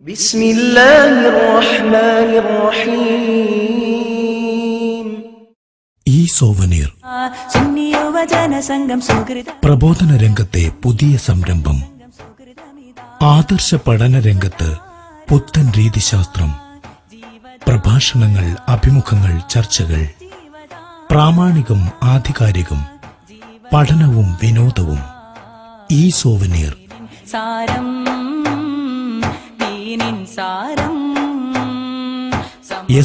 ബിസ്മില്ലാഹിർ റഹ്മാനിർ റഹീം. ഈ സോവനീർ പ്രബോധന രംഗത്തെ പുതിയ സംരംഭം. ആദർശ പഠന രംഗത്ത് പുത്തൻ രീതിശാസ്ത്രം. പ്രഭാഷണങ്ങൾ, അഭിമുഖങ്ങൾ, ചർച്ചകൾ. പ്രാമാണികം, ആധികാരികം. പഠനവും വിനോദവും. ഈ സോവനീർ.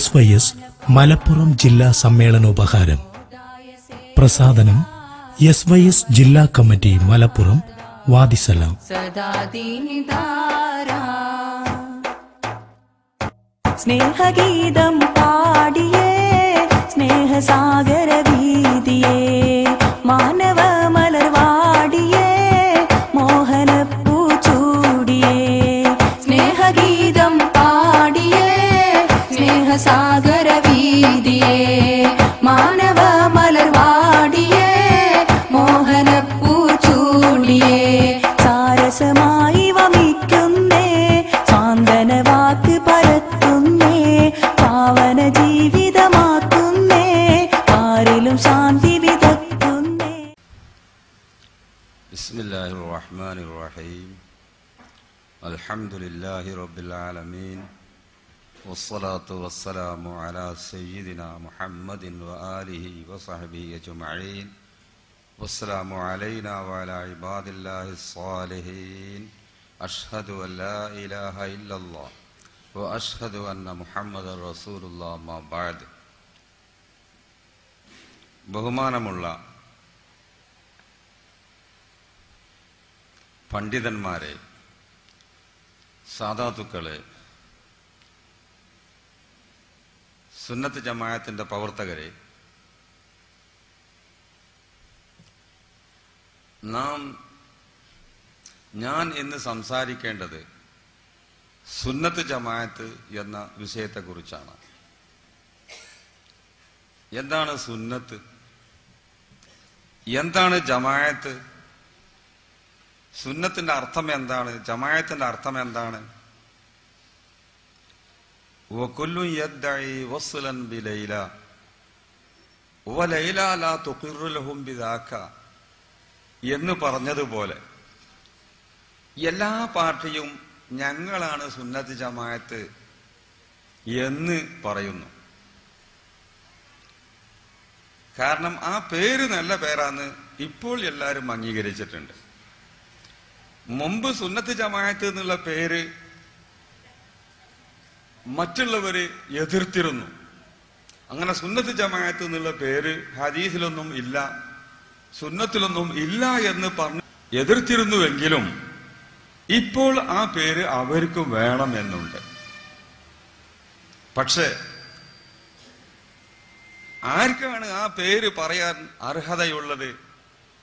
SYS മലപ്പുറം ജില്ലാ സമ്മേളനോപഹാരം. പ്രസാദനം SYS ജില്ലാ കമ്മിറ്റി മലപ്പുറം. വാദിസലാം. സ്നേഹഗീതം പാടിയേ സ്നേഹസാഗര വീതിയേ മാനവ മലർവാടിയേ മോഹനപ്പൂ ചൂടിയേ സ്നേഹഗീതം പാടിയേ സ്നേഹസാഗര വീതിയേ മാനവ മലർവാടിയേ മോഹനപ്പൂ ചൂടിയേ സാരസമായി വമിക്കുന്നേ സാന്ത്വന വാക്ക് പരത്തുന്നേ പാവന ജീവിതമാക്കുന്നേ ആരിലും ശാന്തി വിതക്കുന്നേ. ബിസ്മില്ലാഹിർ റഹ്മാനിർ റഹീം. അൽഹംദുലില്ലാഹി റബ്ബിൽ ആലമീൻ. വസ്സലാത്തു വസ്സലാമു അലാ സയ്യിദിനാ മുഹമ്മദിൻ വആലിഹി വസഹ്ബിഹി അജ്മഈൻ. വസ്സലാമു അലൈനാ വഅലാ ഇബാദില്ലാഹിസ് സ്വാലിഹീൻ. അഷ്ഹദു അൻ ലാ ഇലാഹ ഇല്ലല്ലാഹ് വഅഷ്ഹദു അന്ന മുഹമ്മദൻ റസൂലുള്ളാഹ്. അമ്മാ ബഅദ്. ബഹുമാനമുള്ള പണ്ഡിതന്മാരെ, സാദാത്തുക്കളെ, സുന്നത്ത് ജമാഅത്തിന്റെ പ്രവർത്തകരെ, ഞാൻ ഇന്ന് സംസാരിക്കേണ്ടത് സുന്നത്ത് ജമാഅത്ത് എന്ന വിഷയത്തെക്കുറിച്ചാണ്. എന്താണ് സുന്നത്ത്? എന്താണ് ജമാഅത്ത്? സുന്നത്തിന്റെ അർത്ഥം എന്താണ്? ജമാഅത്തിന്റെ അർത്ഥം എന്താണ്? വകുല്ലു യദ്ദഇ വസ്ലൻ ബിലൈല വലൈല ലാ തുഖിറു ലഹും ബിദാക എന്ന് പറഞ്ഞതുപോലെ എല്ലാ പാർട്ടിയും ഞങ്ങളാണ് സുന്നത്ത് ജമാഅത്ത് എന്ന് പറയുന്നു. കാരണം ആ പേര് നല്ല പേരാന്ന് ഇപ്പോൾ എല്ലാവരും അംഗീകരിച്ചിട്ടുണ്ട്. മുമ്പ് സുന്നത്ത് ജമാഅത്ത് എന്നുള്ള പേര് മറ്റുള്ളവര് എതിർത്തിരുന്നു. അങ്ങനെ സുന്നത്ത് ജമാഅത്ത് എന്നുള്ള പേര് ഹദീസിലൊന്നും ഇല്ല, സുന്നത്തിലൊന്നും ഇല്ല എന്ന് പറഞ്ഞ് എതിർത്തിരുന്നുവെങ്കിലും ഇപ്പോൾ ആ പേര് അവർക്കും വേണമെന്നുണ്ട്. പക്ഷെ ആർക്കാണ് ആ പേര് പറയാൻ അർഹതയുള്ളത്,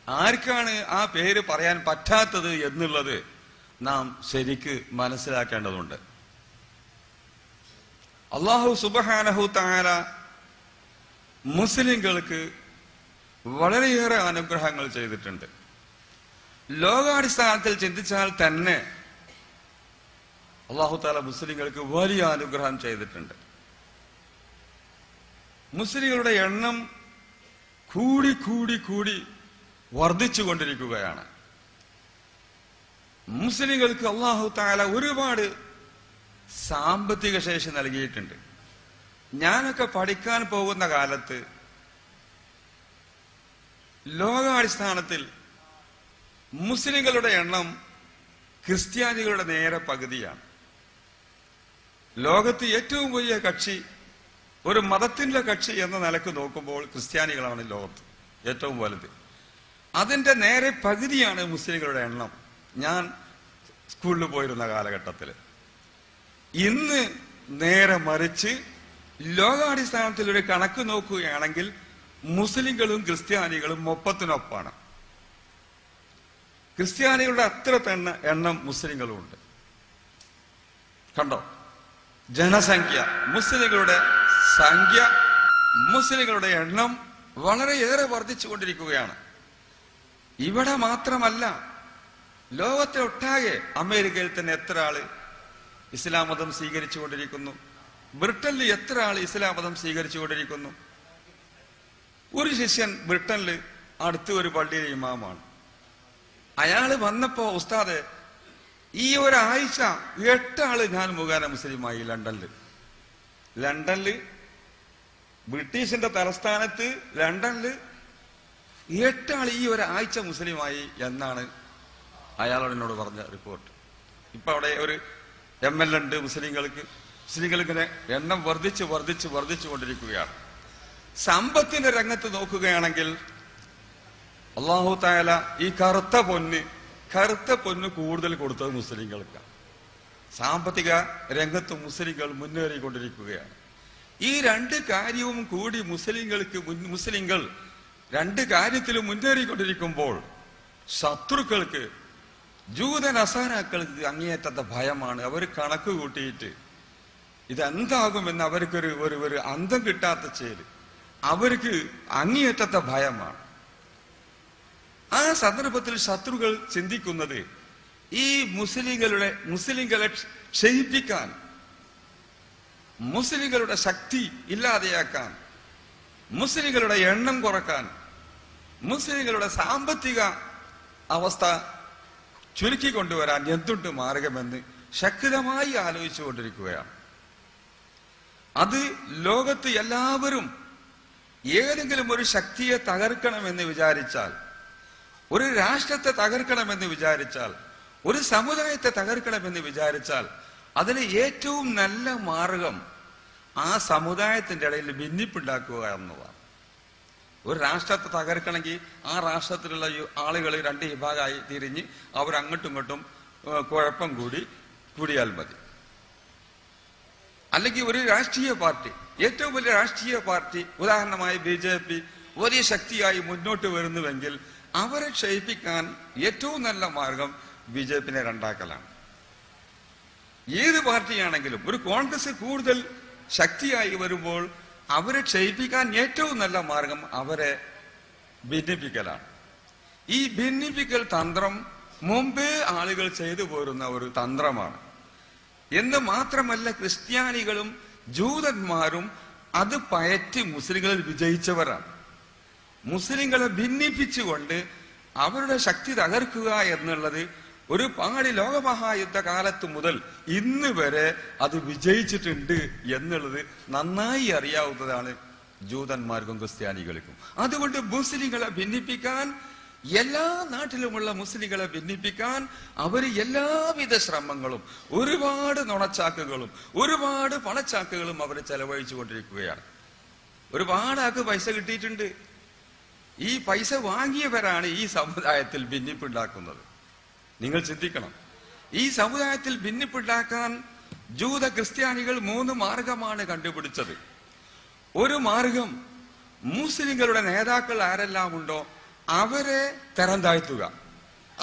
ആർക്കാണ് ആ പേര് പറയാൻ പറ്റാത്തത് എന്നുള്ളത് നാം ശരിക്ക് മനസ്സിലാക്കേണ്ടതുണ്ട്. അല്ലാഹു സുബ്ഹാനഹു തആല മുസ്ലിങ്ങൾക്ക് വളരെയേറെ അനുഗ്രഹങ്ങൾ ചെയ്തിട്ടുണ്ട്. ലോകാടിസ്ഥാനത്തിൽ ചിന്തിച്ചാൽ തന്നെ അല്ലാഹു തആല മുസ്ലിങ്ങൾക്ക് വലിയ അനുഗ്രഹം ചെയ്തിട്ടുണ്ട്. മുസ്ലിങ്ങളുടെ എണ്ണം കൂടി കൂടി കൂടി വർദ്ധിച്ചു കൊണ്ടിരിക്കുകയാണ്. മുസ്ലിങ്ങൾക്ക് അല്ലാഹു തആല ഒരുപാട് സാമ്പത്തിക ശേഷി നൽകിയിട്ടുണ്ട്. ഞാനൊക്കെ പഠിക്കാൻ പോകുന്ന കാലത്ത് ലോകാടിസ്ഥാനത്തിൽ മുസ്ലിങ്ങളുടെ എണ്ണം ക്രിസ്ത്യാനികളുടെ നേരെ പകുതിയാണ്. ലോകത്ത് ഏറ്റവും വലിയ കക്ഷി, ഒരു മതത്തിന്റെ കക്ഷി എന്ന നിലക്ക് നോക്കുമ്പോൾ ക്രിസ്ത്യാനികളാണ് ലോകത്ത് ഏറ്റവും വലുത്. അതിന്റെ നേരെ പകുതിയാണ് മുസ്ലിങ്ങളുടെ എണ്ണം ഞാൻ സ്കൂളിൽ പോയിരുന്ന കാലഘട്ടത്തിൽ. ഇന്ന് നേരെ മറിച്ച് ലോകാടിസ്ഥാനത്തിൽ ഒരു കണക്ക് നോക്കുകയാണെങ്കിൽ മുസ്ലിങ്ങളും ക്രിസ്ത്യാനികളും ഒപ്പത്തിനൊപ്പാണ്. ക്രിസ്ത്യാനികളുടെ അത്ര തന്നെ എണ്ണം മുസ്ലിങ്ങളും ഉണ്ട്. കണ്ടോ ജനസംഖ്യ, മുസ്ലിങ്ങളുടെ സംഖ്യ, മുസ്ലിങ്ങളുടെ എണ്ണം വളരെയേറെ വർദ്ധിച്ചുകൊണ്ടിരിക്കുകയാണ്. ഇവിടെ മാത്രമല്ല, ലോകത്തെ ഒട്ടാകെ അമേരിക്കയിൽ തന്നെ എത്ര ആള്, ഇസ്ലാം മതം സ്വീകരിച്ചുകൊണ്ടിരിക്കുന്നു. ബ്രിട്ടനിൽ എത്ര ആൾ ഇസ്ലാം മതം സ്വീകരിച്ചുകൊണ്ടിരിക്കുന്നു? ഒരു ശിഷ്യൻ ബ്രിട്ടനിൽ അടുത്ത ഒരു പള്ളിയിലെ ഇമാമാണ്. അയാള് വന്നപ്പോ ഉസ്താദ് ഈ ഒരാഴ്ച 8 ആള് ഞാൻ മുഖേന മുസ്ലിമായി. ലണ്ടനില് ബ്രിട്ടീഷിന്റെ തലസ്ഥാനത്ത് ലണ്ടനില് 8 ആൾ ഈ ഒരാഴ്ച മുസ്ലിമായി എന്നാണ് അയാളോട് എന്നോട് പറഞ്ഞ റിപ്പോർട്ട്. ഇപ്പൊ അവിടെ ഒരു ML ഉണ്ട്. മുസ്ലിങ്ങൾക്ക് ഇങ്ങനെ എണ്ണം വർദ്ധിച്ചു കൊണ്ടിരിക്കുകയാണ്. സമ്പത്തിന്റെ രംഗത്ത് നോക്കുകയാണെങ്കിൽ അല്ലാഹു തആല ഈ കറുത്ത പൊന്ന് കൂടുതൽ കൊടുത്തത് മുസ്ലിങ്ങൾക്കാണ്. സാമ്പത്തിക രംഗത്ത് മുസ്ലിങ്ങൾ മുന്നേറിക്കൊണ്ടിരിക്കുകയാണ്. ഈ 2 കാര്യവും കൂടി മുസ്ലിങ്ങൾ 2 കാര്യത്തിലും മുന്നേറിക്കൊണ്ടിരിക്കുമ്പോൾ ശത്രുക്കൾക്ക്, ജൂത നസാറാക്കൾക്ക് അങ്ങേയറ്റത്തെ ഭയമാണ്. അവർ കണക്ക് കൂട്ടിയിട്ട് ഇതെന്താകുമെന്ന് അവർക്കൊരു അന്തം കിട്ടാത്ത ചേര്, അവർക്ക് അങ്ങേയറ്റത്തെ ഭയമാണ്. ആ സന്ദർഭത്തിൽ ശത്രുക്കൾ ചിന്തിക്കുന്നത് ഈ മുസ്ലിങ്ങളെ ക്ഷയിപ്പിക്കാൻ, മുസ്ലിങ്ങളുടെ ശക്തി ഇല്ലാതെയാക്കാൻ, മുസ്ലിങ്ങളുടെ എണ്ണം കുറക്കാൻ, മുസ്ലിങ്ങളുടെ സാമ്പത്തിക അവസ്ഥ ചുരുക്കിക്കൊണ്ടുവരാൻ എന്തുണ്ട് മാർഗമെന്ന് ശക്തമായി ആലോചിച്ചുകൊണ്ടിരിക്കുകയാണ്. അത് ലോകത്ത് എല്ലാവരും ഏതെങ്കിലും ഒരു ശക്തിയെ തകർക്കണമെന്ന് വിചാരിച്ചാൽ, ഒരു രാഷ്ട്രത്തെ തകർക്കണമെന്ന് വിചാരിച്ചാൽ, ഒരു സമുദായത്തെ തകർക്കണമെന്ന് വിചാരിച്ചാൽ അതിന് ഏറ്റവും നല്ല മാർഗം ആ സമുദായത്തിന്റെ ഇടയിൽ ഭിന്നിപ്പുണ്ടാക്കുക എന്നതാണ്. ഒരു രാഷ്ട്രത്തെ തകർക്കണമെങ്കിൽ ആ രാഷ്ട്രത്തിലുള്ള ആളുകൾ 2 വിഭാഗമായി തിരിഞ്ഞ് അവരങ്ങോട്ടും ഇങ്ങോട്ടും കുഴപ്പം കൂടിയാൽ മതി. അല്ലെങ്കിൽ ഒരു രാഷ്ട്രീയ പാർട്ടി, ഏറ്റവും വലിയ രാഷ്ട്രീയ പാർട്ടി, ഉദാഹരണമായി BJP വലിയ ശക്തിയായി മുന്നോട്ട് വരുന്നുവെങ്കിൽ അവരെ ക്ഷയിപ്പിക്കാൻ ഏറ്റവും നല്ല മാർഗം BJP-നെ രണ്ടാക്കലാണ്. ഏത് പാർട്ടിയാണെങ്കിലും ഒരു കോൺഗ്രസ് കൂടുതൽ ശക്തിയായി വരുമ്പോൾ അവരെ ക്ഷയിപ്പിക്കാൻ ഏറ്റവും നല്ല മാർഗം അവരെ ഭിന്നിപ്പിക്കലാണ്. ഈ ഭിന്നിപ്പിക്കൽ തന്ത്രം മുമ്പേ ആളുകൾ ചെയ്തു പോരുന്ന ഒരു തന്ത്രമാണ്. എന്ന് മാത്രമല്ല, ക്രിസ്ത്യാനികളും ജൂതന്മാരും അത് പയറ്റി മുസ്ലിങ്ങളിൽ വിജയിച്ചവരാണ്. മുസ്ലിങ്ങളെ ഭിന്നിപ്പിച്ചുകൊണ്ട് അവരുടെ ശക്തി തകർക്കുക എന്നുള്ളത് ഒരുപാട് ലോകമഹായുദ്ധ കാലത്ത് മുതൽ ഇന്ന് വരെ അത് വിജയിച്ചിട്ടുണ്ട് എന്നുള്ളത് നന്നായി അറിയാവുന്നതാണ് ജൂതന്മാർക്കും ക്രിസ്ത്യാനികൾക്കും. അതുകൊണ്ട് മുസ്ലിങ്ങളെ ഭിന്നിപ്പിക്കാൻ, എല്ലാ നാട്ടിലുമുള്ള മുസ്ലിങ്ങളെ ഭിന്നിപ്പിക്കാൻ അവർ എല്ലാവിധ ശ്രമങ്ങളും, ഒരുപാട് നുണച്ചാക്കുകളും ഒരുപാട് പണച്ചാക്കുകളും അവർ ചെലവഴിച്ചു കൊണ്ടിരിക്കുകയാണ്. ഒരുപാട് ആൾക്ക് പൈസ കിട്ടിയിട്ടുണ്ട്. ഈ പൈസ വാങ്ങിയവരാണ് ഈ സമുദായത്തിൽ ഭിന്നിപ്പുണ്ടാക്കുന്നത്. നിങ്ങൾ ചിന്തിക്കണം, ഈ സമുദായത്തിൽ ഭിന്നിപ്പുണ്ടാക്കാൻ ജൂത ക്രിസ്ത്യാനികൾ 3 മാർഗമാണ് കണ്ടുപിടിച്ചത്. ഒരു മാർഗം മുസ്ലിങ്ങളുടെ നേതാക്കൾ ആരെല്ലാം ഉണ്ടോ അവരെ തരം താഴ്ത്തുക.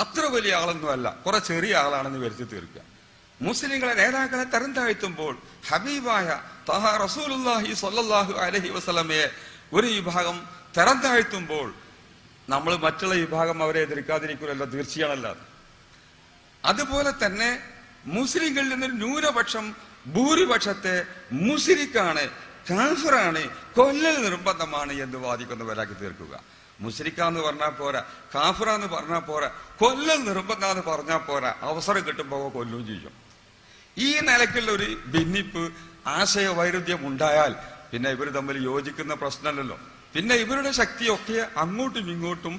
അത്ര വലിയ ആളൊന്നുമല്ല, കുറെ ചെറിയ ആളാണെന്ന് വരുത്തി തീർക്കുക. മുസ്ലിങ്ങളെ നേതാക്കളെ തരം താഴ്ത്തുമ്പോൾ ഹബീബായ തഹ റസൂലുള്ളാഹി സ്വല്ലല്ലാഹു അലൈഹി വസല്ലമയെ ഒരു വിഭാഗം തരം താഴ്ത്തുമ്പോൾ നമ്മൾ മറ്റുള്ള വിഭാഗം അവരെ എതിർക്കാതിരിക്കുമല്ലോ, തീർച്ചയാണല്ലോ. അതുപോലെ തന്നെ മുസ്ലിങ്ങളിൽ നിന്നൊരു ന്യൂനപക്ഷം ഭൂരിപക്ഷത്തെ മുസ്ലിക്കാണ്, കാഫിറാണ്, കൊല്ലൽ നിർബന്ധമാണ് എന്ന് വാദിക്കുന്നവരാക്കി തീർക്കുക. മുസ്ലിക്കാന്ന് പറഞ്ഞാൽ പോരാ, കാഫിറാന്ന് പറഞ്ഞാൽ പോരാ, കൊല്ലൽ നിർബന്ധാന്ന് പറഞ്ഞാൽ പോരാ, അവസരം കിട്ടുമ്പോൾ കൊല്ലും ചെയ്യും. ഈ നിലയ്ക്കുള്ള ഒരു ഭിന്നിപ്പ്, ആശയ വൈരുദ്ധ്യം ഉണ്ടായാൽ പിന്നെ ഇവർ തമ്മിൽ യോജിക്കുന്ന പ്രശ്നമല്ലല്ലോ. പിന്നെ ഇവരുടെ ശക്തിയൊക്കെ അങ്ങോട്ടും ഇങ്ങോട്ടും,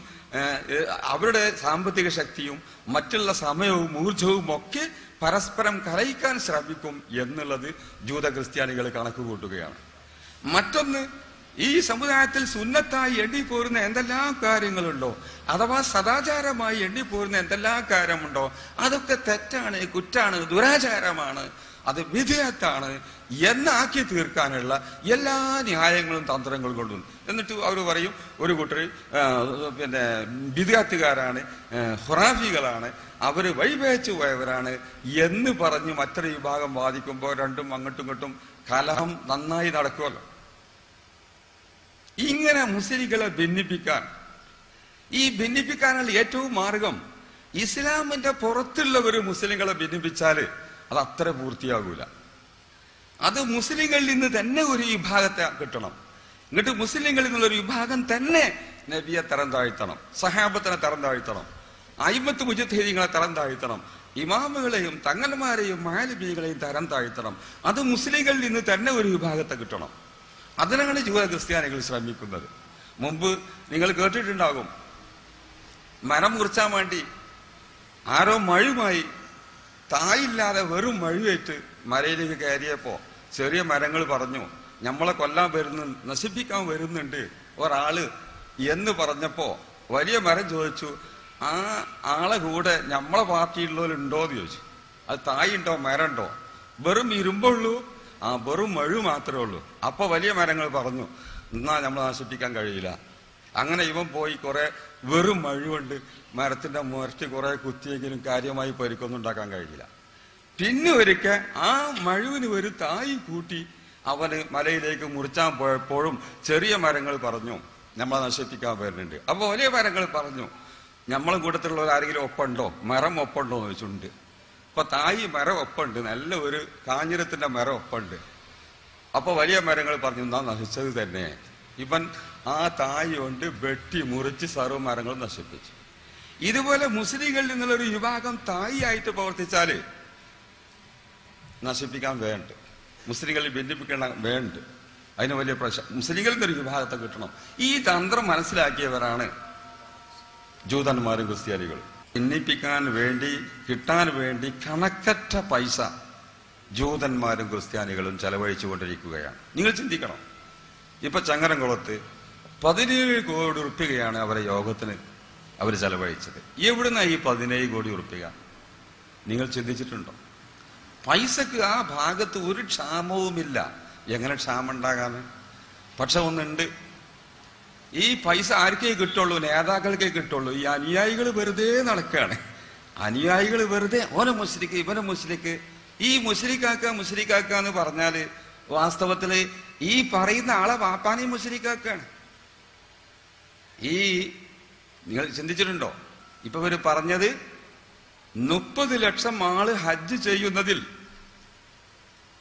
അവരുടെ സാമ്പത്തിക ശക്തിയും മറ്റുള്ള സമയവും ഊർജവും ഒക്കെ പരസ്പരം കലയിക്കാൻ ശ്രമിക്കും എന്നുള്ളത് ജൂത ക്രിസ്ത്യാനികൾ കണക്ക് കൂട്ടുകയാണ്. മറ്റൊന്ന്, ഈ സമുദായത്തിൽ സുന്നത്തായി എണ്ണിപ്പോരുന്ന എന്തെല്ലാം കാര്യങ്ങളുണ്ടോ, അഥവാ സദാചാരമായി എണ്ണിപ്പോരുന്ന എന്തെല്ലാം കാര്യമുണ്ടോ അതൊക്കെ തെറ്റാണ്, കുറ്റാണ്, ദുരാചാരമാണ്, അത് വിധേയത്താണ് എന്നാക്കി തീർക്കാനുള്ള എല്ലാ ന്യായങ്ങളും തന്ത്രങ്ങളും കൊണ്ടുവന്നു. എന്നിട്ട് അവർ പറയും ഒരു കൂട്ടർ പിന്നെ ബിദ്അത്തുകാരാണ്, ഖുറാഫികളാണ്, അവര് വഴിപേച്ചു പോയവരാണ് എന്ന് പറഞ്ഞ് മറ്റൊരു വിഭാഗം വാദിക്കുമ്പോൾ രണ്ടും അങ്ങോട്ടും ഇങ്ങോട്ടും കലഹം നന്നായി നടക്കുമല്ലോ. ഇങ്ങനെ മുസ്ലിങ്ങളെ ഭിന്നിപ്പിക്കാൻ, ഈ ഭിന്നിപ്പിക്കാനുള്ള ഏറ്റവും മാർഗം ഇസ്ലാമിന്റെ പുറത്തുള്ളവർ മുസ്ലിങ്ങളെ ഭിന്നിപ്പിച്ചാല് അത് അത്ര പൂർത്തിയാകൂല. അത് മുസ്ലിങ്ങളിൽ നിന്ന് തന്നെ ഒരു വിഭാഗത്തെ കിട്ടണം. എന്നിട്ട് മുസ്ലിങ്ങളിൽ നിന്നുള്ള ഒരു വിഭാഗം തന്നെ നബിയെ തരം താഴ്ത്തണം, സഹാബത്തിനെ തരം താഴ്ത്തണം, അയിമത്ത് മുജത്തഹീദീങ്ങളെ തരം താഴ്ത്തണം, ഇമാമുകളെയും തങ്ങന്മാരെയും മാലിബികളെയും തരം താഴ്ത്തണം. അത് മുസ്ലിങ്ങളിൽ നിന്ന് തന്നെ ഒരു വിഭാഗത്തെ കിട്ടണം. അതിനാണ് ജൂത ക്രിസ്ത്യാനികൾ ശ്രമിക്കുന്നത്. മുമ്പ് നിങ്ങൾ കേട്ടിട്ടുണ്ടാകും, മരം മുറിച്ചാൻ വേണ്ടി ആരോ മഴുമായി തായില്ലാതെ വെറും മഴുവേറ്റ് മരയിലേക്ക് കയറിയപ്പോ ചെറിയ മരങ്ങൾ പറഞ്ഞു, നമ്മളെ കൊല്ലാൻ നശിപ്പിക്കാൻ വരുന്നുണ്ട് ഒരാള് എന്ന് പറഞ്ഞപ്പോ വലിയ മരം ചോദിച്ചു, ആ ആളെ കൂടെ നമ്മളെ പാർട്ടിയിലുള്ളവരുണ്ടോന്ന് ചോദിച്ചു. അത് തായുണ്ടോ മരണ്ടോ? വെറും ഇരുമ്പുള്ളൂ, ആ വെറും മഴു മാത്രമേ ഉള്ളൂ. അപ്പൊ വലിയ മരങ്ങൾ പറഞ്ഞു, എന്നാ നമ്മൾ നശിപ്പിക്കാൻ കഴിയില്ല. അങ്ങനെ ഇവൻ പോയി കുറെ വെറും മഴുകൊണ്ട് മരത്തിന്റെ മുരറ്റ് കുറെ കുത്തിയെങ്കിലും കാര്യമായി പരിക്കൊന്നും ഉണ്ടാക്കാൻ കഴിയില്ല. പിന്നെ ഒരിക്കൽ ആ മഴുവിന് ഒരു തായി കൂട്ടി അവന് മലയിലേക്ക് മുറിച്ചാൻ പോയപ്പോഴും ചെറിയ മരങ്ങൾ പറഞ്ഞു നമ്മളെ നശിപ്പിക്കാൻ വരുന്നുണ്ട്. അപ്പൊ വലിയ മരങ്ങൾ പറഞ്ഞു, നമ്മളെ കൂട്ടത്തിലുള്ളവർ ആരെങ്കിലും ഒപ്പുണ്ടോ, മരം ഒപ്പുണ്ടോ എന്ന് വെച്ചിട്ടുണ്ട്. അപ്പൊ തായി മരം ഒപ്പുണ്ട്, നല്ല ഒരു കാഞ്ഞിരത്തിന്റെ മരം ഒപ്പുണ്ട്. അപ്പൊ വലിയ മരങ്ങൾ പറഞ്ഞു, എന്നാ നശിച്ചത് തന്നെ. ഇവൻ ആ തായി കൊണ്ട് വെട്ടി മുറിച്ച് സർവ്വ മരങ്ങളും നശിപ്പിച്ചു. ഇതുപോലെ മുസ്ലിങ്ങളിൽ നിന്നുള്ള ഒരു വിഭാഗം തായി ആയിട്ട് പ്രവർത്തിച്ചാല് നശിപ്പിക്കാൻ വേണ്ട, മുസ്ലിങ്ങളിൽ ഭിന്നിപ്പിക്കണം വേണ്ട. അതിന് വലിയ പ്രശ്നം. മുസ്ലിങ്ങളിൽ നിന്നൊരു വിഭാഗത്തെ കിട്ടണം. ഈ തന്ത്രം മനസ്സിലാക്കിയവരാണ് ജൂതന്മാരും ക്രിസ്ത്യാനികളും. ഭിന്നിപ്പിക്കാൻ വേണ്ടി, കിട്ടാൻ വേണ്ടി കണക്കറ്റ പൈസ ജൂതന്മാരും ക്രിസ്ത്യാനികളും ചെലവഴിച്ചുകൊണ്ടിരിക്കുകയാണ്. നിങ്ങൾ ചിന്തിക്കണം, ഇപ്പൊ ചങ്ങരംകുളത്ത് 17 കോടി ഉറുപ്പികയാണ് അവരെ യോഗത്തിന് അവർ ചെലവഴിച്ചത്. എവിടുന്ന ഈ 17 കോടി ഉറുപ്പിക? നിങ്ങൾ ചിന്തിച്ചിട്ടുണ്ടോ? പൈസക്ക് ആ ഭാഗത്ത് ഒരു ക്ഷാമവുമില്ല. എങ്ങനെ ക്ഷാമം ഉണ്ടാകാന്? പക്ഷെ ഒന്നുണ്ട്, ഈ പൈസ ആർക്കേ കിട്ടുള്ളൂ? നേതാക്കൾക്കേ കിട്ടുള്ളൂ. ഈ അനുയായികൾ വെറുതെ നടക്കുകയാണ്. അനുയായികൾ വെറുതെ ഓരോ മുസ്ലിക്ക് ഇവനെ മുസ്ലിക്ക്, ഈ മുസ്ലിക്കാക്ക എന്ന് പറഞ്ഞാല് വാസ്തവത്തില് ഈ പറയുന്ന ആളെ വാപ്പാനെയും മുസ്ലിക്കാക്കാണ്. ഈ നിങ്ങൾ ചിന്തിച്ചിട്ടുണ്ടോ? ഇപ്പൊ ഇവര് പറഞ്ഞത് 30 ലക്ഷം ആള് ഹജ്ജ് ചെയ്യുന്നതിൽ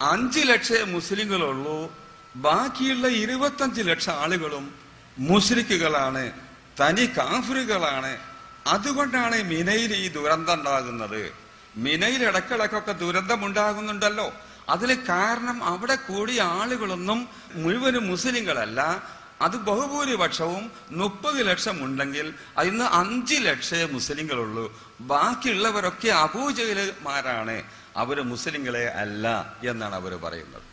5 ലക്ഷം മുസ്ലിങ്ങളുള്ളൂ, ബാക്കിയുള്ള 25 ലക്ഷം ആളുകളും മുശ്രിക്കുകളാണ്, തനി കാഫിറുകളാണ്. അതുകൊണ്ടാണ് മിനയിൽ ഈ ദുരന്തം ഉണ്ടാകുന്നത്. മിനയിൽ ഇടക്കിടക്കൊക്കെ ദുരന്തം ഉണ്ടാകുന്നുണ്ടല്ലോ. അതിന് കാരണം അവിടെ കൂടിയ ആളുകളൊന്നും മുഴുവനും മുസ്ലിങ്ങളല്ല. അത് ബഹുഭൂരിപക്ഷവും 30 ലക്ഷം ഉണ്ടെങ്കിൽ അതിന് 5 ലക്ഷം മുസ്ലിങ്ങളുള്ളൂ. ബാക്കിയുള്ളവരൊക്കെ അബൂജഹലുമാരാണ്, അവര് മുസ്ലിങ്ങളെ അല്ല എന്നാണ് അവര് പറയുന്നത്.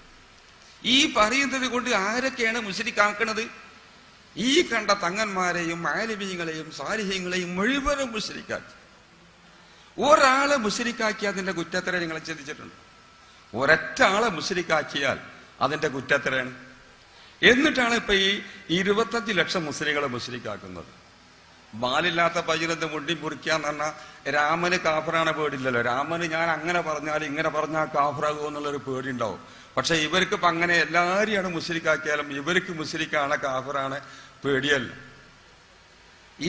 ഈ പറയുന്നത് കൊണ്ട് ആരൊക്കെയാണ് മുശ്രിക്കാക്കുന്നത്? ഈ കണ്ട തങ്ങന്മാരെയും ആലിമീങ്ങളെയും സാലിഹീങ്ങളെയും മുഴുവനും മുശ്രിക്കാക്കി. ഒരാളെ മുശ്രിക്കാക്കി അതിന്റെ കുറ്റത്തര നിങ്ങൾ ചിന്തിച്ചിട്ടുണ്ട്? ഒരൊറ്റ ആളെ മുശ്രിക്കാക്കിയാൽ അതിന്റെ കുറ്റത്തരാണ്. എന്നിട്ടാണ് ഇപ്പൊ ഈ 25 ലക്ഷം മുസ്ലിങ്ങളെ മുശ്രിക്കാക്കുന്നത്. ബാലില്ലാത്ത പയ്യനത്തെ മുണ്ടി മുറിക്കാന്ന് പറഞ്ഞാൽ രാമന് കാഫറാണ് പേടില്ലല്ലോ. രാമന് ഞാൻ അങ്ങനെ പറഞ്ഞാൽ ഇങ്ങനെ പറഞ്ഞാൽ കാഫറാകുമോ എന്നുള്ളൊരു പേടി ഉണ്ടാവും. പക്ഷെ ഇവർക്ക് ഇപ്പൊ അങ്ങനെ എല്ലാരെയാണ് മുസ്ലിക്കാക്കിയാലും ഇവർക്ക് മുസ്ലിക്കാണ് കാഫറാണ് പേടിയല്ല.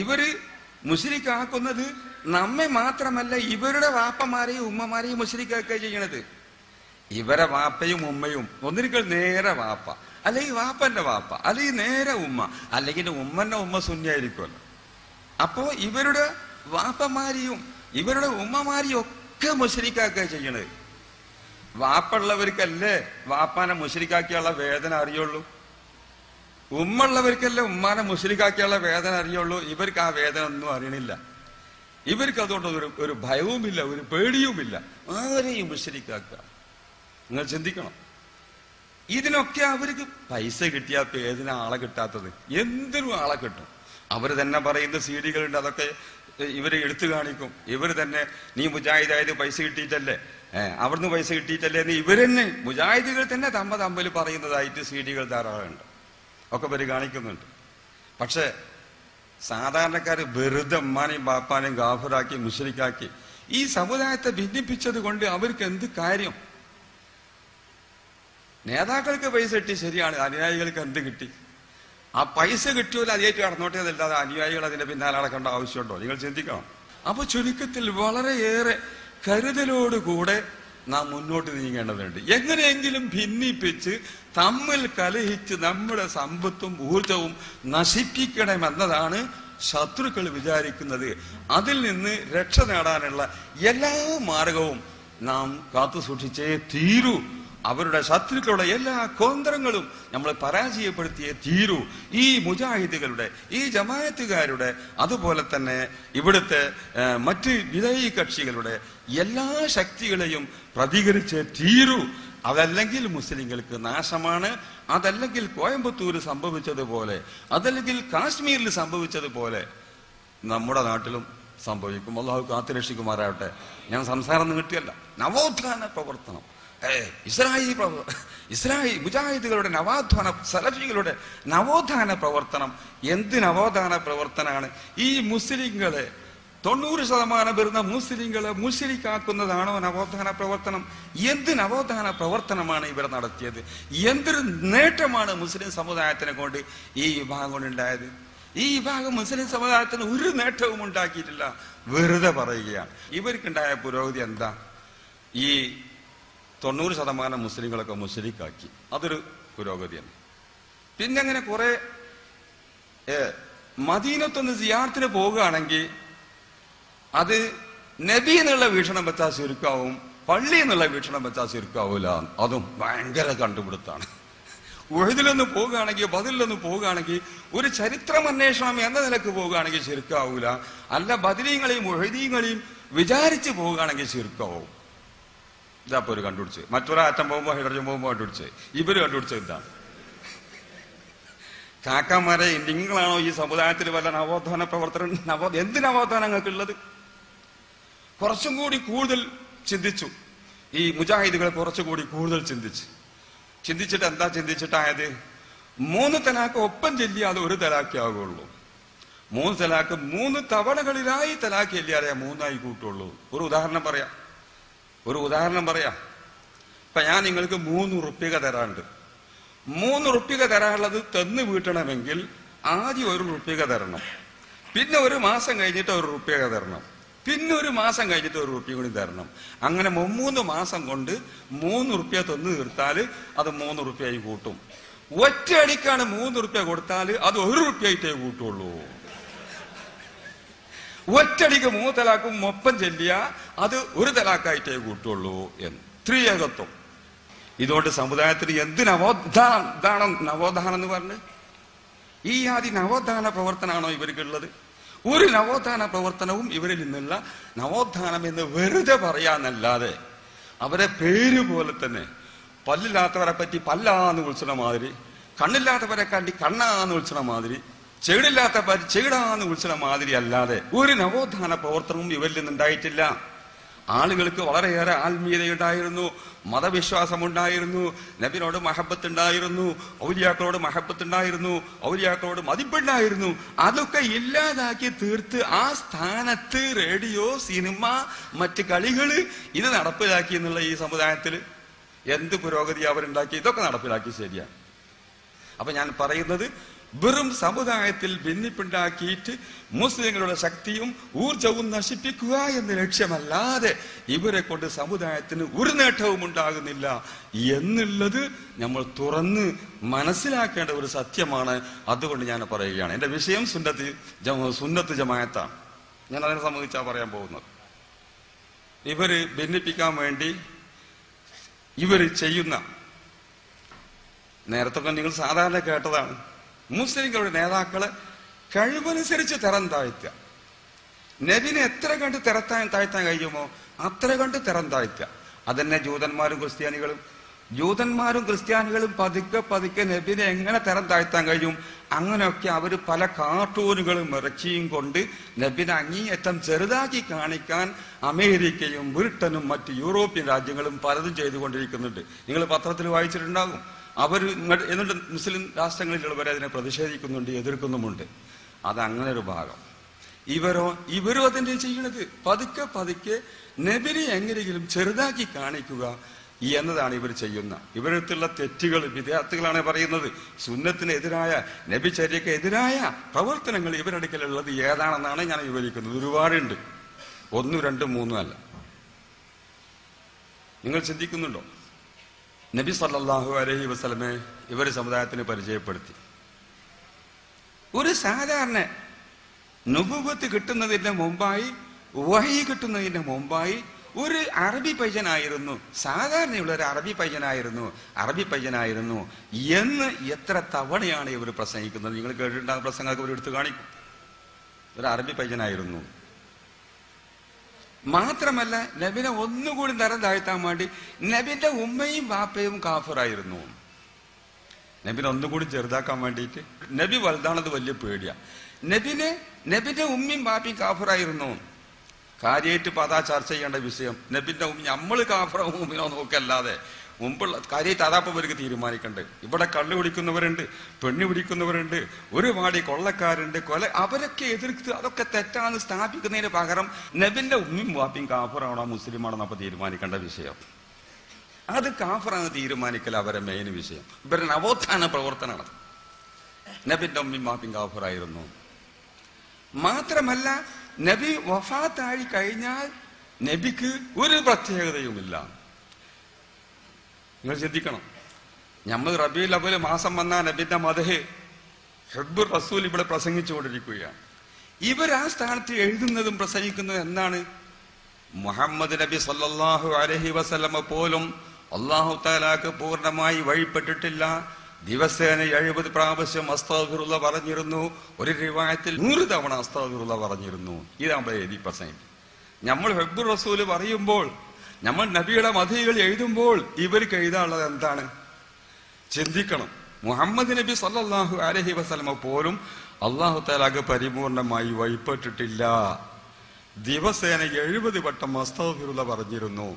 ഇവര് മുസ്ലിക്കാക്കുന്നത് നമ്മെ മാത്രമല്ല, ഇവരുടെ വാപ്പമാരെയും ഉമ്മമാരെയും മുസ്ലിക്കാക്കുക ചെയ്യണത്. ഇവരെ വാപ്പയും ഉമ്മയും ഒന്നിരിക്കൽ നേരെ വാപ്പ, അല്ലെങ്കിൽ വാപ്പന്റെ വാപ്പ, അല്ലെങ്കിൽ നേരെ ഉമ്മ, അല്ലെങ്കിൽ ഉമ്മന്റെ ഉമ്മ സുന്നിയായിരിക്കുമല്ലോ. അപ്പോ ഇവരുടെ വാപ്പമാരെയും ഇവരുടെ ഉമ്മമാരെയും ഒക്കെ മുശ്രിക്കാക്കുക ചെയ്യണത്. വാപ്പുള്ളവർക്കല്ലേ വാപ്പാനെ മുശ്രിക്കാക്കിയുള്ള വേദന അറിയുള്ളൂ. ഉമ്മുള്ളവർക്കല്ലേ ഉമ്മാനെ മുശ്രിക്കാക്കിയുള്ള വേദന അറിയുള്ളൂ. ഇവർക്ക് ആ വേദന ഒന്നും അറിയണില്ല. ഇവർക്ക് അതുകൊണ്ട് ഒരു ഭയവുമില്ല, ഒരു പേടിയുമില്ല. ആരെയും മുശ്രിക്കാക്കുക. നിങ്ങൾ ചിന്തിക്കണം. ഇതിനൊക്കെ അവർക്ക് പൈസ കിട്ടിയാൽ ഏതിനാ ആളെ കിട്ടാത്തത്? എന്തിനും ആളെ കിട്ടും. അവർ തന്നെ പറയുന്ന സീഡികളുണ്ട്, അതൊക്കെ ഇവര് എടുത്തു കാണിക്കും. ഇവർ തന്നെ നീ മുജാഹിദായത് പൈസ കിട്ടിയിട്ടല്ലേ, അവിടുന്ന് പൈസ കിട്ടിയിട്ടല്ലേ എന്ന് ഇവർ തന്നെ മുജാഹിദുകൾ തന്നെ തമ്മിൽ പറയുന്നതായിട്ട് സീഡികൾ ധാരാളമുണ്ട്, ഒക്കെ ഇവര് കാണിക്കുന്നുണ്ട്. പക്ഷെ സാധാരണക്കാര് വെറുതെ ഉമ്മാനെയും ബാപ്പാനെയും ഗാഫറാക്കി മുശ്രിക്കാക്കി ഈ സമുദായത്തെ ഭിന്നിപ്പിച്ചത് കൊണ്ട് അവർക്ക് എന്ത് കാര്യം? നേതാക്കൾക്ക് പൈസ കിട്ടി, ശരിയാണ്. അനുയായികൾക്ക് എന്ത് കിട്ടി? ആ പൈസ കിട്ടിയല്ലോ അതിയായിട്ട് കടന്നോട്ടേതല്ലാതെ അനുയായികൾ അതിന്റെ പിന്നാലെ നടക്കേണ്ട ആവശ്യമുണ്ടോ? നിങ്ങൾ ചിന്തിക്കണം. അപ്പൊ ചുരുക്കത്തിൽ വളരെയേറെ കരുതലോടുകൂടെ നാം മുന്നോട്ട് നീങ്ങേണ്ടതുണ്ട്. എങ്ങനെയെങ്കിലും ഭിന്നിപ്പിച്ച് തമ്മിൽ കലഹിച്ച് നമ്മുടെ സമ്പത്തും ഊർജവും നശിപ്പിക്കണമെന്നതാണ് ശത്രുക്കൾ വിചാരിക്കുന്നത്. അതിൽ നിന്ന് രക്ഷ നേടാനുള്ള എല്ലാ മാർഗവും നാം കാത്തു സൂക്ഷിച്ചേ തീരൂ. അവരുടെ ശത്രുക്കളുടെ എല്ലാ കോന്തരങ്ങളും നമ്മൾ പരാജയപ്പെടുത്തിയേ തീരൂ. ഈ മുജാഹിദുകളുടെ, ഈ ജമാഅത്തുകാരുടെ, അതുപോലെ തന്നെ ഇവിടുത്തെ മറ്റ് വിധേയി കക്ഷികളുടെ എല്ലാ ശക്തികളെയും പ്രതികരിച്ചേ തീരൂ. അതല്ലെങ്കിൽ മുസ്ലിങ്ങൾക്ക് നാശമാണ്. അതല്ലെങ്കിൽ കോയമ്പത്തൂർ സംഭവിച്ചതുപോലെ, അതല്ലെങ്കിൽ കാശ്മീരിൽ സംഭവിച്ചതുപോലെ നമ്മുടെ നാട്ടിലും സംഭവിക്കും. അള്ളാഹു കാത്തുരക്ഷിക്കുമാറാവട്ടെ. ഞാൻ സംസാരം നീട്ടിയല്ല. നവോത്ഥാന പ്രവർത്തനം, ഇസ്രായേൽ മുജാഹിദുകളുടെ നവോത്ഥാന, സലഫികളുടെ നവോത്ഥാന പ്രവർത്തനം എന്ത് നവോത്ഥാന പ്രവർത്തനമാണ്? ഈ മുസ്ലിങ്ങളെ 90% വരുന്ന മുസ്ലിങ്ങളെ മുസ്ലിക്കാക്കുന്നതാണോ നവോത്ഥാന പ്രവർത്തനം? എന്ത് നവോത്ഥാന പ്രവർത്തനമാണ് ഇവർ നടത്തിയത്? എന്തൊരു നേട്ടമാണ് മുസ്ലിം സമുദായത്തിനെ കൊണ്ട് ഈ വിഭാഗം കൊണ്ടുണ്ടായത്? ഈ വിഭാഗം മുസ്ലിം സമുദായത്തിന് ഒരു നേട്ടവും ഉണ്ടാക്കിയിട്ടില്ല, വെറുതെ പറയുകയാണ്. ഇവർക്കുണ്ടായ പുരോഗതി എന്താ? ഈ 90% മുസ്ലിങ്ങളൊക്കെ മുസ്ലിക്കാക്കി, അതൊരു പുരോഗതിയാണ്. പിന്നെ അങ്ങനെ കുറെ മദീനത്തൊന്ന് സിയാറത്തിന് പോവുകയാണെങ്കിൽ അത് നബി എന്നുള്ള വീക്ഷണം വെച്ചാൽ ചുരുക്കാവും, പള്ളി എന്നുള്ള വീക്ഷണം വെച്ചാൽ ചുരുക്കാവൂല. അതും ഭയങ്കര കണ്ടുപിടുത്താണ്. ഉഹദിലൊന്ന് പോവുകയാണെങ്കിൽ, ബദറിലൊന്ന് പോവുകയാണെങ്കിൽ, ഒരു ചരിത്രം അന്വേഷണം എന്ന നിലക്ക് പോവുകയാണെങ്കിൽ ചുരുക്കാവൂല. അല്ല ബദരീങ്ങളെയും ഉഹദീങ്ങളെയും വിചാരിച്ച് പോവുകയാണെങ്കിൽ ചുരുക്കാവും. ഇതാപ്പോ ഒരു കണ്ടുപിടിച്ച്. മറ്റൊരാറ്റം പോകുമ്പോ ഹൈഡ്രജൻ പോകുമ്പോ കണ്ടുപിടിച്ച്. ഇവര് കണ്ടുപിടിച്ചത് ഇതാണ്. കാക്കന്മാരെ, നിങ്ങളാണോ ഈ സമുദായത്തിൽ വല്ല നവോത്ഥാന പ്രവർത്തനം? എന്ത് നവോത്ഥാനങ്ങൾക്കുള്ളത്? കുറച്ചും കൂടി കൂടുതൽ ചിന്തിച്ചു. ഈ മുജാഹിദുകൾ കുറച്ചുകൂടി കൂടുതൽ ചിന്തിച്ചിട്ട് എന്താ ചിന്തിച്ചിട്ടായത്? 3 തലാക്ക് ഒപ്പം ചൊല്ലിയാൽ ഒരു തലാക്കേ ആകുള്ളൂ. 3 തലാക്ക് 3 തവണകളിലായി തലാക്ക് ചൊല്ലിയാലേ 3 കൂട്ടുള്ളൂ. ഒരു ഉദാഹരണം പറയാം. ഇപ്പൊ ഞാൻ നിങ്ങൾക്ക് 3 റുപ്യ തരാണ്ട്. 3 റുപ്യ തരാനുള്ളത് തന്ന് വീട്ടണമെങ്കിൽ ആദ്യം 1 റുപ്യ തരണം, പിന്നെ 1 മാസം കഴിഞ്ഞിട്ട് 1 റുപ്യ തരണം, പിന്നെ 1 മാസം കഴിഞ്ഞിട്ട് 1 റുപ്യ കൂടി തരണം. അങ്ങനെ 3 മാസം കൊണ്ട് 3 റുപ്യ തന്നു തീർത്താൽ അത് 3 റുപ്യായി കൂട്ടും. ഒറ്റയടിക്കാണ് 3 റുപ്യ കൊടുത്താൽ അത് 1 റുപ്യായിട്ടേ കൂട്ടുള്ളൂ. ഒറ്റടിക്ക് 3 തലാക്കും ഒപ്പം ചെല്ലിയ അത് 1 തലാക്കായിട്ടേ കൂട്ടുള്ളൂ എന്ന്. ത്രിയേകത്വം. ഇതുകൊണ്ട് സമുദായത്തിന് എന്ത് നവോത്ഥാനം എന്ന് പറഞ്ഞ് ഈ ആദ്യ നവോത്ഥാന പ്രവർത്തനമാണോ ഇവർക്കുള്ളത്? ഒരു നവോത്ഥാന പ്രവർത്തനവും ഇവരിൽ നിന്നുള്ള നവോത്ഥാനം എന്ന് വെറുതെ പറയാന്നല്ലാതെ, അവരെ പേര് പോലെ തന്നെ പല്ലില്ലാത്തവരെ പറ്റി പല്ലാന്ന് വിളിച്ചണ മാതിരി, കണ്ണില്ലാത്തവരെ കണ്ടി കണ്ണാന്ന് വിളിച്ചണ മാതിരി, ചെകിടില്ലാത്തവർ ചെകിടാന്ന് വിളിച്ചണ മാതിരി അല്ലാതെ ഒരു നവോത്ഥാന പ്രവർത്തനവും ഇവരിൽ നിന്നുണ്ടായിട്ടില്ല. ആളുകൾക്ക് വളരെയേറെ ആത്മീയതയുണ്ടായിരുന്നു, മതവിശ്വാസമുണ്ടായിരുന്നു, നബിനോട് മഹബത്ത് ഉണ്ടായിരുന്നു, ഔലിയാക്കളോട് മഹബത്ത് ഉണ്ടായിരുന്നു, ഔലിയാക്കളോട് മതിപ്പുണ്ടായിരുന്നു. അതൊക്കെ ഇല്ലാതാക്കി തീർത്ത് ആ സ്ഥാനത്ത് റേഡിയോ, സിനിമ, മറ്റ് കളികള് ഇത് നടപ്പിലാക്കി എന്നുള്ള ഈ സമുദായത്തിൽ എന്ത് പുരോഗതി അവരുണ്ടാക്കി? ഇതൊക്കെ നടപ്പിലാക്കി. ശരിയാണ്. അപ്പൊ ഞാൻ പറയുന്നത്, വെറും സമുദായത്തിൽ ഭിന്നിപ്പുണ്ടാക്കിയിട്ട് മുസ്ലിങ്ങളുടെ ശക്തിയും ഊർജവും നശിപ്പിക്കുക എന്ന ലക്ഷ്യമല്ലാതെ ഇവരെ കൊണ്ട് സമുദായത്തിന് ഒരു നേട്ടവും ഉണ്ടാകുന്നില്ല എന്നുള്ളത് നമ്മൾ തുറന്ന് മനസ്സിലാക്കേണ്ട ഒരു സത്യമാണ്. അതുകൊണ്ട് ഞാൻ പറയുകയാണ്. എന്റെ വിഷയം സുന്നത്ത് ജമാഅത്താണ്. ഞാൻ അതിനെ സംബന്ധിച്ചാണ് പറയാൻ പോകുന്നത്. ഇവര് ഭിന്നിപ്പിക്കാൻ വേണ്ടി ഇവര് ചെയ്യുന്ന, നേരത്തെ നിങ്ങൾ സാധാരണ കേട്ടതാണ്, മുസ്ലിങ്ങളുടെ നേതാക്കളെ കഴിവനുസരിച്ച് തരം താഴ്ത്തുക. നബിനെ എത്ര കണ്ട് താഴ്ത്താൻ കഴിയുമോ അത്ര കണ്ട് തരം താഴ്ത്തുക. അതന്നെ ജൂതന്മാരും ക്രിസ്ത്യാനികളും പതുക്കെ നബിനെ എങ്ങനെ തരം താഴ്ത്താൻ കഴിയും? അങ്ങനെയൊക്കെ അവർ പല കാർട്ടൂണുകളും ഇറക്കിയും കൊണ്ട് നബിനെ അങ്ങേയറ്റം ചെറുതാക്കി കാണിക്കാൻ അമേരിക്കയും ബ്രിട്ടനും മറ്റ് യൂറോപ്യൻ രാജ്യങ്ങളും പലതും ചെയ്തുകൊണ്ടിരിക്കുന്നുണ്ട്. നിങ്ങൾ പത്രത്തിൽ വായിച്ചിട്ടുണ്ടാകും. എന്നിട്ട് മുസ്ലിം രാഷ്ട്രങ്ങളിലുള്ളവരെ അതിനെ പ്രതിഷേധിക്കുന്നുണ്ട്, എതിർക്കുന്നുമുണ്ട്. അതങ്ങനെ ഒരു ഭാഗം. ഇവരും അതിന്റെ ചെയ്യണത് പതുക്കെ നബിനെ എങ്ങനെയെങ്കിലും ചെറുതാക്കി കാണിക്കുക എന്നതാണ് ഇവർ ചെയ്യുന്ന. ഇവരടുത്തുള്ള തെറ്റുകൾ വിദ്യാർത്ഥികളാണ് പറയുന്നത്. സുന്നത്തിനെതിരായ, നബിചര്യക്ക് എതിരായ പ്രവർത്തനങ്ങൾ ഇവരടുക്കലുള്ളത് ഏതാണെന്നാണ് ഞാൻ വിവരിക്കുന്നത്. ഒരുപാടുണ്ട്, 1, 2, 3 അല്ല. നിങ്ങൾ ചിന്തിക്കുന്നുണ്ടോ? നബി സല്ലല്ലാഹു അലൈഹി വസല്ലമയെ ഇവർ സമുദായത്തിന് പരിചയപ്പെടുത്തി. ഒരു സാധാരണ നുബുവത്ത് കിട്ടുന്നതിന് മുമ്പായി, വഹി കിട്ടുന്നതിന് മുമ്പായി ഒരു അറബി പയ്യനായിരുന്നു, സാധാരണയുള്ള ഒരു അറബി പയ്യനായിരുന്നു എന്ന് എത്ര തവണയാണ് ഇവർ പ്രസംഗിക്കുന്നത്? നിങ്ങൾ കേട്ടിട്ടുണ്ടാകുന്ന പ്രസംഗമൊക്കെ ഇവർ എടുത്തു കാണിക്കും. ഒരു അറബി പയ്യനായിരുന്നു. മാത്രമല്ല, നബിനെ ഒന്നുകൂടി തരം താഴ്ത്താൻ വേണ്ടി നബിന്റെ ഉമ്മയും ബാപ്പയും കാഫിറായിരുന്നു. നബിനെ ഒന്നുകൂടി ചെറുതാക്കാൻ വേണ്ടിയിട്ട് നബി വലുതാണത് വലിയ പേടിയാ. നബിന്റെ ഉമ്മയും ബാപ്പയും കാഫിറായിരുന്നു. കാര്യമായിട്ട് അതാ ചർച്ച ചെയ്യേണ്ട വിഷയം. നബിന്റെ ഉമ്മ നമ്മൾ കാഫിറോ ഉമ്മിനോ നോക്കല്ലാതെ മുമ്പുള്ള കാര്യമായിട്ട് അതാപ്പം ഇവർക്ക് തീരുമാനിക്കണ്ട്. ഇവിടെ കള്ളു പിടിക്കുന്നവരുണ്ട്, പെണ്ണു പിടിക്കുന്നവരുണ്ട്, ഒരുപാട് കൊള്ളക്കാരുണ്ട്, അവരൊക്കെ എതിർത്ത് അതൊക്കെ തെറ്റാന്ന് സ്ഥാപിക്കുന്നതിന് പകരം നബിന്റെ ഉമ്മയും ബാപ്പയും കാഫിറാണോ മുസ്ലിമാണോ അപ്പൊ തീരുമാനിക്കേണ്ട വിഷയം. അത് കാഫിറാണ് തീരുമാനിക്കൽ അവരെ മെയിൻ വിഷയം. ഇവരുടെ നവോത്ഥാന പ്രവർത്തനമാണ്. നബിന്റെ ഉമ്മയും ബാപ്പയും കാഫിറായിരുന്നു. മാത്രമല്ല, നബി വഫാത്തായി കഴിഞ്ഞാൽ നബിക്ക് ഒരു പ്രത്യേകതയുമില്ല. നിങ്ങൾ ചിന്തിക്കണം. നമ്മൾ റബീഉൽ അവ്വൽ മാസം വന്ന നബിന്റെ മദ്ഹ് ഹുബ്ബുർ റസൂൽ ഇവിടെ പ്രസംഗിച്ചുകൊണ്ടിരിക്കുകയാണ്. ഇവർ ആ സ്ഥാനത്ത് എഴുതുന്നതും പ്രസംഗിക്കുന്നതും എന്താണ്? മുഹമ്മദ് നബി സല്ലല്ലാഹു അലൈഹി വസല്ലമ പോലും അല്ലാഹു തആലാക്ക് പൂർണ്ണമായി വഴിപ്പെട്ടിട്ടില്ല. ദിവസേന 70 പ്രാവശ്യം അസ്തഗ്ഫിറുല്ലാഹ് പറഞ്ഞിരുന്നു. ഒരു റിവായത്തിൽ 100 തവണ അസ്തഗ്ഫിറുല്ലാഹ് പറഞ്ഞിരുന്നു. ഇതാണ് എഴുതി പ്രസംഗിക്കും. നമ്മൾ ഹുബ്ബുർ റസൂൽ പറയുമ്പോൾ, നമ്മൾ നബിയുടെ മദ്ഹുകൾ എഴുതുമ്പോൾ ഇവർക്ക് എഴുതാനുള്ളത് എന്താണ്? ചിന്തിക്കണം. മുഹമ്മദ് നബി സല്ലല്ലാഹു അലൈഹി വസല്ലമ പോലും അല്ലാഹു തആലാക്ക് പരിപൂർണമായി വഴിപ്പെട്ടിട്ടില്ല. ദിവസേന 70 വട്ടം അസ്തഗ്ഫിറുല്ലാഹ് പറഞ്ഞിരുന്നു.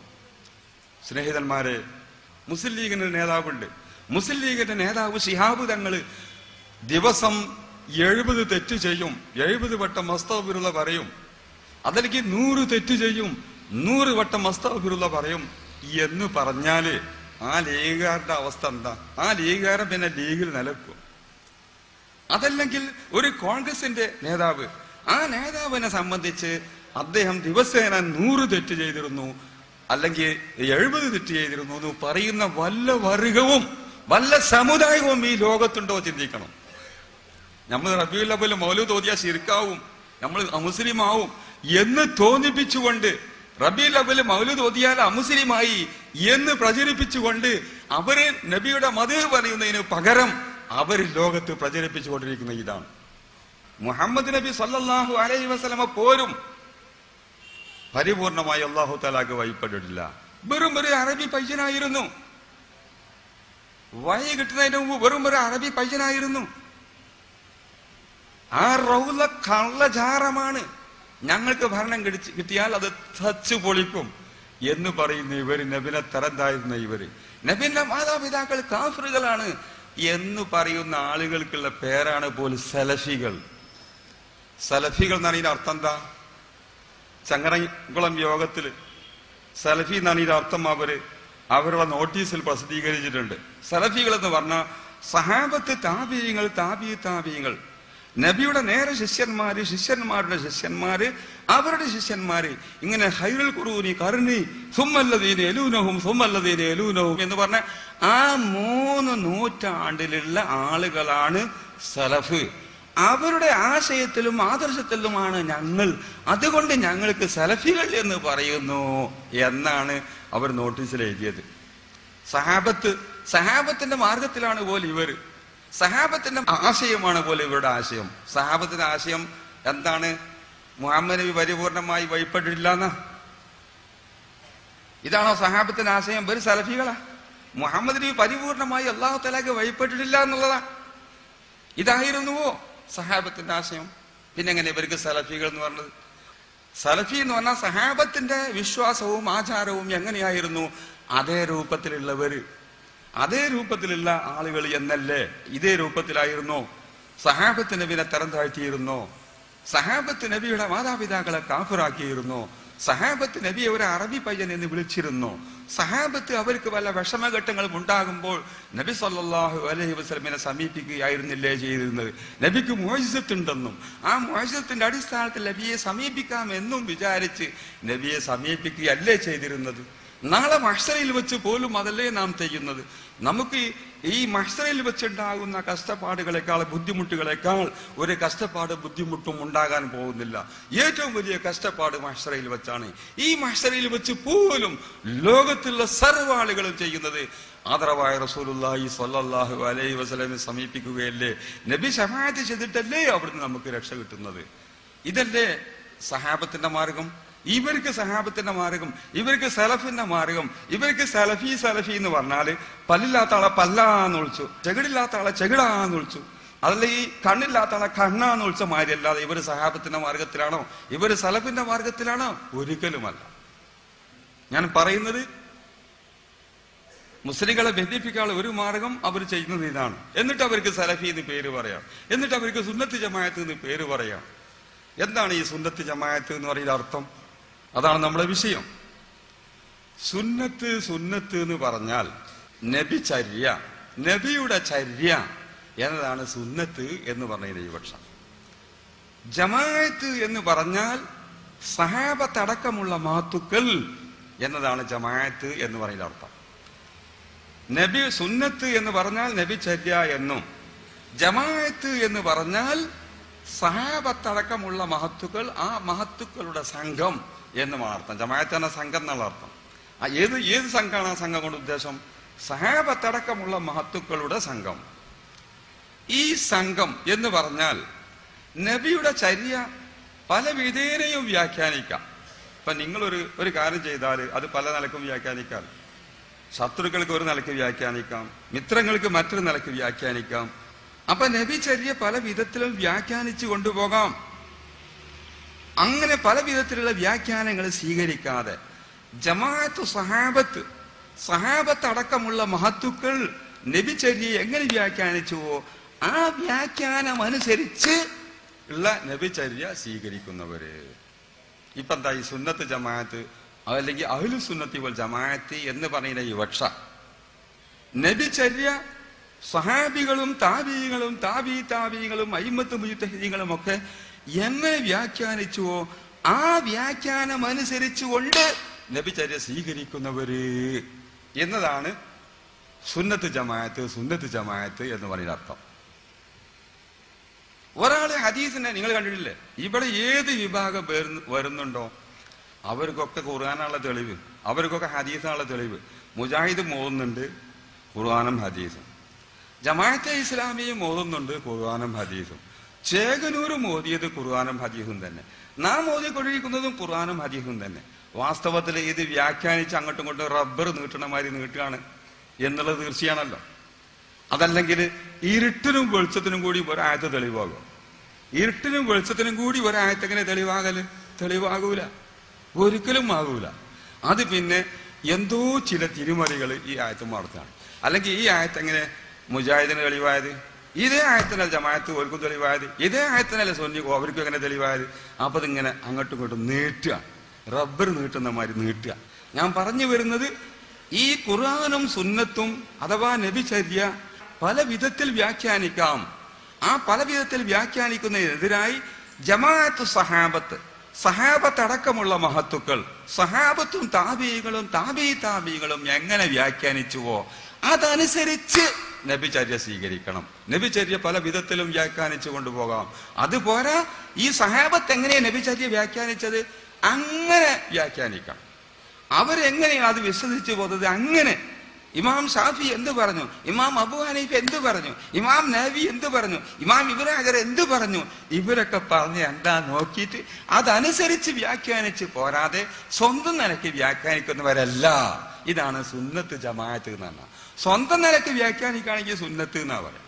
സ്നേഹിതന്മാരെ, മുസ്ലിം ലീഗിന്റെ നേതാവുണ്ട്. മുസ്ലിം ലീഗിന്റെ നേതാവ് ശിഹാബ് തങ്ങള് ദിവസം 70 തെറ്റ് ചെയ്യും, 70 വട്ടം അസ്തഗ്ഫിറുല്ലാഹ് പറയും. അതിലേക്ക് 100 തെറ്റ് ചെയ്യും, 100 വട്ടം അസ്തഗ്ഫിറുല്ലാഹ് പറയും എന്ന് പറഞ്ഞാല് ആ ലീഗുകാരുടെ അവസ്ഥ എന്താ? ആ ലീഗുകാരൻ പിന്നെ ലീഗിൽ നിലക്കും. അതല്ലെങ്കിൽ ഒരു കോൺഗ്രസിന്റെ നേതാവ്, ആ നേതാവിനെ സംബന്ധിച്ച് അദ്ദേഹം ദിവസേന 100 തെറ്റ് ചെയ്തിരുന്നു, അല്ലെങ്കിൽ 70 തെറ്റ് ചെയ്തിരുന്നു എന്ന് പറയുന്ന വല്ല വർഗവും വല്ല സമുദായവും ഈ ലോകത്തുണ്ടോ? ചിന്തിക്കണം. നമ്മൾ റബീഉൽ അവ്വൽ മൗലൂദ് ഓതിയാ ശിർക്കാവും, നമ്മൾ അമുസ്ലിമാവും എന്ന് തോന്നിപ്പിച്ചുകൊണ്ട്, റബീഉൽ അവ്വൽ മൗലൂദ് ഓതിയാൽ അമുസ്ലിമായി എന്ന് പ്രചരിപ്പിച്ചുകൊണ്ട് അവര് നബിയുടെ മദ്ഹ് പറയുന്നതിന് പകരം അവർ ലോകത്ത് പ്രചരിപ്പിച്ചുകൊണ്ടിരിക്കുന്ന ഇതാണ്. മുഹമ്മദ് നബി സല്ലല്ലാഹു അലൈഹി വസല്ലമ പോലും പരിപൂർണമായി അല്ലാഹു തആലാക്ക് വഴിപ്പെട്ടിട്ടില്ല. വെറും ഒരു അറബി പയ്യനായിരുന്നു. വഴി കിട്ടുന്നതിന് മുമ്പ് വെറും ഒരു അറബി പയ്യനായിരുന്നു. ആ റൗള കള്ളജാറമാണ്. ഞങ്ങൾക്ക് ഭരണം കിട്ടിയാൽ അത് തച്ചു പൊളിക്കും എന്ന് പറയുന്ന ഇവര്, നബിനെ തരം താഴ്ന്ന ഇവര്, നബിന്റെ മാതാപിതാക്കൾ കാഫിറുകളാണ് എന്ന് പറയുന്ന ആളുകൾക്കുള്ള പേരാണ് പോലും സലഫികൾ. സലഫികൾ എന്നാണ് ഇതിന്റെ അർത്ഥം എന്താ? ചങ്ങരംകുളം യോഗത്തില് സലഫി എന്നാണ് ഇതിന്റെ അർത്ഥം അവരുടെ നോട്ടീസിൽ പ്രസിദ്ധീകരിച്ചിട്ടുണ്ട്. സലഫികൾ എന്ന് പറഞ്ഞാൽ സഹാബത്ത്, താബിഈങ്ങൾ, താബിഈങ്ങൾ, നബിയുടെ നേരെ ശിഷ്യന്മാര്, ശിഷ്യന്മാരുടെ ശിഷ്യന്മാര്, അവരുടെ ശിഷ്യന്മാര്, ഇങ്ങനെ ഖൈറുൽ ഖുറൂനി ഖർനി സുമ്മല്ലദീന യലൂനഹും സുമ്മല്ലദീന യലൂനഹും എന്ന് പറഞ്ഞ ആ 3 നൂറ്റാണ്ടിലുള്ള ആളുകളാണ് സലഫ്. അവരുടെ ആശയത്തിലും ആദർശത്തിലുമാണ് ഞങ്ങൾ, അതുകൊണ്ട് ഞങ്ങൾക്ക് സലഫികൾ എന്ന് പറയുന്നു എന്നാണ് അവർ നോട്ടീസിൽ എഴുതിയത്. സഹാബത്തിന്റെ മാർഗത്തിലാണ് പോലും ഇവർ, സഹാബത്തിന്റെ ആശയമാണ് പോലെ ഇവരുടെ ആശയം. സഹാബത്തിന്റെ ആശയം എന്താണ്? മുഹമ്മദ് നബി പരിപൂർണമായി വഴിപ്പെട്ടിട്ടില്ല എന്നാ. ഇതാണോ സഹാബത്തിന്റെ ആശയം? ഇവർ സലഫികളാ. മുഹമ്മദ് നബി പരിപൂർണമായി അല്ലാഹു തആലാക്ക് വഴിപ്പെട്ടിട്ടില്ല എന്നുള്ളതാ. ഇതായിരുന്നുവോ സഹാബത്തിന്റെ ആശയം? പിന്നെ എങ്ങനെ ഇവർക്ക് സലഫികൾ എന്ന് പറഞ്ഞത്? സലഫി എന്ന് പറഞ്ഞാൽ സഹാബത്തിന്റെ വിശ്വാസവും ആചാരവും എങ്ങനെയായിരുന്നു അതേ രൂപത്തിലുള്ളവര്, അതേ രൂപത്തിലുള്ള ആളുകൾ എന്നല്ലേ? ഇതേ രൂപത്തിലായിരുന്നോ? സഹാബത്ത് നബിനെ തരം താഴ്ത്തിയിരുന്നോ? സഹാബത്ത് നബിയുടെ മാതാപിതാക്കളെ കാഫിറാക്കിയിരുന്നോ? സഹാബത്ത് നബിയെ ഒരു അറബി പയ്യൻ എന്ന് വിളിച്ചിരുന്നോ? സഹാബത്ത് അവർക്ക് വല്ല വിഷമഘട്ടങ്ങളും ഉണ്ടാകുമ്പോൾ നബി സല്ലല്ലാഹു അലൈഹി വസല്ലമയെ സമീപിക്കുകയായിരുന്നില്ലേ ചെയ്തിരുന്നത്? നബിക്ക് മുഅ്ജിസത്തുണ്ടെന്നും ആ മുഅ്ജിസത്തിന്റെ അടിസ്ഥാനത്തിൽ നബിയെ സമീപിക്കാം എന്നും വിചാരിച്ച് നബിയെ സമീപിക്കുകയല്ലേ ചെയ്തിരുന്നത്? നാളെ മഹ്ശറിൽ വെച്ച് പോലും അതല്ലേ നാം ചെയ്യുന്നത്. നമുക്ക് ഈ മഹ്ശറിൽ വെച്ചുണ്ടാകുന്ന കഷ്ടപ്പാടുകളെക്കാൾ, ബുദ്ധിമുട്ടുകളെക്കാൾ ഒരു കഷ്ടപ്പാട് ബുദ്ധിമുട്ടും ഉണ്ടാകാൻ പോകുന്നില്ല. ഏറ്റവും വലിയ കഷ്ടപ്പാട് മഹ്ശറിൽ വെച്ചാണ്. ഈ മഹ്ശറിൽ വെച്ച് പോലും ലോകത്തുള്ള സർവ്വ ആളുകളും ചെയ്യുന്നത് ആദരവായ റസൂലുള്ളാഹി സ്വല്ലല്ലാഹു അലൈഹി വസല്ലമയെ സമീപിക്കുകയല്ലേ, നബി ശഫാഅത്ത് ചെയ്തിട്ടല്ലേ അവിടുന്ന് നമുക്ക് രക്ഷ കിട്ടുന്നത്. ഇതല്ലേ സഹാബത്തിന്റെ മാർഗം. ഇവർക്ക് സഹാബത്തിന്റെ മാർഗം, ഇവർക്ക് സലഫിന്റെ മാർഗം. ഇവർക്ക് സലഫി സലഫി എന്ന് പറഞ്ഞാല് പല്ലില്ലാത്ത ആളെ പല്ലാന്ന് വിളിച്ചു, ചെകിടില്ലാത്ത ആളെ ചെകിടാന്ന് വിളിച്ചു, അതല്ല ഈ കണ്ണില്ലാത്ത ആളെ കണ്ണാന്ന് വിളിച്ച മാതിരി അല്ലാതെ ഇവര് സഹാബത്തിന്റെ മാർഗത്തിലാണോ, ഇവര് സലഫിന്റെ മാർഗത്തിലാണോ? ഒരിക്കലുമല്ല. ഞാൻ പറയുന്നത് മുസ്ലിങ്ങളെ ബന്ധിപ്പിക്കാനുള്ള ഒരു മാർഗം അവർ ചെയ്യുന്നത് ഇതാണ്. എന്നിട്ട് അവർക്ക് സലഫി എന്ന് പേര് പറയാം, എന്നിട്ട് അവർക്ക് സുന്നത്ത് ജമാഅത്ത് എന്ന് പേര് പറയാം. എന്താണ് ഈ സുന്നത്ത് ജമാഅത്ത് എന്ന് പറയുന്ന അർത്ഥം? അതാണ് നമ്മുടെ വിഷയം. സുന്നത്ത് സുന്നത്ത് എന്ന് പറഞ്ഞാൽ നബി ചര്യ, നബിയുടെ ചര്യ എന്നതാണ് സുന്നത്ത് എന്ന് പറയുന്ന ഈ പക്ഷം. ജമാഅത്ത് എന്ന് പറഞ്ഞാൽ സഹാബത്തടക്കമുള്ള മാത്തുക്കൾ എന്നതാണ് ജമാഅത്ത് എന്ന് പറയുന്ന അർത്ഥം. നബി സുന്നത്ത് എന്ന് പറഞ്ഞാൽ നബി ചര്യ എന്നും, ജമാഅത്ത് എന്ന് പറഞ്ഞാൽ സഹാബത്തടക്കമുള്ള മഹത്തുക്കൾ, ആ മഹത്തുക്കളുടെ സംഘം എന്നുമാണ് അർത്ഥം. ജമാഅത്ത് എന്ന സംഘം എന്നുള്ള അർത്ഥം. ഏത് സംഘമാണ് ആ സംഘം കൊണ്ട് ഉദ്ദേശം? സഹാബത്തടക്കമുള്ള മഹത്തുക്കളുടെ സംഘം. ഈ സംഘം എന്ന് പറഞ്ഞാൽ നബിയുടെ ചര്യ പല വിധേനയും വ്യാഖ്യാനിക്കാം. ഇപ്പൊ നിങ്ങളൊരു കാര്യം ചെയ്താൽ അത് പല നിലക്കും വ്യാഖ്യാനിക്കാം. ശത്രുക്കൾക്ക് ഒരു നിലയ്ക്ക് വ്യാഖ്യാനിക്കാം, മിത്രങ്ങൾക്ക് മറ്റൊരു നിലയ്ക്ക് വ്യാഖ്യാനിക്കാം. അപ്പൊ നബി ചര്യ പല വിധത്തിലും വ്യാഖ്യാനിച്ചു കൊണ്ടുപോകാം. അങ്ങനെ പല വിധത്തിലുള്ള വ്യാഖ്യാനങ്ങൾ സ്വീകരിക്കാതെ ജമാഅത്ത് സഹാബത്ത് അടക്കമുള്ള മഹത്തുക്കൾ നബി ചര്യയെ എങ്ങനെ വ്യാഖ്യാനിച്ചുവോ ആ വ്യാഖ്യാനം അനുസരിച്ച് ഉള്ള നബി ചര്യ സ്വീകരിക്കുന്നവര്. ഇപ്പൊ എന്താ ഈ സുന്നത്ത് ജമാഅത്ത് അല്ലെങ്കിൽ അഹ്ലു സുന്നത്തി വൽ ജമാഅത്ത് എന്ന് പറയുന്ന ഈ പക്ഷ നബി ചര്യ സഹാബികളും താബീകളും താബീകളും അയിമ്മത്ത് മുജ്തഹിദീങ്ങളും ഒക്കെ എങ്ങനെ വ്യാഖ്യാനിച്ചുവോ ആ വ്യാഖ്യാനം അനുസരിച്ചുകൊണ്ട് നബിചര്യ സ്വീകരിക്കുന്നവര് എന്നതാണ് സുന്നത്ത് ജമാഅത്ത് എന്ന് പറയുന്ന അർത്ഥം. ഒരാള് ഹദീസിനെ നിങ്ങൾ കണ്ടിട്ടില്ലേ? ഇവിടെ ഏത് വിഭാഗം വരുന്നുണ്ടോ അവർക്കൊക്കെ ഖുർആനുള്ള തെളിവ്, അവർക്കൊക്കെ ഹദീസാനുള്ള തെളിവ്. മുജാഹിദ് മോതുന്നുണ്ട് ഖുർആനും ഹദീസും, ജമാഅത്തെ ഇസ്ലാമിയും മോതുന്നുണ്ട് ഖുർആനും ഹദീസും, ചേകനൂർ മോദിയത് ഖുർആനും ഹദീസും തന്നെ, നാം മോദിക്കൊണ്ടിരിക്കുന്നതും ഖുർആനും ഹദീസും തന്നെ. വാസ്തവത്തിൽ ഇത് വ്യാഖ്യാനിച്ച് അങ്ങോട്ടും ഇങ്ങോട്ടും റബ്ബർ നീട്ടണ മാതിരി നീട്ടുകയാണ് എന്നുള്ളത് തീർച്ചയാണല്ലോ. അതല്ലെങ്കിൽ ഇരുട്ടിനും വെളിച്ചത്തിനും കൂടി ഒരായത്ത് തെളിവാകും. ഇരുട്ടിനും വെളിച്ചത്തിനും കൂടി ഒരായത്ത് എങ്ങനെ തെളിവാകൂല, ഒരിക്കലും ആകൂല. അത് പിന്നെ എന്തോ ചില തിരുമറികൾ ഈ ആയത്ത് നടത്താണ്. അല്ലെങ്കിൽ ഈ ആയത്ത് എങ്ങനെ മുജാഹിദിന് തെളിവായത്, ഇതേ ആയത്തിനല്ല ജമാഅത്ത് ഓർക്കും തെളിവായത്, ഇതേ ആയത്തിനല്ല സുന്നി അവർക്കും എങ്ങനെ തെളിവായത്. അപ്പൊ ഇതിങ്ങനെ അങ്ങോട്ടും ഇങ്ങോട്ടും നീട്ടുക, റബ്ബർ നീട്ടുന്ന മാതിരി നീട്ടുക. ഞാൻ പറഞ്ഞു വരുന്നത് ഈ ഖുർആനും സുന്നത്തും അഥവാ നബിചര്യ പല വിധത്തിൽ വ്യാഖ്യാനിക്കാം. ആ പല വിധത്തിൽ വ്യാഖ്യാനിക്കുന്നതിനെതിരായി ജമാഅത്ത് സഹാബത്ത് അടക്കമുള്ള മഹത്തുക്കൾ, സഹാബത്തും താബീകളും എങ്ങനെ വ്യാഖ്യാനിച്ചുവോ അതനുസരിച്ച് നബിചര്യ സ്വീകരിക്കണം. നബിചര്യ പല വിധത്തിലും വ്യാഖ്യാനിച്ചു കൊണ്ടുപോകാം. അതുപോരാ ഈ സഹാബത്ത് എങ്ങനെയാ നബിചര്യ വ്യാഖ്യാനിച്ചത് അങ്ങനെ വ്യാഖ്യാനിക്കണം. അവരെങ്ങനെയാണ് അത് വിശ്വസിച്ചു പോകുന്നത് അങ്ങനെ. ഇമാം ഷാഫി എന്ത് പറഞ്ഞു, ഇമാം അബൂ ഹനീഫ എന്ത് പറഞ്ഞു, ഇമാം നവവി എന്ത് പറഞ്ഞു, ഇമാം ഇബ്നു ഹജർ എന്ത് പറഞ്ഞു, ഇവരൊക്കെ പറഞ്ഞ് എന്താ നോക്കിയിട്ട് അതനുസരിച്ച് വ്യാഖ്യാനിച്ച് പോരാതെ സ്വന്തം നിലയ്ക്ക് വ്യാഖ്യാനിക്കുന്നവരല്ല. ഇതാണ് സുന്നത്ത് ജമാഅത്ത് എന്ന് പറഞ്ഞാൽ. സ്വന്തം നിലയ്ക്ക് വ്യാഖ്യാനിക്കുകയാണെങ്കിൽ സുന്നത്ത് എന്നാ പറയാം,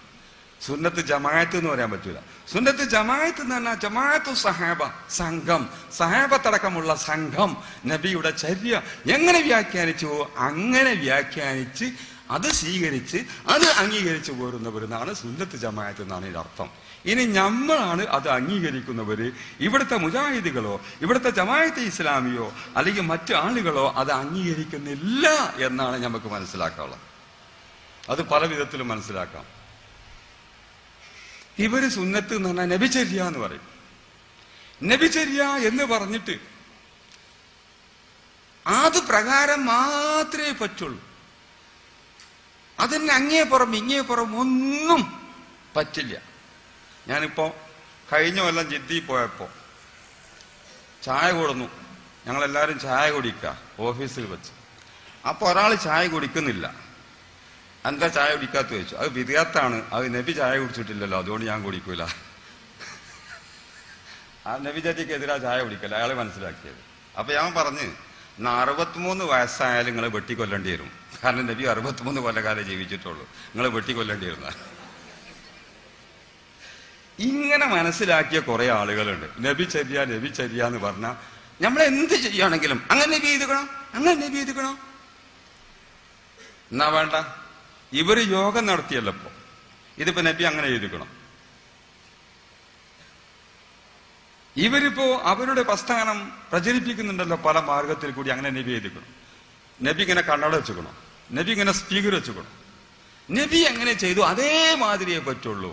സുന്നത്ത് ജമാഅത്ത് എന്ന് പറയാൻ പറ്റൂല. സുന്നത്ത് ജമാഅത്ത് എന്ന് പറഞ്ഞാൽ ജമാഅത്തു സംഘം, സഹാബത്തടക്കമുള്ള സംഘം നബിയുടെ ചര്യ എങ്ങനെ വ്യാഖ്യാനിച്ചുവോ അങ്ങനെ വ്യാഖ്യാനിച്ച് അത് സ്വീകരിച്ച് അത് അംഗീകരിച്ചു പോരുന്നവരെന്നാണ് സുന്നത്ത് ജമാഅത്ത് എന്നാണ് ഇതിന്റെ അർത്ഥം. ഇനി നമ്മളാണ് അത് അംഗീകരിക്കുന്നവര്. ഇവിടുത്തെ മുജാഹിദുകളോ ഇവിടുത്തെ ജമാഅത്തെ ഇസ്ലാമിയോ അല്ലെങ്കിൽ മറ്റു ആളുകളോ അത് അംഗീകരിക്കുന്നില്ല എന്നാണ് നമുക്ക് മനസ്സിലാക്കാനുള്ളത്. അത് പല വിധത്തിലും മനസ്സിലാക്കാം. ഇവര് സുന്നത്ത് എന്ന് പറഞ്ഞാൽ നബിചര്യ എന്ന് പറയും. നബിചര്യ എന്ന് പറഞ്ഞിട്ട് അത് പ്രകാരം മാത്രമേ പറ്റുള്ളൂ. അതിന് അങ്ങേപ്പുറം ഇങ്ങേപ്പുറം ഒന്നും പറ്റില്ല. ഞാനിപ്പോ കഴിഞ്ഞ കൊല്ലം ജിദ്ദി പോയപ്പോ ചായ കൊടുന്നു. ഞങ്ങളെല്ലാവരും ചായ കുടിക്കുക ഓഫീസിൽ വെച്ച്. അപ്പൊ ഒരാൾ ചായ കുടിക്കുന്നില്ല. എന്താ ചായ കുടിക്കാത്ത ചോദിച്ചു. അത് വിദ്യാർത്ഥാണ്, അത് നബി ചായ കുടിച്ചിട്ടില്ലല്ലോ, അതുകൊണ്ട് ഞാൻ കുടിക്കൂല. ആ നബി ചര്യക്കെതിരാ ചായ കുടിക്കല, അയാൾ മനസ്സിലാക്കിയത്. അപ്പൊ ഞാൻ പറഞ്ഞ് 63 വയസ്സായാലും നിങ്ങൾ വെട്ടിക്കൊല്ലേണ്ടി വരും. കാരണം നബി 63 കൊല്ലക്കാലം ജീവിച്ചിട്ടുള്ളൂ, നിങ്ങൾ വെട്ടിക്കൊല്ലേണ്ടി വരുന്ന. ഇങ്ങനെ മനസ്സിലാക്കിയ കുറെ ആളുകളുണ്ട്. നബി ചര്യ എന്ന് പറഞ്ഞാൽ നമ്മൾ എന്ത് ചെയ്യുകയാണെങ്കിലും അങ്ങനെ നബി ചെയ്തുക്കണോ, അങ്ങനെ നബി ചെയ്തുക്കണോ എന്നാ വേണ്ട. ഇവര് യോഗം നടത്തിയല്ലോ ഇപ്പൊ, ഇതിപ്പോ നബി അങ്ങനെ ചെയ്തുക്കണം. ഇവരിപ്പോ അവരുടെ പ്രസ്ഥാനം പ്രചരിപ്പിക്കുന്നുണ്ടല്ലോ പല മാർഗത്തിൽ കൂടി, അങ്ങനെ നബി ചെയ്തുക്കണം. നബി ഇങ്ങനെ കണ്ണട വെച്ചുക്കണം, നബി ഇങ്ങനെ സ്പീക്കർ വെച്ചുക്കണം. നബി എങ്ങനെ ചെയ്തു അതേമാതിരിയേ പറ്റുള്ളൂ.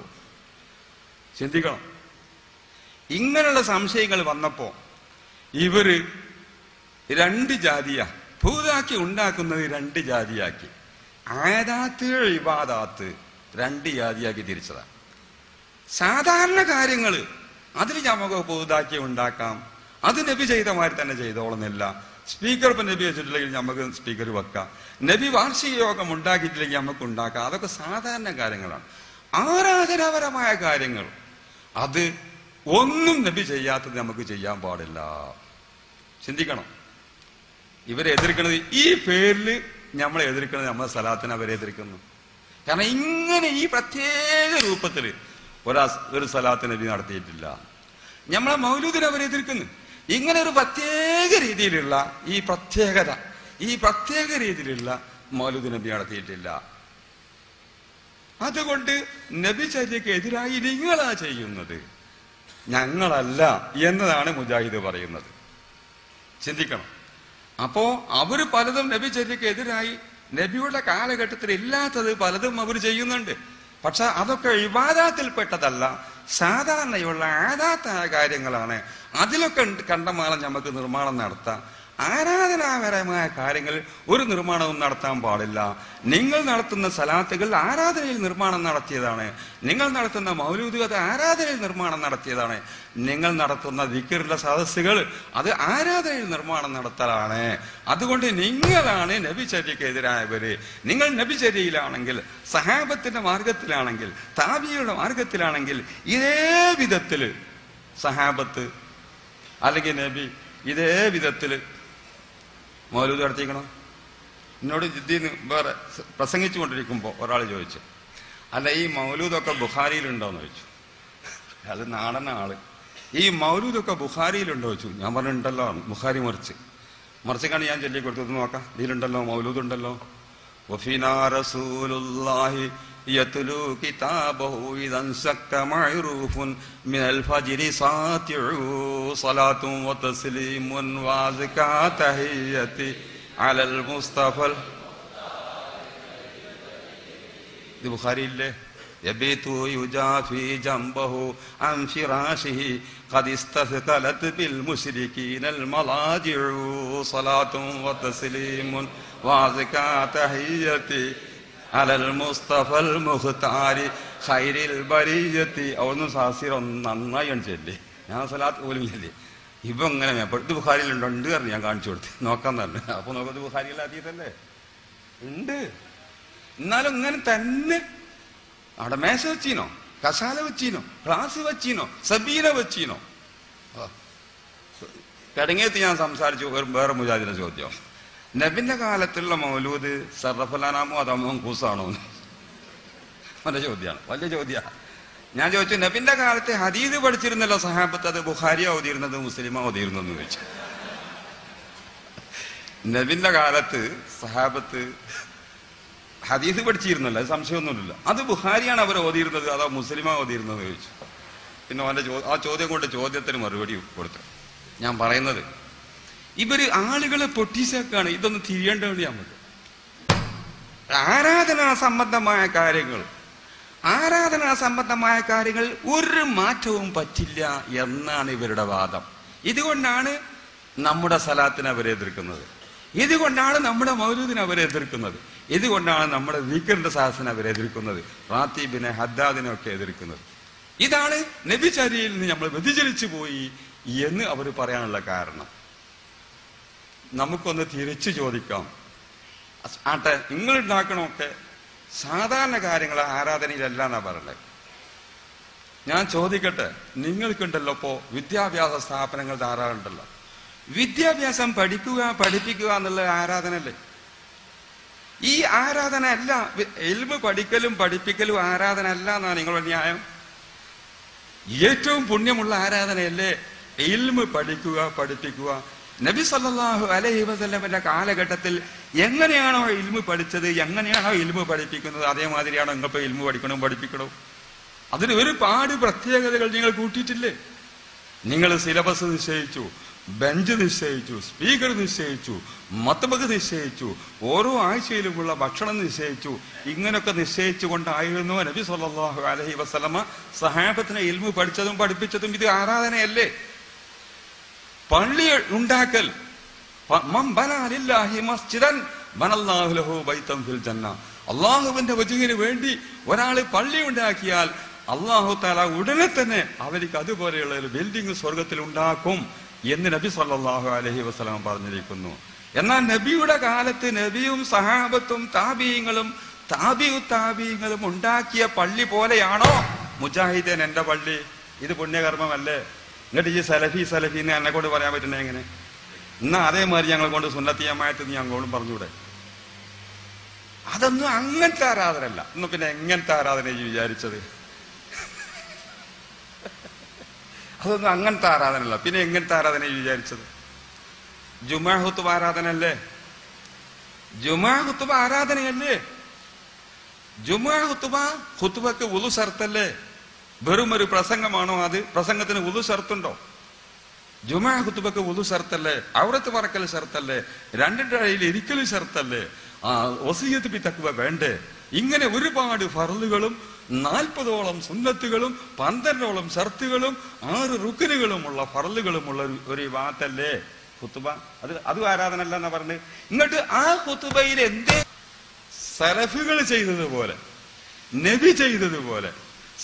ചിന്തിക്കണം. ഇങ്ങനെയുള്ള സംശയങ്ങൾ വന്നപ്പോ ഇവര് 2 ജാതിയാ പുതുതാക്കി ഉണ്ടാക്കുന്നത്, 2 ജാതിയാക്കി. ആദാത്ത് ഇബാദാത്ത് 2 ജാതിയാക്കി തിരിച്ചതാണ്. സാധാരണ കാര്യങ്ങള് അതിൽ നമുക്ക് പുതുതാക്കി ഉണ്ടാക്കാം, അത് നബി ചെയ്ത മാതിരി തന്നെ ചെയ്തോളുന്നില്ല. സ്പീക്കർ ഇപ്പൊ നബി വെച്ചിട്ടില്ലെങ്കിൽ നമുക്ക് സ്പീക്കർ വെക്കാം. നബി വാർഷിക യോഗം ഉണ്ടാക്കിയിട്ടില്ലെങ്കിൽ നമുക്ക് ഉണ്ടാക്കാം. അതൊക്കെ സാധാരണ കാര്യങ്ങളാണ്. ആരാധനാപരമായ കാര്യങ്ങൾ അത് ഒന്നും നബി ചെയ്യാത്തത് നമുക്ക് ചെയ്യാൻ പാടില്ല. ചിന്തിക്കണം. ഇവരെ എതിർക്കുന്നത് ഈ പേരിൽ നമ്മളെ എതിർക്കുന്നത്, നമ്മളെ സലാത്തിനെ അവരെ എതിർക്കുന്നു. കാരണം ഇങ്ങനെ ഈ പ്രത്യേക രൂപത്തിൽ ഒരു സലാത്ത് നബി നടത്തിയിട്ടില്ല. നമ്മളെ മൗലൂദിനെ അവരെ എതിർക്കുന്നു. ഇങ്ങനെ ഒരു പ്രത്യേക രീതിയിലുള്ള ഈ പ്രത്യേക രീതിയിലുള്ള മൗലൂദ് നബി നടത്തിയിട്ടില്ല. അതുകൊണ്ട് നബിചര്യക്ക് എതിരായി നിങ്ങളാ ചെയ്യുന്നത്, ഞങ്ങളല്ല എന്നതാണ് മുജാഹിദ് പറയുന്നത്. ചിന്തിക്കണം. അപ്പോ അവര് പലതും നബിചര്യക്ക് എതിരായി നബിയുടെ കാലഘട്ടത്തിൽ ഇല്ലാത്തത് പലതും അവർ ചെയ്യുന്നുണ്ട്. പക്ഷെ അതൊക്കെ ഇബാദത്തിൽപ്പെട്ടതല്ല, സാധാരണയുള്ള ആദാത്തായ കാര്യങ്ങളാണ്. അതിലൊക്കെ കണ്ടമാനം നമുക്ക് നിർമ്മാണം നടത്താം. ആരാധനാപരമായ കാര്യങ്ങളിൽ ഒരു നിർമ്മാണവും നടത്താൻ പാടില്ല. നിങ്ങൾ നടത്തുന്ന സലാത്തുകൾ ആരാധനയിൽ നിർമ്മാണം നടത്തിയതാണ്. നിങ്ങൾ നടത്തുന്ന മൗലൂദ് അത് ആരാധനയിൽ നിർമ്മാണം നടത്തിയതാണ്. നിങ്ങൾ നടത്തുന്ന ദിക്റിന്റെ സദസ്സുകൾ അത് ആരാധനയിൽ നിർമ്മാണം നടത്തലാണ്. അതുകൊണ്ട് നിങ്ങളാണ് നബിചര്യക്കെതിരായവര്. നിങ്ങൾ നബിചര്യയിലാണെങ്കിൽ, സഹാബത്തിന്റെ മാർഗത്തിലാണെങ്കിൽ, താബിയുടെ മാർഗത്തിലാണെങ്കിൽ ഇതേ വിധത്തില് സഹാബത്ത് അല്ലെങ്കിൽ നബി ഇതേ വിധത്തില് മൗലൂദ് നടത്തിക്കണോ? എന്നോട് ജിദ്ദീന്ന് വേറെ പ്രസംഗിച്ചു കൊണ്ടിരിക്കുമ്പോൾ ഒരാൾ ചോദിച്ചു, അല്ല ഈ മൗലൂദൊക്കെ ബുഖാരിയിലുണ്ടോന്ന് ചോദിച്ചു. അത് നാടൻ ആള്. ഈ മൗലൂദൊക്കെ ബുഖാരിയിലുണ്ടോ ചോദിച്ചു. ഞാൻ പറഞ്ഞിട്ടുണ്ടല്ലോ ബുഖാരി മറിച്ചൊക്കെയാണ് ഞാൻ ചൊല്ലിക്കൊടുത്തത്. നോക്കാം, ഇതിലുണ്ടല്ലോ, മൗലൂദ് ഉണ്ടല്ലോ. വഫീനാ റസൂലുള്ളാഹി യത്ലൂ കിതാബഹു ഇദൻ സക്ക മഅറൂഫുൻ മിനൽ ഫജ്രി സാതിഉ സ്വലാത്തുൻ വതസ്ലീമുൻ വഅസ്കാ തഹിയ്യതി അലൽ മുസ്തഫൽ. ഇത് ബുഖാരിയില്ലേ? യബീതു യുജാഫി ജംബഹു അൻ ഫിറാശിഹി ഖദ് ഇസ്തസ്ഖലത് ബിൽ മുശ്രികീനൽ മലാജിഉ സ്വലാത്തുൻ വതസ്ലീമുൻ വഅസ്കാ തഹിയ്യതി അലൽ മുസ്തഫൽ മുഖ്താരി ഖൈരിൽ ബരിയത്തി. അവിടുന്ന് സാസിറൊന്ന് നന്നായി ചൊല്ലി. ഞാൻ സലാത്ത് പോലും ചൊല്ലി. ഇപ്പൊ ഇങ്ങനെ ഇത് ബുഖാരിയിലുണ്ടോ? ഉണ്ട് പറഞ്ഞു. ഞാൻ കാണിച്ചു കൊടുത്തു, നോക്കാന്ന് പറഞ്ഞു. അപ്പൊ നോക്കത് ബുഖാരിയിലാക്കിയിട്ടല്ലേ ഉണ്ട്. എന്നാലും ഇങ്ങനെ തന്നെ അവിടെ മേശ വെച്ചീനോ, കസാല വെച്ചീനോ, ക്ലാസ് വെച്ചീനോ, സബീല വെച്ചീനോ? കിടങ്ങിയെത്തി ഞാൻ സംസാരിച്ചു. വേറെ മുജാഹിദിന്റെ ചോദ്യം, നബിന്റെ കാലത്തുള്ള മൗലൂദ് സർറഫലാനാമോ അതോ കൂസാണോ? നല്ല ചോദ്യമാണ്, വലിയ ചോദ്യമാണ്. ഞാൻ ചോദിച്ചു, നബിന്റെ കാലത്ത് ഹദീദ് പഠിച്ചിരുന്നല്ലോ സഹാബത്ത്, അത് ബുഖാരിയാ ഓതിയിരുന്നത് മുസ്ലിമാ ഓതിയിരുന്നെന്ന് ചോദിച്ചു. നബിന്റെ കാലത്ത് സഹാബത്ത് ഹദീദ് പഠിച്ചിരുന്നല്ലോ, അത് സംശയമൊന്നുമില്ല. അത് ബുഖാരിയാണ് അവർ ഓതിയിരുന്നത് അതോ മുസ്ലിമാ ഓതിയിരുന്നത് ചോദിച്ചു. പിന്നെ അവന്റെ ആ ചോദ്യം കൊണ്ട് ചോദ്യത്തിന് മറുപടി കൊടുത്തു. ഞാൻ പറയുന്നത്, ഇവര് ആളുകളെ പൊട്ടിച്ചേക്കാണ്. ഇതൊന്ന് തിരിയേണ്ടത് നമുക്ക്. ആരാധനാ സംബന്ധമായ കാര്യങ്ങൾ ഒരു മാറ്റവും പറ്റില്ല എന്നാണ് ഇവരുടെ വാദം. ഇതുകൊണ്ടാണ് നമ്മുടെ സലാത്തിനെ അവരെ എതിർക്കുന്നത്. ഇതുകൊണ്ടാണ് നമ്മുടെ മൗലൂദിനെ അവരെ എതിർക്കുന്നത്. ഇതുകൊണ്ടാണ് നമ്മുടെ ദിക്റിന്റെ സാഹസിനെ അവരെ എതിർക്കുന്നത്. റാത്തീബിനെ, ഹദ്ദാദിനെ ഒക്കെ എതിർക്കുന്നത്. ഇതാണ് നബിചര്യയിൽ നിന്ന് നമ്മൾ വ്യതിചലിച്ചു പോയി എന്ന് അവർ പറയാനുള്ള കാരണം. നമുക്കൊന്ന് തിരിച്ചു ചോദിക്കാം. ആട്ടെ, നിങ്ങൾ ഉണ്ടാക്കണമൊക്കെ സാധാരണ കാര്യങ്ങൾ ആരാധനയിലല്ല എന്നാ പറഞ്ഞത്. ഞാൻ ചോദിക്കട്ടെ, നിങ്ങൾക്കുണ്ടല്ലോ ഇപ്പോ വിദ്യാഭ്യാസ സ്ഥാപനങ്ങൾ ധാരാളമുണ്ടല്ലോ. വിദ്യാഭ്യാസം പഠിപ്പിക്കുക എന്നുള്ള ആരാധന അല്ലേ? ഈ ആരാധന അല്ല, ഇൽമ് പഠിക്കലും പഠിപ്പിക്കലും ആരാധന അല്ല എന്നാണ് നിങ്ങളുടെ ന്യായം? ഏറ്റവും പുണ്യമുള്ള ആരാധനയല്ലേ ഇൽമ് പഠിക്കുക, പഠിപ്പിക്കുക? നബി സല്ലല്ലാഹു അലൈഹി വസല്ലമയുടെ കാലഘട്ടത്തിൽ എങ്ങനെയാണോ ഇൽമ് പഠിച്ചത്, എങ്ങനെയാണോ ഇൽമ് പഠിപ്പിക്കുന്നത്, അതേമാതിരിയാണോ നിങ്ങളിപ്പോ ഇൽമ് പഠിക്കണം പഠിപ്പിക്കണം? അതിന് ഒരുപാട് പ്രത്യേകതകൾ നിങ്ങൾ കൂട്ടിയിട്ടില്ലേ? നിങ്ങൾ സിലബസ് നിശ്ചയിച്ചു, ബെഞ്ച് നിശ്ചയിച്ചു, സ്പീക്കർ നിശ്ചയിച്ചു, മത്ബഖ് നിശ്ചയിച്ചു, ഓരോ ആഴ്ചയിലുമുള്ള ഭക്ഷണം നിശ്ചയിച്ചു. ഇങ്ങനൊക്കെ നിശ്ചയിച്ചു കൊണ്ടായിരുന്നു നബി സല്ലല്ലാഹു അലൈഹി വസല്ലമ സഹാബത്തിനെ ഇൽമു പഠിച്ചതും പഠിപ്പിച്ചതും. ഇത് ആരാധനയല്ലേ? പള്ളി ഉണ്ടാക്കൽ, അള്ളാഹുവിന്റെ വജഹിന് വേണ്ടി ഒരാള് പള്ളി ഉണ്ടാക്കിയാൽ അള്ളാഹു തആല ഉടനെ തന്നെ അവർക്ക് അതുപോലെയുള്ള ഒരു ബിൽഡിംഗ് സ്വർഗത്തിൽ ഉണ്ടാക്കും എന്ന് നബി സല്ലല്ലാഹു അലൈഹി വസല്ലം പറഞ്ഞിരിക്കുന്നു. എന്നാൽ നബിയുടെ കാലത്ത് നബിയും സഹാബത്തും താബീങ്ങളും താബീങ്ങളും ഉണ്ടാക്കിയ പള്ളി പോലെയാണോ മുജാഹിദീൻ എന്റെ പള്ളി? ഇത് പുണ്യകർമ്മമല്ലേ? എന്നിട്ട് ഈ സലഫി എന്ന് എന്നെ കൊണ്ട് പറയാൻ പറ്റുന്നത് എങ്ങനെ? എന്നാ അതേമാതിരി ഞങ്ങളെ കൊണ്ട് സുന്നത്തി ജമാഅത്ത് നീ അങ്ങോട്ടും പറഞ്ഞൂടെ? അതൊന്നും അങ്ങനത്തെ ആരാധനയല്ല. ഇന്ന് പിന്നെ എങ്ങനത്തെ ആരാധന വിചാരിച്ചത്? അതൊന്നും അങ്ങനത്തെ ആരാധനയല്ല. പിന്നെ എങ്ങനത്തെ ആരാധന വിചാരിച്ചത്? ജുമാ ഖുത്ബ ആരാധനയല്ലേ? ജുമാ ഖുത്ബ ആരാധനയല്ലേ? ജുമാ ഖുത്ബക്ക് വുളു ഷർത്തല്ലേ? വെറും ഒരു പ്രസംഗമാണോ അത്? പ്രസംഗത്തിന് വുളു ഷർത്തുണ്ടോ? ജുമാ ഖുത്ബക്ക് വുളു ഷർത്തല്ലേ? ഔറത്ത് പറക്കൽ ഷർത്തല്ലേ? രണ്ടിന്റെ ഇടയിൽ ഇരിക്കൽ ഷർത്തല്ലേ? വസിയ്യത്ത് ബി തഖ്വ വേണ്ടേ? ഇങ്ങനെ ഒരുപാട് ഫർളുകളും 40ഓളം സുന്നത്തുകളും 12ഓളം ഷർത്തുകളും 6 റുക്നുകളുമുള്ള ഫർളുകളുമുള്ള ഒരു വാത്തല്ലേ ഖുത്ബ? അത് ആരാധന അല്ല എന്നാ പറഞ്ഞത്. ഇങ്ങോട്ട് ആ ഖുത്ബയിൽ എന്തേ സലഫുകൾ ചെയ്തതുപോലെ, നബി ചെയ്തതുപോലെ,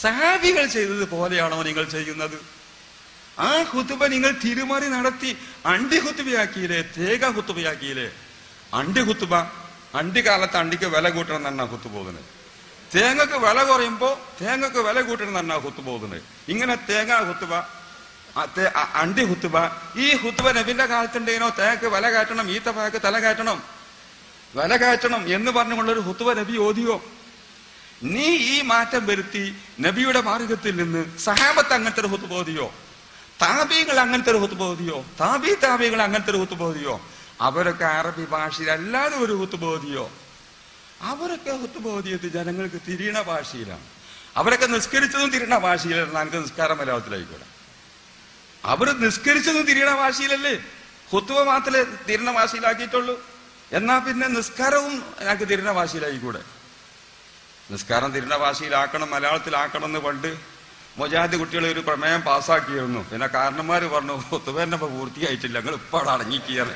സഹാബികൾ ചെയ്തതുപോലെയാണോ നിങ്ങൾ ചെയ്യുന്നത്? ആ ഖുത്ബ നിങ്ങൾ തിരുമറി നടത്തി അണ്ടി ഖുത്ബയാക്കിയില്ലേ? തേക ഖുത്ബയാക്കിയില്ലേ? അണ്ടി ഖുത്ബ, അണ്ടി കാലത്ത് അണ്ടിക്ക് വില കൂട്ടണം എന്നാ ഖുത്ബ പോകുന്നത്. തേങ്ങക്ക് വില കുറയുമ്പോ തേങ്ങക്ക് വില കൂട്ടണം എന്നാ ഖുത്ബ പോകുന്നത്. ഇങ്ങനെ തേങ്ങ ഖുത്ബ, അണ്ടി ഖുത്ബ. ഈ ഖുത്ബ നബിന്റെ കാലത്തുണ്ടേനോ? തേങ്ങക്ക് വില കയറ്റണം, ഈത്തപ്പഴക്ക് തല കയറ്റണം, വില കയറ്റണം എന്ന് പറഞ്ഞുകൊണ്ടൊരു ഖുത്ബ നബി ഓതിയോ? നീ ഈ മാറ്റം വരുത്തി നബിയുടെ മാർഗത്തിൽ നിന്ന് സഹാബത്ത് അങ്ങനത്തെ ഒരു ഖുത്ബ ഓതിയോ? താബീകൾ അങ്ങനത്തെ ഒരു ഖുത്ബ ഓതിയോ? താബീകൾ അങ്ങനത്തെ ഒരു ഖുത്ബ ഓതിയോ? അവരൊക്കെ അറബി ഭാഷയിൽ അല്ലാതെ ഒരു ഖുത്ബ ഓതിയോ? അവരൊക്കെ ഖുത്ബ ഓതിയത് ജനങ്ങൾക്ക് തിരിയണ ഭാഷയിലാണ്. അവരൊക്കെ നിസ്കരിച്ചതും തിരിയണ ഭാഷയിലാണ്. നമുക്ക് നിസ്കാരം മലയാളത്തിലായിക്കോട്ടെ. അവർ നിസ്കരിച്ചതും തിരിയണ ഭാഷയിലല്ലേ? ഖുത്ബ മാത്രമേ തിരിയണ ഭാഷയിലാക്കിയിട്ടുള്ളൂ. എന്നാ പിന്നെ നിസ്കാരവും ഞങ്ങൾക്ക് തിരിയണ ഭാഷയിലായിക്കൂടെ? നിസ്കാരം തിരിയണ ഭാഷയിലാക്കണം, മലയാളത്തിലാക്കണം എന്ന് പണ്ട് മുജാഹിദ് കുട്ടികൾ ഒരു പ്രമേയം പാസ്സാക്കിയിരുന്നു. പിന്നെ കാരണന്മാര് പറഞ്ഞു ഖുത്ബ തന്നെ ഇപ്പൊ പൂർത്തിയായിട്ടില്ല, ഞങ്ങൾ ഇപ്പൊ അവിടെ അടങ്ങിക്കിയത്.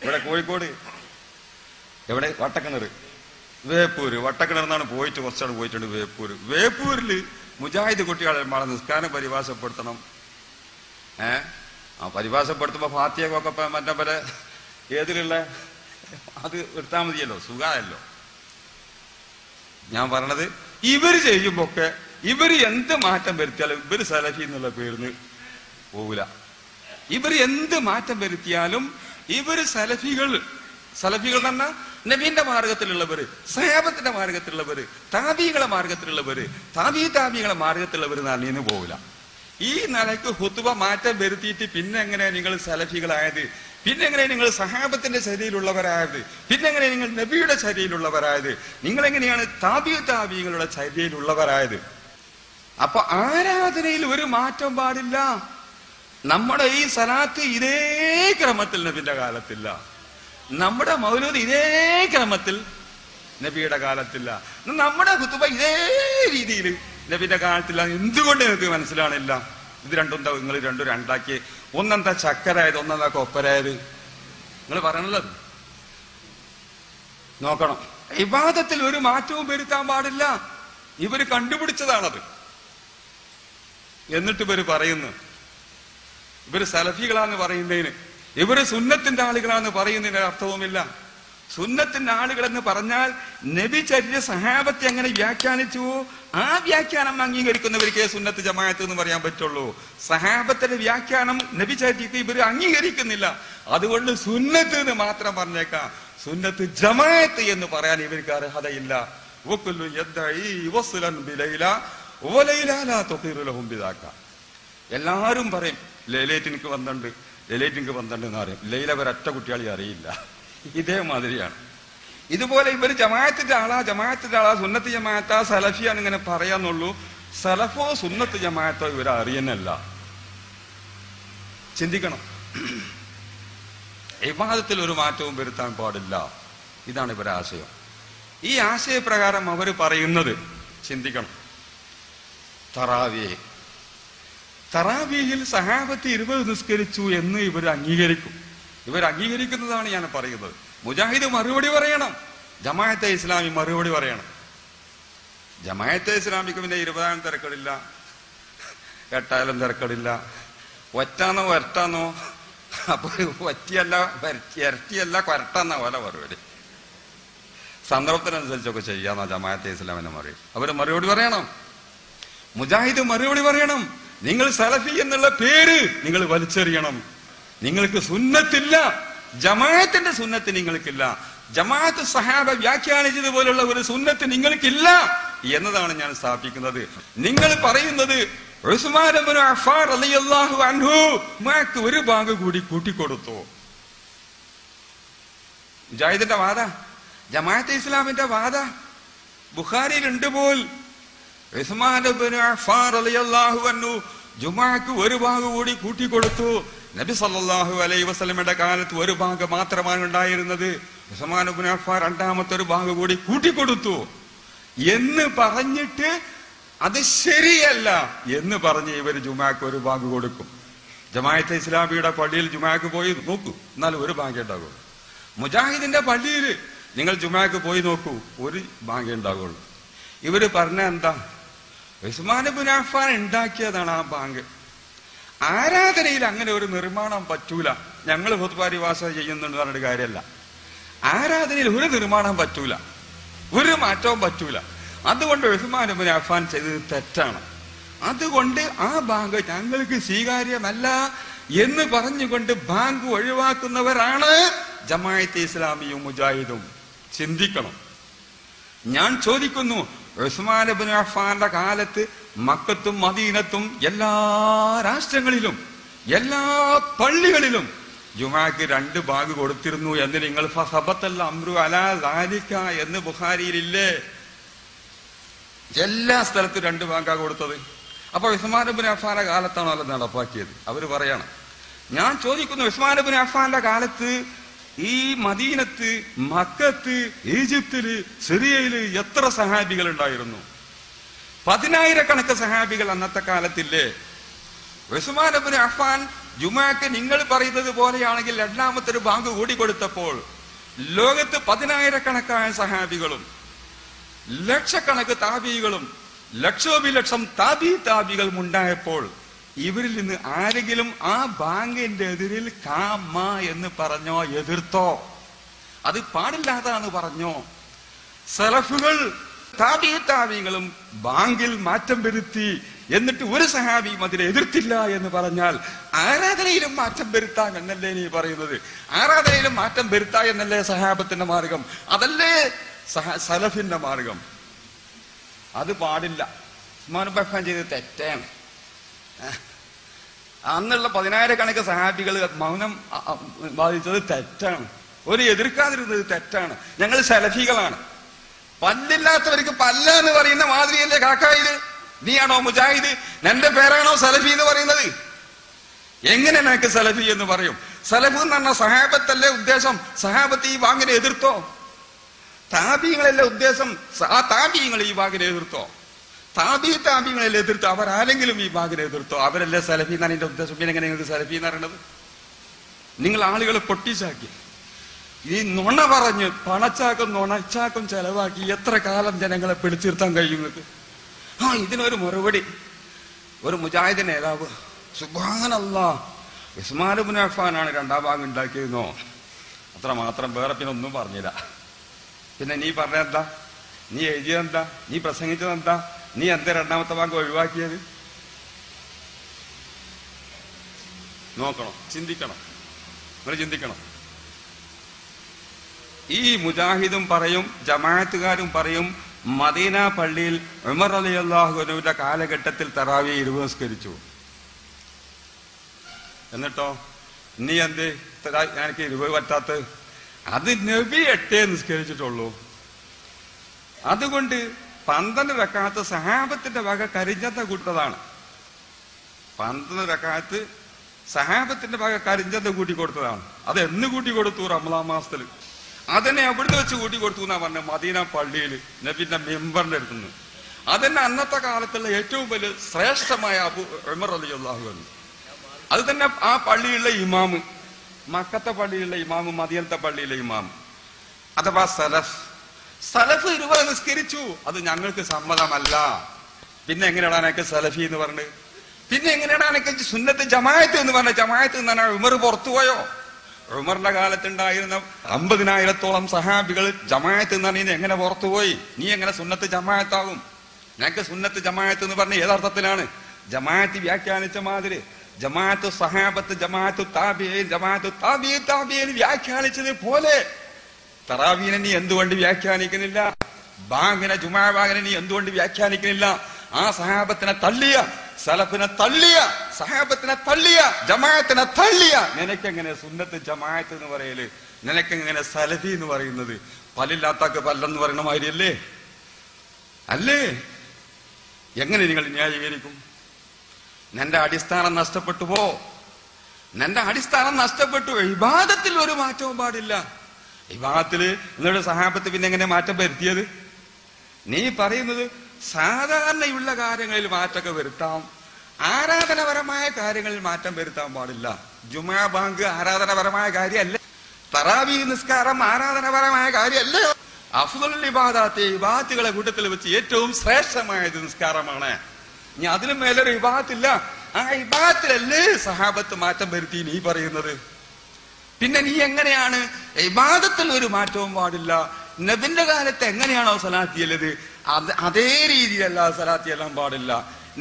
ഇവിടെ കോഴിക്കോട് എവിടെ വട്ടക്കിണർ, വേപ്പൂര്, വട്ടക്കിണർ എന്നാണ് പോയിട്ട് കുറച്ചാണ് പോയിട്ടുണ്ട്. വേപ്പൂരില് മുജാഹിദ് കുട്ടികളെ നമ്മളെ നിസ്കാരം പരിഭാഷപ്പെടുത്തണം. ആ പരിഭാഷപ്പെടുത്തുമ്പോ ഫാത്തിയൊക്കെ മറ്റേ പോലെ ഏതിലുള്ള അത് എടുത്താൽ മതിയല്ലോ, സുഖമല്ലോ. ഞാൻ പറഞ്ഞത് ഇവര് ചെയ്യുമ്പോക്കെ ഇവര് എന്ത് മാറ്റം വരുത്തിയാലും ഇവര് സലഫി എന്നുള്ള പേരിന് പോവില്ല. ഇവര് എന്ത് മാറ്റം വരുത്തിയാലും ഇവര് സലഫികൾ തന്നെ നബീന്റെ മാർഗത്തിലുള്ളവര്, സഹാബത്തിന്റെ മാർഗത്തിലുള്ളവര്, താബീകളെ മാർഗത്തിലുള്ളവര്, താബീകളെ മാർഗത്തിലുള്ളവര് നല്ലീന്ന് പോവില്ല. ഈ നിലയ്ക്ക് ഖുത്ബ മാറ്റം വരുത്തിയിട്ട് പിന്നെ എങ്ങനെ നിങ്ങൾ സലഫികളായത്? പിന്നെ എങ്ങനെ നിങ്ങൾ സഹാബത്തിന്റെ ചര്യയിലുള്ളവരായത്? പിന്നെ എങ്ങനെ നിങ്ങൾ നബിയുടെ ചര്യയിലുള്ളവരായത്? നിങ്ങൾ എങ്ങനെയാണ് താബീകളുടെ ചര്യയിലുള്ളവരായത്? അപ്പൊ ആരാധനയിൽ ഒരു മാറ്റം പാടില്ല. നമ്മുടെ ഈ സലാത്ത് ഇതേ ക്രമത്തിൽ നബിന്റെ കാലത്തില്ല. നമ്മുടെ മൗലൂദ് ഇതേ ക്രമത്തിൽ നബിയുടെ കാലത്തില്ല. നമ്മുടെ ഖുത്ബ ഇതേ രീതിയിൽ നബിന്റെ കാലത്തില്ല. എന്തുകൊണ്ട് നിങ്ങൾക്ക് മനസ്സിലാണില്ല? ഇത് രണ്ടും എന്താ നിങ്ങൾ രണ്ടും രണ്ടാക്കി? ഒന്നെന്താ ചക്കരായത്, ഒന്നെന്താ കൊപ്പരായത്? നിങ്ങൾ പറയണല്ലോ. നോക്കണം, ഇബാദത്തിൽ ഒരു മാറ്റവും വരുത്താൻ പാടില്ല. ഇവര് കണ്ടുപിടിച്ചതാണത്. എന്നിട്ട് ഇവര് പറയുന്നു ഇവര് സലഫികളാന്ന് പറയുന്നതിന്, ഇവര് സുന്നത്തിന്റെ ആളുകളാന്ന് പറയുന്നതിന് അർത്ഥവുമില്ല. സുന്നത്തിന്റെ ആളുകൾ എന്ന് പറഞ്ഞാൽ നബി ചര്യ സഹാബത്തെ എങ്ങനെ വ്യാഖ്യാനിച്ചു ആ വ്യാഖ്യാനം അംഗീകരിക്കുന്നവർക്ക് സുന്നത്ത് ജമാഅത്ത് എന്ന് പറയാൻ പറ്റുള്ളൂ. സഹാബത്തിന്റെ വ്യാഖ്യാനം നബി ചര്യക്ക് ഇവർ അംഗീകരിക്കുന്നില്ല. അതുകൊണ്ട് സുന്നത്ത് എന്ന് മാത്രം പറഞ്ഞേക്കാം. സുന്നത്ത് ജമാഅത്ത് എന്ന് പറയാൻ ഇവർക്ക് അർഹതയില്ല. എല്ലാരും പറയും ലൈലത്ത് എനിക്ക് വന്നിട്ടുണ്ട്, ലൈലത്ത് എനിക്ക് വന്നിട്ടുണ്ട് എന്ന് പറയും. ലൈല ഒരൊറ്റ കുട്ടികളെ അറിയില്ല. ഇതേമാതിരിയാണ്. ഇതുപോലെ ഇവര് ജമാഅത്തിന്റെ ആളാ സുന്നത്ത് ജമാഅത്താ സലഫിയാന്ന് ഇങ്ങനെ പറയാന്നുള്ളൂ. സലഫോ സുന്നത്ത് ജമാഅത്തോ ഇവരെ അറിയുന്നല്ല. ചിന്തിക്കണം. ഇബാദത്തിൽ ഒരു മാറ്റവും വരുത്താൻ പാടില്ല. ഇതാണ് ഇവരുടെ ആശയം. ഈ ആശയപ്രകാരം അവർ പറയുന്നത് ചിന്തിക്കണം. തറാവിയിൽ സഹാബത്ത് 20 നിസ്കരിച്ചു എന്ന് ഇവർ അംഗീകരിക്കും. ഇവരംഗീകരിക്കുന്നതാണ് ഞാൻ പറയുന്നത്. മുജാഹിദ് മറുപടി പറയണം, ജമാഅത്തെ ഇസ്ലാമി മറുപടി പറയണം. ജമാഅത്തെ ഇസ്ലാമിക്ക് പിന്നെ 20 തിരക്കടില്ല, 8 തിരക്കടില്ല. ഒറ്റാന്നോ വരട്ടാന്നോ, അപ്പൊ ഒറ്റയല്ല ഇരട്ടിയല്ല കൊരട്ടാന്ന പോലെ മറുപടി. സന്ദർഭത്തിനനുസരിച്ചൊക്കെ ചെയ്യാന്ന ജമാഅത്തെ ഇസ്ലാമിനെ മറുപടി. അവര് മറുപടി പറയണം. മുജാഹിദ് മറുപടി പറയണം. നിങ്ങൾ സലഫി എന്നുള്ള പേര് നിങ്ങൾ വലിച്ചെറിയണം. നിങ്ങൾക്ക് സുന്നത്തില്ല, ജമാഅത്തിന്റെ സുന്നത്ത് നിങ്ങൾക്കില്ല. ജമാഅത്ത് സഹാബ വ്യാഖ്യാനിച്ചതുപോലുള്ള ഒരു സുന്നത്ത് നിങ്ങൾക്കില്ല എന്നതാണ് ഞാൻ സ്ഥാപിക്കുന്നത്. നിങ്ങൾ പറയുന്നത് ഉസ്മാൻ ഇബ്നു അഫ്ഫാൻ റളിയല്ലാഹു അൻഹു ഉമ്മാക്ക് ഒരു ഭാഗം കൂടി കൂട്ടിക്കൊടുത്തു. മുജാഹിദിന്റെ വാദ, ജമാഅത്തെ ഇസ്ലാമിന്റെ വാദ ബുഖാരിയിലുണ്ട് പോൽ. ഉസ്മാൻ ഇബ്നു അഫ്ഫാൻ റളിയല്ലാഹു അൻഹു ജുമാക്ക് ഒരു ഭാഗം കൂടി കൂട്ടിക്കൊടുത്തു. നബി സല്ലല്ലാഹു അലൈഹി വസല്ലമയുടെ കാലത്ത് ഒരു ഭാഗം മാത്രമാണ് ഉണ്ടായിരുന്നത്. ഉസ്മാൻ ഇബ്നു അഫ്ഫാൻ രണ്ടാമത്തെ ഒരു ഭാഗം കൂടി കൂട്ടിക്കൊടുത്തു എന്ന് പറഞ്ഞിട്ട് അത് ശരിയല്ല എന്ന് പറഞ്ഞ് ഇവർ ജുമാക്ക് ഒരു ഭാഗം കൊടുക്കും. ജമാഅത്തെ ഇസ്ലാമിയുടെ പള്ളിയിൽ ജുമാക്ക് പോയി നോക്കൂ, എന്നാലും ഒരു ഭാഗ്യം ഉണ്ടാകുള്ളൂ. മുജാഹിദിന്റെ പള്ളിയിൽ നിങ്ങൾ ജുമാക്ക് പോയി നോക്കൂ, ഒരു ഭാഗ്യം ഉണ്ടാകുള്ളൂ. ഇവര് പറഞ്ഞ എന്താ? ഉസ്മാൻ ഇബ്നു അഫ്ഫാൻ ഉണ്ടാക്കിയതാണ് ആ ബാങ്ക്. ആരാധനയിൽ അങ്ങനെ ഒരു നിർമ്മാണം പറ്റൂല. ഞങ്ങൾ ഹുത്ബാരിവാസ ചെയ്യുന്നുണ്ട് പറഞ്ഞിട്ട് കാര്യമല്ല. ആരാധനയിൽ ഒരു നിർമ്മാണം പറ്റൂല, ഒരു മാറ്റവും പറ്റൂല. അതുകൊണ്ട് ഉസ്മാൻ ഇബ്നു അഫ്ഫാൻ ചെയ്തത് തെറ്റാണ്. അതുകൊണ്ട് ആ ബാങ്ക് ഞങ്ങൾക്ക് സ്വീകാര്യമല്ല എന്ന് പറഞ്ഞുകൊണ്ട് ബാങ്ക് ഒഴിവാക്കുന്നവരാണ് ജമാഅത്തെ ഇസ്ലാമിയും മുജാഹിദും. ചിന്തിക്കണം. ഞാൻ ചോദിക്കുന്നു, ഉസ്മാൻ ഇബ്നു അഫ്ഫാന്റെ കാലത്ത് മക്കത്തും മദീനത്തും എല്ലാ രാഷ്ട്രങ്ങളിലും എല്ലാ പള്ളികളിലും ജുമാക്ക് 2 ഭാഗ് കൊടുത്തിരുന്നു എന്ന് നിങ്ങൾ ഫസബത്തൽ അംറു അലാ ദാലിക എന്ന് ബുഖാരിയിലില്ലേ? എല്ലാ സ്ഥലത്തും 2 ഭാഗാ കൊടുത്തത്. അപ്പൊ ഉസ്മാൻ ഇബ്നു അഫ്ഫാന്റെ കാലത്താണോ അത് നടപ്പാക്കിയത്? അവര് പറയണം. ഞാൻ ചോദിക്കുന്നു, ഉസ്മാൻ ഇബ്നു അഫ്ഫാന്റെ കാലത്ത് ഈ മദീനത്ത്, മക്കത്ത്, ഈജിപ്തില്, സിറിയയില് എത്ര സഹാബികൾ ഉണ്ടായിരുന്നു? 10,000 സഹാബികൾ അന്നത്തെ കാലത്തില്ലേ? ഉസ്മാൻ ഇബ്നു അഫ്ഫാൻ ജുമാക്ക് നിങ്ങൾ പറയുന്നത് പോലെയാണെങ്കിൽ 2ാമത്തെ ഒരു ബാങ്ക് കൂടി കൊടുത്തപ്പോൾ ലോകത്ത് 10,000 സഹാബികളും ലക്ഷക്കണക്ക് താബികളും ലക്ഷോപിലക്ഷം താബികളും ഉണ്ടായപ്പോൾ ഇവരിൽ നിന്ന് ആരെങ്കിലും ആ ബാങ്കിന്റെ എതിരിൽ കാമ എന്ന് പറഞ്ഞോ, എതിർത്തോ? അത് പാടില്ലാതാന്ന് പറഞ്ഞോ? സലഫുകൾ താബികളും ബാങ്കിൽ മാറ്റം വരുത്തി എന്നിട്ട് ഒരു സഹാബിയും അതിനെ എതിർത്തില്ല എന്ന് പറഞ്ഞാൽ ആരാധനയിലും മാറ്റം വരുത്താം എന്നല്ലേ നീ പറയുന്നത്? ആരാധനയിലും മാറ്റം വരുത്താ എന്നല്ലേ സഹാബത്തിന്റെ മാർഗം? അതല്ലേ സലഫിന്റെ മാർഗം? അത് പാടില്ല. ഉസ്മാൻ ഇബ്നു അഫ്ഫാൻ ചെയ്തത് തെറ്റാണ്. അന്നുള്ള 10,000 സഹാബികൾ മൗനം ബാധിച്ചത് തെറ്റാണ്. ഒരു എതിർക്കാതിരുന്നത് തെറ്റാണ്. ഞങ്ങൾ സലഫികളാണ്. പല്ലില്ലാത്തവർക്ക് പല്ല എന്ന് പറയുന്ന മാതിരിയല്ലേ കാക്കായത്? നീയാണോ മുജാഹിദ്? നിന്റെ പേരാണോ സലഫി എന്ന് പറയുന്നത്? എങ്ങനെ നിനക്ക് സലഫി എന്ന് പറയും? സലഫ് എന്ന് പറഞ്ഞ സഹാബത്തല്ലേ ഉദ്ദേശം? സഹാബത്ത് ഈ വാങ്ങിനെ എതിർത്തോ? താബിങ്ങളല്ലേ ഉദ്ദേശം? ആ താബിങ്ങൾ ഈ വാങ്ങിനെ എതിർത്തോ? താബികളെ എതിർത്തു. അവരാരെങ്കിലും ഈ ഭാഗിനെ എതിർത്തോ? അവരല്ലേ സലഫി എന്നാണ് എന്റെ ഉദ്ദേശം. പിന്നെ എങ്ങനെ നിങ്ങൾക്ക് സലഫി എന്ന് പറയണത്? നിങ്ങൾ ആളുകളെ പൊട്ടിച്ചാക്കി, ഈ നുണ പറഞ്ഞ് പണച്ചാക്കും നുണച്ചാക്കും ചെലവാക്കി എത്ര കാലം ജനങ്ങളെ പിടിച്ചിർത്താൻ കഴിയും നിങ്ങൾക്ക്? ഇതിനൊരു മറുപടി ഒരു മുജാഹിദ് നേതാവ്, സുബ്ഹാനല്ലാഹ്, ഉസ്മാൻ ഇബ്നു അഫ്ഫാനാണ് രണ്ടാം ഭാഗം ഉണ്ടാക്കിയെന്നോ, അത്ര മാത്രം, വേറെ പിന്നെ ഒന്നും പറഞ്ഞില്ല. പിന്നെ നീ പറഞ്ഞെന്താ? നീ എഴുതിയതെന്താ? നീ പ്രസംഗിച്ചതെന്താ? നീ എന്താ രണ്ടാമത്തെ ഭാഗം ഒഴിവാക്കിയത്? നോക്കണം, ചിന്തിക്കണം, നിങ്ങൾ ചിന്തിക്കണം. ഈ മുജാഹിദും പറയും ജമാഅത്തുകാരും പറയും മദീന പള്ളിയിൽ ഉമർ റളിയല്ലാഹു അൻഹുവിന്റെ കാലഘട്ടത്തിൽ തറാവി 20 നിസ്കരിച്ചു. എന്നിട്ടോ നീ എന്ത് എനിക്ക് 20 പറ്റാത്ത? അത് നബി 8 നിസ്കരിച്ചിട്ടുള്ളൂ. അതുകൊണ്ട് 12 റക്അത്ത് സഹാബത്തിന്റെ വക കരിഞ്ചന്ത കൂട്ടതാണ്. 12 റക്അത്ത് സഹാബത്തിന്റെ വക കരിഞ്ചന്ത കൂട്ടി കൊടുത്തതാണ്. അത് എന്ന് കൂട്ടി കൊടുത്തു? റമളാൻ മാസത്തിൽ. അതിനെ എവിടുന്ന് വെച്ച് കൂട്ടി കൊടുത്തു എന്നാ പറഞ്ഞ? മദീന പള്ളിയിൽ നബിന്റെ മെമ്പറിന്റെ അടുത്തുനിന്ന്. അതന്നെ അന്നത്തെ കാലത്തുള്ള ഏറ്റവും വലിയ ശ്രേഷ്ഠമായ അബൂ ഉമർ റളിയല്ലാഹു അൻഹു. അത് തന്നെ ആ പള്ളിയിലുള്ള ഇമാമ്, മക്കത്തെ പള്ളിയിലുള്ള ഇമാമ്, മദീനത്തെ പള്ളിയിലെ ഇമാമ്, അഥവാ സലഫ് 20 നിസ്കരിച്ചു. അത് ഞങ്ങൾക്ക് സമ്മതമല്ല. പിന്നെ എങ്ങനെയാണ് എനിക്ക് സലഫി എന്ന് പറഞ്ഞത്? പിന്നെ എങ്ങനെയാണ് എനിക്ക് സുന്നത്ത് ജമാഅത്ത് എന്ന് പറഞ്ഞ? ജമാഅത്ത് എന്ന് പറഞ്ഞാൽ ഉമർ പുറത്തുപോയോ? ഉമറിന്റെ കാലത്തുണ്ടായിരുന്ന 50,000-ഓളം സഹാബികൾ ജമാഅത്ത് എന്ന് പറഞ്ഞാൽ എങ്ങനെ പുറത്തുപോയി? നീ എങ്ങനെ സുന്നത്ത് ജമാഅത്താവും? ഞങ്ങൾക്ക് സുന്നത്ത് ജമാഅത്ത് എന്ന് പറഞ്ഞ ഏതർത്ഥത്തിലാണ്? ജമാഅത്ത് വ്യാഖ്യാനിച്ച മാതിരി ജമാഅത്തു സഹാബത്ത്, ജമാഅത്തു താബിഈൻ, ജമാഅത്തു താബിഈൻ വ്യാഖ്യാനിച്ചത് പോലെ തറാവീനെ നീ എന്തുകൊണ്ട് വ്യാഖ്യാനിക്കുന്നില്ല? ബാങ്കിനെ, ജുമാ ബാങ്കിനെ നീ എന്തുകൊണ്ട് വ്യാഖ്യാനിക്കുന്നില്ല? ആ സഹാബത്തിനെ തള്ളിയ, സലഫിനെ തള്ളിയ, സഹാബത്തിനെ തള്ളിയ, ജമാഅത്തിനെ തള്ളിയ നിനക്കെങ്ങനെ സുന്നത്ത് ജമാഅത്ത് എന്ന് പറയല്? നിനക്കെങ്ങനെ സലഫി എന്ന് പറയുന്നത്? പല്ലില്ലാത്താക്ക് പല്ലെന്ന് പറയുന്ന മാതിരിയല്ലേ? അല്ലേ? എങ്ങനെ നിങ്ങൾ ന്യായീകരിക്കും? നിന്റെ അടിസ്ഥാനം നഷ്ടപ്പെട്ടു പോ. നിന്റെ അടിസ്ഥാനം നഷ്ടപ്പെട്ടു. ഇബാദത്തിൽ ഒരു മാറ്റവും പാടില്ല. ഇബാദത്തില് നിങ്ങളുടെ സഹാബത്ത് പിന്നെ എങ്ങനെ മാറ്റം വരുത്തിയത്? നീ പറയുന്നത് സാധാരണയുള്ള കാര്യങ്ങളിൽ മാറ്റമൊക്കെ വരുത്താം, ആരാധനപരമായ കാര്യങ്ങളിൽ മാറ്റം വരുത്താൻ പാടില്ല. ജുമാ ബാങ്ക് ആരാധനപരമായ കാര്യമല്ലേ? തറാവീ നിസ്കാരം ആരാധനപരമായ കാര്യമല്ലേ? അഫ്ദലുൽ ഇബാദാത്ത്, ഇബാദത്തുകളെ കൂട്ടത്തിൽ വെച്ച് ഏറ്റവും ശ്രേഷ്ഠമായത് നിസ്കാരമാണ്. ഇനി അതിനും മേലൊരു ഇബാദത്തില്ല. ആ ഇബാദത്തിലല്ലേ സഹാബത്ത് മാറ്റം വരുത്തി നീ പറയുന്നത്? പിന്നെ നീ എങ്ങനെയാണ് ഇബാദത്തിൽ ഒരു മാറ്റവും പാടില്ല? നബിന്റെ കാലത്ത് എങ്ങനെയാണോ സലാത്ത് ചെല്ലത് അതേ രീതിയിലല്ല സലാത്ത് ചെല്ലാൻ പാടില്ല.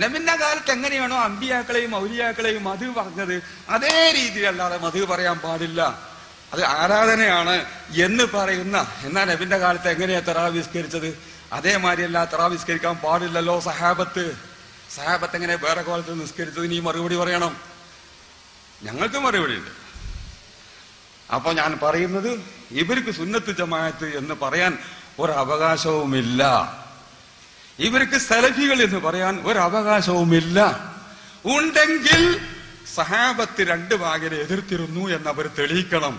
നബിന്റെ കാലത്ത് എങ്ങനെയാണോ അമ്പിയാക്കളെയും ഔലിയാക്കളെയും മധു പറഞ്ഞത് അതേ രീതിയിലല്ലാതെ മധു പറയാൻ പാടില്ല. അത് ആരാധനയാണ് എന്ന് പറയുന്ന, എന്നാൽ നബിന്റെ കാലത്ത് എങ്ങനെയാ തറാവിസ്കരിച്ചത് അതേമാതിരിയല്ല തറാവിസ്കരിക്കാൻ പാടില്ലല്ലോ സഹാബത്ത്. സഹാബത്ത് എങ്ങനെ വേറെ കാലത്ത് നിസ്കരിച്ചത്? നീ മറുപടി പറയണം. ഞങ്ങൾക്ക് മറുപടി ഉണ്ട്. അപ്പൊ ഞാൻ പറയുന്നത്, ഇവർക്ക് സുന്നത്ത് ജമാഅത്ത് എന്ന് പറയാൻ ഒരവകാശവുമില്ല. ഇവർക്ക് സലഫികൾ എന്ന് പറയാൻ ഒരവകാശവുമില്ല. ഉണ്ടെങ്കിൽ സഹാബത്ത് 2 ഭാഗരെ എതിർത്തിരുന്നു എന്ന് അവർ തെളിയിക്കണം.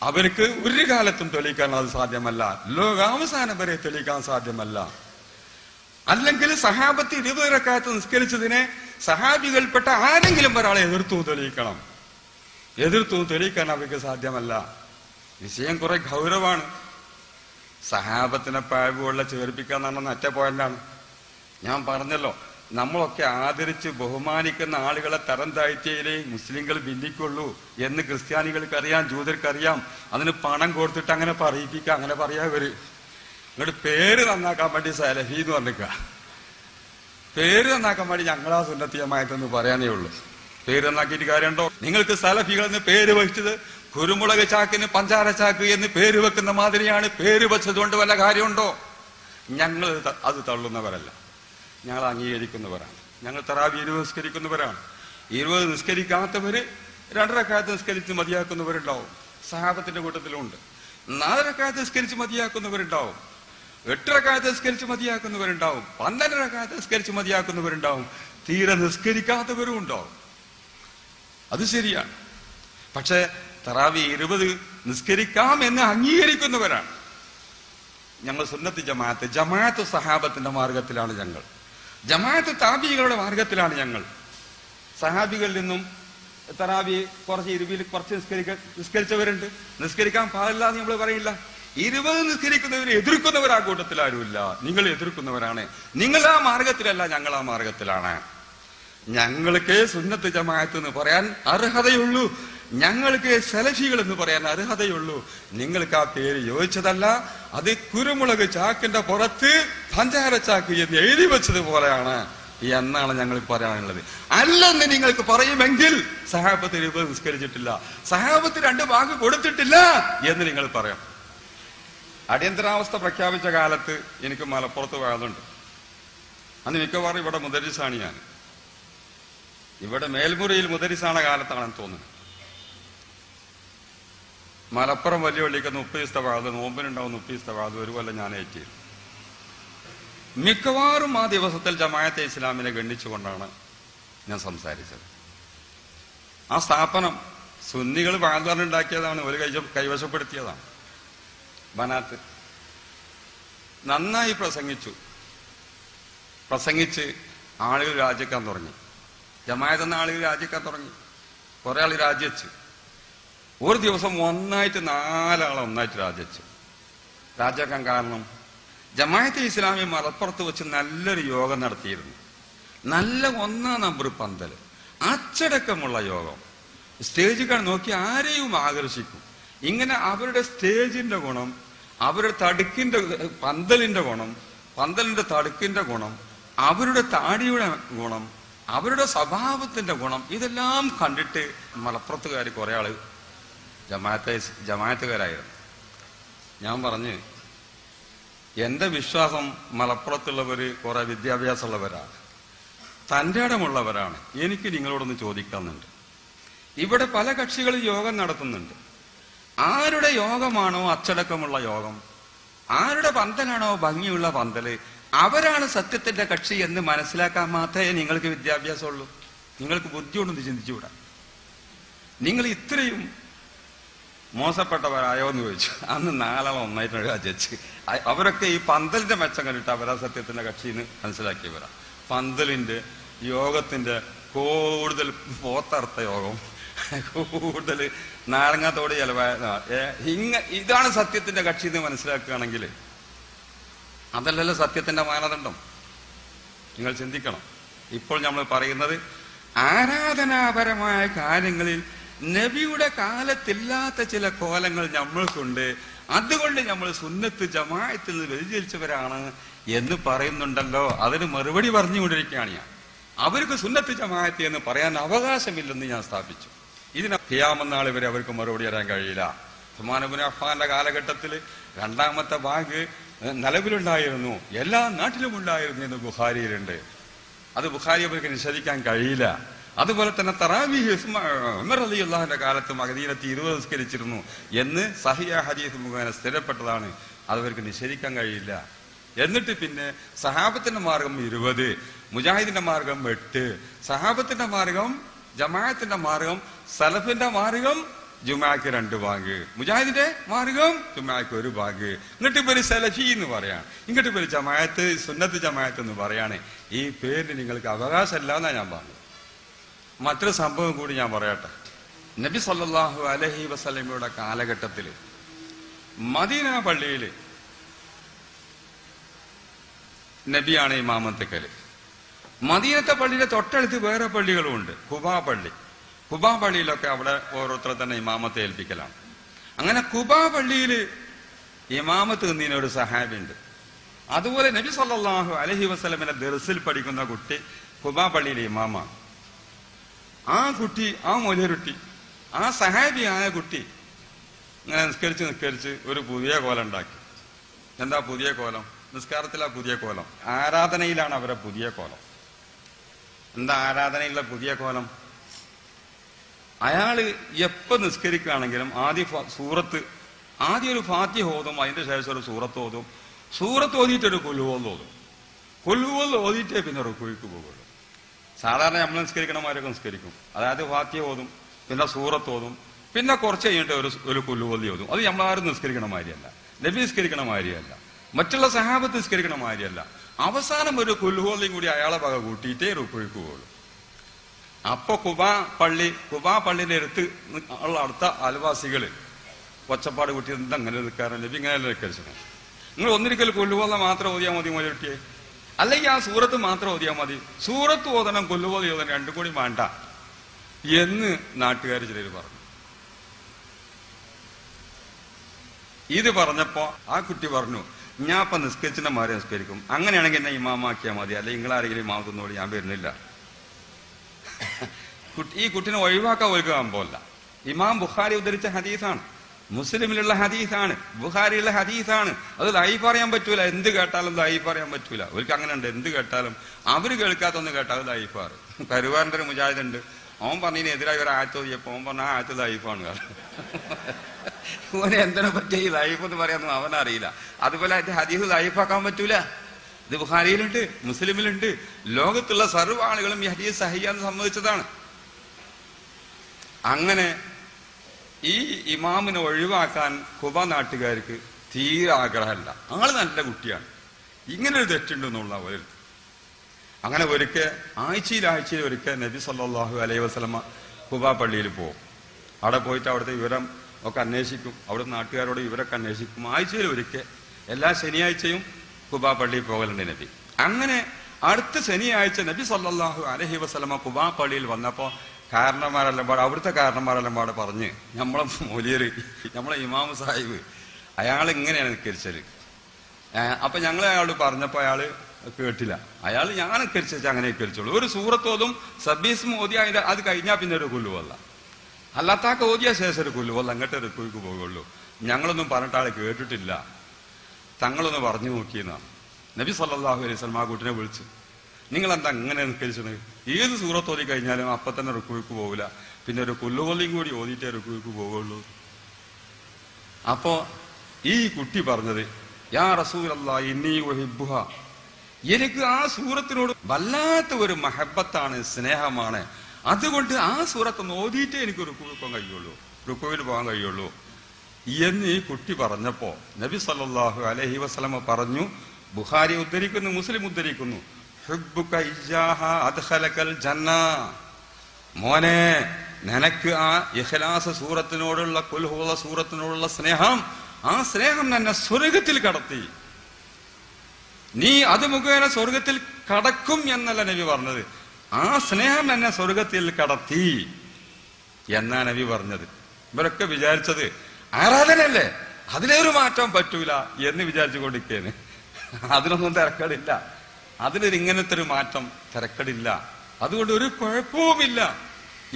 അവർക്ക് ഒരു കാലത്തും തെളിയിക്കാൻ അത് സാധ്യമല്ല. ലോകാവസാനം വരെ തെളിയിക്കാൻ സാധ്യമല്ല. അല്ലെങ്കിൽ സഹാബത്ത് 20 റക്അത്ത് നിസ്കരിച്ചതിനെ സഹാബികൾപ്പെട്ട ആരെങ്കിലും ഒരാളെ എതിർത്തു തെളിയിക്കണം. എതിർത്തു തെളിയിക്കാൻ അവർക്ക് സാധ്യമല്ല. വിഷയം കുറെ ഗൗരവമാണ്. സഹാബത്തിനെ പാഴ്വുള്ള ചേർപ്പിക്കാൻ നടന്ന ഒറ്റ പോയിന്റാണ്. ഞാൻ പറഞ്ഞല്ലോ, നമ്മളൊക്കെ ആദരിച്ച് ബഹുമാനിക്കുന്ന ആളുകളെ തരം താഴ്ത്തിയതിലേ മുസ്ലിങ്ങൾ ഭിന്നിക്കുള്ളൂ എന്ന് ക്രിസ്ത്യാനികൾക്കറിയാം, ജൂതർക്കറിയാം. അതിന് പണം കൊടുത്തിട്ട് അങ്ങനെ പറയിപ്പിക്കുക, അങ്ങനെ പറയാ ഇവര്. ഇങ്ങോട്ട് പേര് നന്നാക്കാൻ വേണ്ടി സലഫി എന്ന് പറഞ്ഞിക്ക. പേര് നന്നാക്കാൻ വേണ്ടി ഞങ്ങളാ സുന്നത്ത് ജമാഅത്ത് പറയാനേ ഉള്ളൂ. പേര് നന്നാക്കിയിട്ട് കാര്യമുണ്ടോ? നിങ്ങൾക്ക് സലഫികൾ എന്ന് പേര് വെച്ചത് കുരുമുളക് ചാക്കിന് പഞ്ചാര ചാക്ക് എന്ന് പേര് വെക്കുന്ന മാതിരിയാണ്. പേര് വെച്ചതുകൊണ്ട് വല്ല കാര്യമുണ്ടോ? ഞങ്ങൾ അത് തള്ളുന്നവരല്ല, ഞങ്ങൾ അംഗീകരിക്കുന്നവരാണ്. ഞങ്ങൾ തറാവി 20 നിസ്കരിക്കുന്നവരാണ്. 20 നിസ്കരിക്കാത്തവര് 2 റക്അത്ത് നിസ്കരിച്ച് മതിയാക്കുന്നവരുണ്ടാവും. സഹാബത്തിന്റെ കൂട്ടത്തിലുണ്ട്. 4 റക്അത്ത് നിസ്കരിച്ച് മതിയാക്കുന്നവരുണ്ടാവും. 8 റക്അത്ത് നിസ്കരിച്ച് മതിയാക്കുന്നവരുണ്ടാവും. 12 റക്അത്ത് നിസ്കരിച്ച് മതിയാക്കുന്നവരുണ്ടാവും. തീരെ നിസ്കരിക്കാത്തവരും ഉണ്ടാവും. അത് ശരിയാണ്. പക്ഷെ തറാവി 20 നിസ്കരിക്കാം എന്ന് അംഗീകരിക്കുന്നവരാണ് ഞങ്ങൾ. സുന്നത്ത് ജമാഅത്ത്, ജമാഅത്ത് സഹാബത്തിന്റെ മാർഗത്തിലാണ് ഞങ്ങൾ. ജമാഅത്ത് താബികളുടെ മാർഗത്തിലാണ് ഞങ്ങൾ. സഹാബികളിൽ നിന്നും തറാവി കുറച്ച് 20 കുറച്ച് നിസ്കരിച്ചവരുണ്ട്. നിസ്കരിക്കാൻ പാടില്ല എന്ന് നമ്മൾ പറയില്ല. 20 നിസ്കരിക്കുന്നവരെ എതിർക്കുന്നവർ ആ കൂട്ടത്തിൽ ആരുമില്ല. നിങ്ങൾ എതിർക്കുന്നവരാണ്. നിങ്ങൾ ആ മാർഗത്തിലല്ല, ഞങ്ങൾ ആ മാർഗത്തിലാണ്. ഞങ്ങൾക്ക് സുന്നത്ത് ജമാഅത്ത് എന്ന് പറയാൻ അർഹതയുള്ളൂ, ഞങ്ങൾക്ക് സലഫികൾ എന്ന് പറയാൻ അർഹതയുള്ളൂ. നിങ്ങൾക്ക് ആ പേര് യോജിച്ചതല്ല. അത് കുരുമുളക് ചാക്കിന്റെ പുറത്ത് പഞ്ചാര ചാക്ക് എന്ന് എഴുതി വെച്ചതുപോലെയാണ് എന്നാണ് ഞങ്ങൾക്ക് പറയാനുള്ളത്. അല്ലെന്ന് നിങ്ങൾക്ക് പറയുമെങ്കിൽ സഹാബത്ത് 20 നിസ്കരിച്ചിട്ടില്ല, സഹാബത്ത് 2 ഭാഗം കൊടുത്തിട്ടില്ല എന്ന് നിങ്ങൾ പറയാം. അടിയന്തരാവസ്ഥ പ്രഖ്യാപിച്ച കാലത്ത് എനിക്ക് മലപ്പുറത്ത് പോയതുണ്ട്. അന്ന് മിക്കവാറും ഇവിടെ മുദരിസാണ് ഞാൻ. ഇവിടെ മേൽമുറിയിൽ മുദരിസാണ കാലത്താണെന്ന് തോന്നുന്നത്. മലപ്പുറം വലിയ പള്ളിക്ക് 30 ദിവസത്തെ വാത്, നോമ്പിനുണ്ടാവും 30 ദിവസത്തെ വാത്. ഒരു കൊല്ലം ഞാൻ ഏറ്റിരുന്നു. മിക്കവാറും ആ ദിവസത്തിൽ ജമാഅത്തെ ഇസ്ലാമിനെ ഗണ്ണിച്ചുകൊണ്ടാണ് ഞാൻ സംസാരിച്ചത്. ആ സ്ഥാപനം സുന്നികൾ വാദാറുണ്ടാക്കിയതാണ്, ഒരു കൈവശപ്പെടുത്തിയതാണ്. ബനാത്ത് നന്നായി പ്രസംഗിച്ച് ആളുകൾ രാജിക്കാൻ തുടങ്ങി. ജമാഅത്ത് എന്ന ആളുകൾ രാജിക്കാൻ തുടങ്ങി. കുറെ ആൾ രാജിച്ചു. ഒരു ദിവസം 4 ആളെ ഒന്നായിട്ട് രാജിക്കാൻ കാരണം ജമാഅത്തെ ഇസ്ലാമി മലപ്പുറത്ത് വെച്ച് നല്ലൊരു യോഗം നടത്തിയിരുന്നു. നല്ല 1ാം നമ്പർ പന്തൽ, അച്ചടക്കമുള്ള യോഗം. സ്റ്റേജ് നോക്കി ആരെയും ആകർഷിക്കും. ഇങ്ങനെ അവരുടെ സ്റ്റേജിന്റെ ഗുണം, അവരുടെ പന്തലിന്റെ ഗുണം, പന്തലിന്റെ തടുക്കിന്റെ ഗുണം, അവരുടെ താടിയുടെ ഗുണം, അവരുടെ സ്വഭാവത്തിന്റെ ഗുണം, ഇതെല്ലാം കണ്ടിട്ട് മലപ്പുറത്തുകാർ കുറെ ആള് ജമാഅത്തുകാരായിരുന്നു. ഞാൻ പറഞ്ഞ്, എന്റെ വിശ്വാസം മലപ്പുറത്തുള്ളവര് കുറെ വിദ്യാഭ്യാസമുള്ളവരാണ്, തന്റെ ഇടമുള്ളവരാണ്. എനിക്ക് നിങ്ങളോടൊന്ന് ചോദിക്കാനുണ്ട്. ഇവിടെ പല കക്ഷികളും യോഗം നടത്തുന്നുണ്ട്. ആരുടെ യോഗമാണോ അച്ചടക്കമുള്ള യോഗം, ആരുടെ പന്തലാണോ ഭംഗിയുള്ള പന്തല്, അവരാണ് സത്യത്തിന്റെ കക്ഷി എന്ന് മനസ്സിലാക്കാൻ മാത്രമേ നിങ്ങൾക്ക് വിദ്യാഭ്യാസമുള്ളൂ. നിങ്ങൾക്ക് ബുദ്ധിയുണ്ടെന്ന് ചിന്തിച്ചുകൂടാ. നിങ്ങൾ ഇത്രയും മോശപ്പെട്ടവരായോ എന്ന് ചോദിച്ചു. അന്ന് 4 ആളെ ഒന്നായിട്ട് രാജിച്ച്. അവരൊക്കെ ഈ പന്തലിന്റെ മെച്ചം കണ്ടിട്ട് അവരാ സത്യത്തിന്റെ കക്ഷിന്ന് മനസ്സിലാക്കിയവരാ. പന്തലിന്റെ യോഗത്തിന്റെ കൂടുതൽ പോത്തർത്ത യോഗം, കൂടുതൽ നാരങ്ങത്തോട് ചെലവായ ഇതാണ് സത്യത്തിന്റെ കക്ഷി എന്ന് മനസ്സിലാക്കുകയാണെങ്കിൽ അതല്ലല്ലോ സത്യത്തിന്റെ മാനദണ്ഡം. നിങ്ങൾ ചിന്തിക്കണം. ഇപ്പോൾ നമ്മൾ പറയുന്നത് ആരാധനാപരമായ കാര്യങ്ങളിൽ നബിയുടെ കാലത്തില്ലാത്ത ചില കോലങ്ങൾ നമ്മൾക്കുണ്ട്, അതുകൊണ്ട് നമ്മൾ സുന്നത്ത് ജമാഅത്തിൽ നിന്ന് വ്യതിചലിച്ചവരാണ് എന്ന് പറയുന്നുണ്ടല്ലോ. അതിന് മറുപടി പറഞ്ഞുകൊണ്ടിരിക്കുകയാണ് ഞാൻ. അവർക്ക് സുന്നത്ത് ജമാഅത്ത് എന്ന് പറയാൻ അവകാശമില്ലെന്ന് ഞാൻ സ്ഥാപിച്ചു. ഇതിന് ഖിയാമത്ത് നാൾ വരെ അവർക്ക് മറുപടി തരാൻ കഴിയില്ല. ഉസ്മാൻ ഇബ്നു അഫ്ഫാന്റെ കാലഘട്ടത്തിൽ 2ാമത്തെ ബാങ്ക് നിലവിലുണ്ടായിരുന്നു, എല്ലാ നാട്ടിലും ഉണ്ടായിരുന്നു എന്ന് ബുഖാരിയിലുണ്ട്. അത് ബുഖാരി അവർക്ക് നിഷേധിക്കാൻ കഴിയില്ല. അതുപോലെ തന്നെ തറാവീഹ് ഉമർ റളിയല്ലാഹുവിന്റെ കാലത്ത് മദീനത്ത് 20 നിസ്കരിച്ചിരുന്നു എന്ന് സഹിഹ ഹദീസ് മുഖേന സ്ഥിരപ്പെട്ടതാണ്. അതവർക്ക് നിഷേധിക്കാൻ കഴിയില്ല. എന്നിട്ട് പിന്നെ സഹാബത്തിന്റെ മാർഗം 20, മുജാഹിദിന്റെ മാർഗം 8, സഹാബത്തിന്റെ മാർഗം, ജമാഅത്തിന്റെ മാർഗം, സലഫിന്റെ മാർഗം ജുമാക്ക് 2 ബാങ്ക്, മുജാഹിദിന്റെ മാർഗം ജുമാക്ക് 1 ബാങ്ക്. ഇങ്ങോട്ട് പേര് സലഫി എന്ന് പറയാണ്, ഇങ്ങോട്ട് പേര് ജമാഅത്ത്, സുന്നത്ത് ജമാഅത്ത് എന്ന് പറയാണ്. ഈ പേരിന് നിങ്ങൾക്ക് അവകാശമല്ല എന്നാ ഞാൻ പറഞ്ഞു. മറ്റൊരു സംഭവം കൂടി ഞാൻ പറയട്ടെ. നബി സല്ലല്ലാഹു അലൈഹി വസല്ലമയുടെ കാലഘട്ടത്തിൽ മദീന പള്ളിയിൽ നബിയാണ് ഇമാമത്തക്കല്. മദീനത്തെ പള്ളിയുടെ തൊട്ടടുത്ത് വേറെ പള്ളികളും ഉണ്ട്. ഖുബാ പള്ളിയിലൊക്കെ അവിടെ ഓരോരുത്തരെ തന്നെ ഇമാമത്തെ ഏൽപ്പിക്കലാണ്. അങ്ങനെ ഖുബാ പള്ളിയിൽ ഇമാമത്ത് നിന്നീന ഒരു സഹാബി ഉണ്ട്. അതുപോലെ നബി സല്ലല്ലാഹു അലൈഹി വസല്ലമയുടെ ദർസിൽ പഠിക്കുന്ന കുട്ടി ഖുബാ പള്ളിയിലെ ഇമാമാണ്. ആ കുട്ടി, ആ മൊലരുട്ടി, ആ സഹാബിയായ കുട്ടി ഇങ്ങനെ നിസ്കരിച്ച് ഒരു പുതിയ കോലം ഉണ്ടാക്കി. എന്താ പുതിയ കോലം? നിസ്കാരത്തിലാ പുതിയ കോലം, ആരാധനയിലാണ് അവരെ പുതിയ കോലം. എന്താ ആരാധനയിലുള്ള പുതിയ കോലം? അയാള് എപ്പോ നിസ്കരിക്കുകയാണെങ്കിലും ആദ്യം ഒരു ഫാത്തിഹ ഓതും, അതിന്റെ ശേഷം ഒരു സൂറത്ത് ഓതും, സൂറത്ത് ഓതിയിട്ടൊരു കൊല്ലുവോൽ ഓതിയിട്ടേ പിന്നെ റുക്കുവിക്ക് പോകുള്ളൂ. സാധാരണ നമ്മൾ നിസ്കരിക്കണമാരൊക്കെ നിസ്കരിക്കും. അതായത് ഫാത്തിഹ ഓതും, പിന്നെ സൂറത്ത് ഓതും, പിന്നെ കുറച്ച് കഴിഞ്ഞിട്ട് ഒരു കൊല്ലുവോതി ഓതും. അത് നമ്മളാരും നിസ്കരിക്കണ മാതിരിയല്ല, നബി നിസ്കരിക്കണ മാതിരിയല്ല, മറ്റുള്ള സഹാബത്ത് നിസ്കരിക്കണ മാതിരിയല്ല. അവസാനം ഒരു കുൽഹുവല്ലയും കൂടി അയാളെ വക കൂട്ടിയിട്ടേ റുക്കുവിക്ക് പോകുള്ളൂ. അപ്പൊ കുബാ പള്ളിന്റെ അടുത്ത് ഉള്ള അടുത്ത അയൽവാസികള് ഒച്ചപ്പാട് കൂട്ടി അങ്ങനെ നിൽക്കാറുണ്ട്. നബി ഇങ്ങനെയല്ല നിൽക്കുന്നത്. നിങ്ങൾ ഒന്നിരിക്കൽ കൊല്ലുവോല മാത്രം ഓതിയാൽ മതി മോലിട്ടിയെ, അല്ലെങ്കിൽ ആ സൂറത്ത് മാത്രം ഓതിയാൽ മതി. സൂറത്ത് ഓതണം കൊല്ലുവോല ഓതണം രണ്ടും കൂടി വേണ്ട എന്ന് നാട്ടുകാർ ചിലർ പറഞ്ഞു. ഇത് പറഞ്ഞപ്പോ ആ കുട്ടി പറഞ്ഞു, ഞാൻ ഇപ്പൊ നിസ്കരിച്ചിന്റെ മാറി നിസ്കരിക്കും, അങ്ങനെയാണെങ്കിൽ എന്നെ ഇമാമാക്കിയാൽ മതി, അല്ലെങ്കിൽ നിങ്ങളാരെങ്കിലും ഇമാം തിന്നോളി, ഞാൻ വരുന്നില്ല. ഈ കുട്ടിനെ ഒഴിവാക്കാൻ ഒഴുകാൻ പോലല്ല. ഇമാം ബുഖാരി ഉദ്ധരിച്ച ഹദീസാണ്, മുസ്ലിമിലുള്ള ഹദീസാണ്, ബുഖാരിയുള്ള ഹദീസാണ്. അത് ലൈഫ് പറയാൻ പറ്റൂല. എന്ത് കേട്ടാലും ലൈഫ് പറയാൻ പറ്റൂല. അവർക്ക് അങ്ങനെ ഉണ്ട്, എന്ത് കേട്ടാലും അവര് കേൾക്കാത്തൊന്ന് കേട്ടാൽ അത് ലൈഫാറ്. കരുവാറിന്റെ ഒരു മുജാഹിദുണ്ട്, അവൻ പറഞ്ഞതിന് എതിരായി ഒരു ആയത്ത് ഓതിയപ്പോ അവൻ പറഞ്ഞ ആ ആയത്ത് ലൈഫാണ്. കാരണം ഓനെ എന്തിനെ പറ്റിയ ഈ ലൈഫ് എന്ന് പറയാനൊന്നും അവനറിയില്ല. അതുപോലെ അതിന്റെ ഹദീസ് ലൈഫാക്കാൻ പറ്റൂല. ഇത് ബുഖാരിയിലുണ്ട്, മുസ്ലിമിലുണ്ട്. ലോകത്തുള്ള സർവ്വ ആളുകളും ഈ ഹദീസ് സഹിയാന്ന് സമ്മതിച്ചതാണ്. അങ്ങനെ ഈ ഇമാമിനെ ഒഴിവാക്കാൻ കുബ നാട്ടുകാർക്ക് തീരെ ആഗ്രഹമല്ല. ആള് നല്ല കുട്ടിയാണ്, ഇങ്ങനെ ഒരു തെറ്റുണ്ടെന്നുള്ള ഒരു. അങ്ങനെ ആഴ്ചയിൽ ഒരിക്കൽ നബി സല്ലല്ലാഹു അലൈഹി വസല്ലമ കുബ പള്ളിയിൽ പോകും. അവിടെ പോയിട്ട് അവിടുത്തെ വിവരം ഒക്കെ അന്വേഷിക്കും, അവിടുത്തെ നാട്ടുകാരോട് വിവരമൊക്കെ അന്വേഷിക്കും. ആഴ്ചയിൽ ഒരിക്കൽ എല്ലാ ശനിയാഴ്ചയും കുബ പള്ളിയിൽ പോകലുണ്ട് നബി. അങ്ങനെ അടുത്ത ശനിയാഴ്ച നബി സല്ലല്ലാഹു അലൈഹി വസല്ലമ കുബ പള്ളിയിൽ വന്നപ്പോ അവിടുത്തെ കാരണന്മാരെല്ലാം പാടെ പറഞ്ഞ്, നമ്മളെ മൗലിയര്, നമ്മളെ ഇമാം സാഹിബ് അയാൾ ഇങ്ങനെയാണ് നിസ്കരിച്ചത്. അപ്പൊ ഞങ്ങൾ അയാളോട് പറഞ്ഞപ്പോ അയാള് കേട്ടില്ല. അയാൾ ഞാൻ നിസ്കരിച്ച അങ്ങനെ നിസ്കരിച്ചോളൂ. ഒരു സൂറത്തോതും സബീസും ഓതി അത് കഴിഞ്ഞാൽ പിന്നെ ഒരു കൊല്ലുവല്ല, അല്ലാത്താക്ക് ഓതിയ ശേഷം ഒരു കൊല്ലുവല്ല, അങ്ങോട്ട് റുക്കുവിക്ക് പോകുള്ളൂ. ഞങ്ങളൊന്നും പറഞ്ഞിട്ട് ആളെ കേട്ടിട്ടില്ല, തങ്ങളൊന്ന് പറഞ്ഞു നോക്കിയെന്നാണ്. നബി സല്ലല്ലാഹു അലൈഹി വസല്ലം ആ കുട്ടിനെ വിളിച്ചു, നിങ്ങളെന്താ അങ്ങനെ നിസ്കരിച്ചത്? ഏത് സൂറത്ത് ഓതി കഴിഞ്ഞാലും അപ്പൊ തന്നെ റുക്കുവിക്ക് പോകില്ല, പിന്നെ ഒരു കൊല്ലുകൊല്ലിയും കൂടി ഓതിയിട്ടേ റുക്കുവിക്ക് പോകുള്ളൂ. അപ്പോ ഈ കുട്ടി പറഞ്ഞത്, യാ റസൂലല്ലാഹി ഇന്നി ഉഹിബ്ബുഹ, എനിക്ക് ആ സൂറത്തിനോട് വല്ലാത്ത ഒരു മഹബത്താണ്, സ്നേഹമാണ്. അതുകൊണ്ട് ആ സൂറത്ത് ഓതിയിട്ടേ എനിക്ക് റുക്കുവിൽ പോകാൻ കഴിയുള്ളൂ എന്ന് ഈ കുട്ടി പറഞ്ഞപ്പോ നബി സല്ലല്ലാഹു അലൈഹി വസല്ലമ പറഞ്ഞു, ബുഖാരി ഉദ്ധരിക്കുന്നു, മുസ്ലിം ഉദ്ധരിക്കുന്നു, മോനെ, നിനക്ക് ആ ഇഖ്ലാസ് സൂറത്തിനോടുള്ള കുൽഹുവ സൂറത്തിനോടുള്ള സ്നേഹം, ആ സ്നേഹം എന്നെ സ്വർഗത്തിൽ കടത്തി. നീ അത് മുഖേന സ്വർഗത്തിൽ കടക്കും എന്നല്ല നബി പറഞ്ഞത്, ആ സ്നേഹം എന്നെ സ്വർഗത്തിൽ കടത്തി എന്നാ നബി പറഞ്ഞത്. ഇവരൊക്കെ വിചാരിച്ചത് ആരാധനയല്ലേ, അതിലൊരു മാറ്റം പറ്റൂല എന്ന് വിചാരിച്ചുകൊണ്ടിരിക്കേന്. അതിനൊന്നും തിരക്കടില്ല, അതിലൊരു ഇങ്ങനത്തെ ഒരു മാറ്റം തിരക്കടില്ല, അതുകൊണ്ട് ഒരു കുഴപ്പവുമില്ല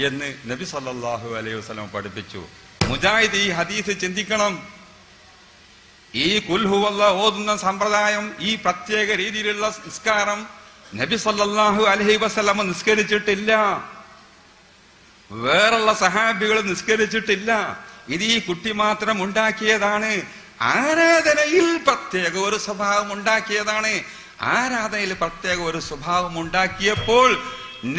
എന്ന് നബി സല്ലല്ലാഹു അലൈഹി വസല്ലം പഠിപ്പിച്ചു. മുജാഹിദ് ഈ ഹദീസ് ചിന്തിക്കണം. ഈ ഖുൽ ഹുവല്ലാഹ് ഓതുന്ന സമ്പ്രദായം, ഈ പ്രത്യേക രീതിയിലുള്ള നിസ്കാരം നബി സല്ലല്ലാഹു അലൈഹി വസല്ലം നിസ്കരിച്ചിട്ടില്ല, വേറുള്ള സഹാബികൾ നിസ്കരിച്ചിട്ടില്ല. ഇത് ഈ കുട്ടി മാത്രം ഉണ്ടാക്കിയതാണ്. ആരാധനയിൽ പ്രത്യേക ഒരു സ്വഭാവം ഉണ്ടാക്കിയതാണ്. ആരാധനയിൽ പ്രത്യേക ഒരു സ്വഭാവം ഉണ്ടാക്കിയപ്പോൾ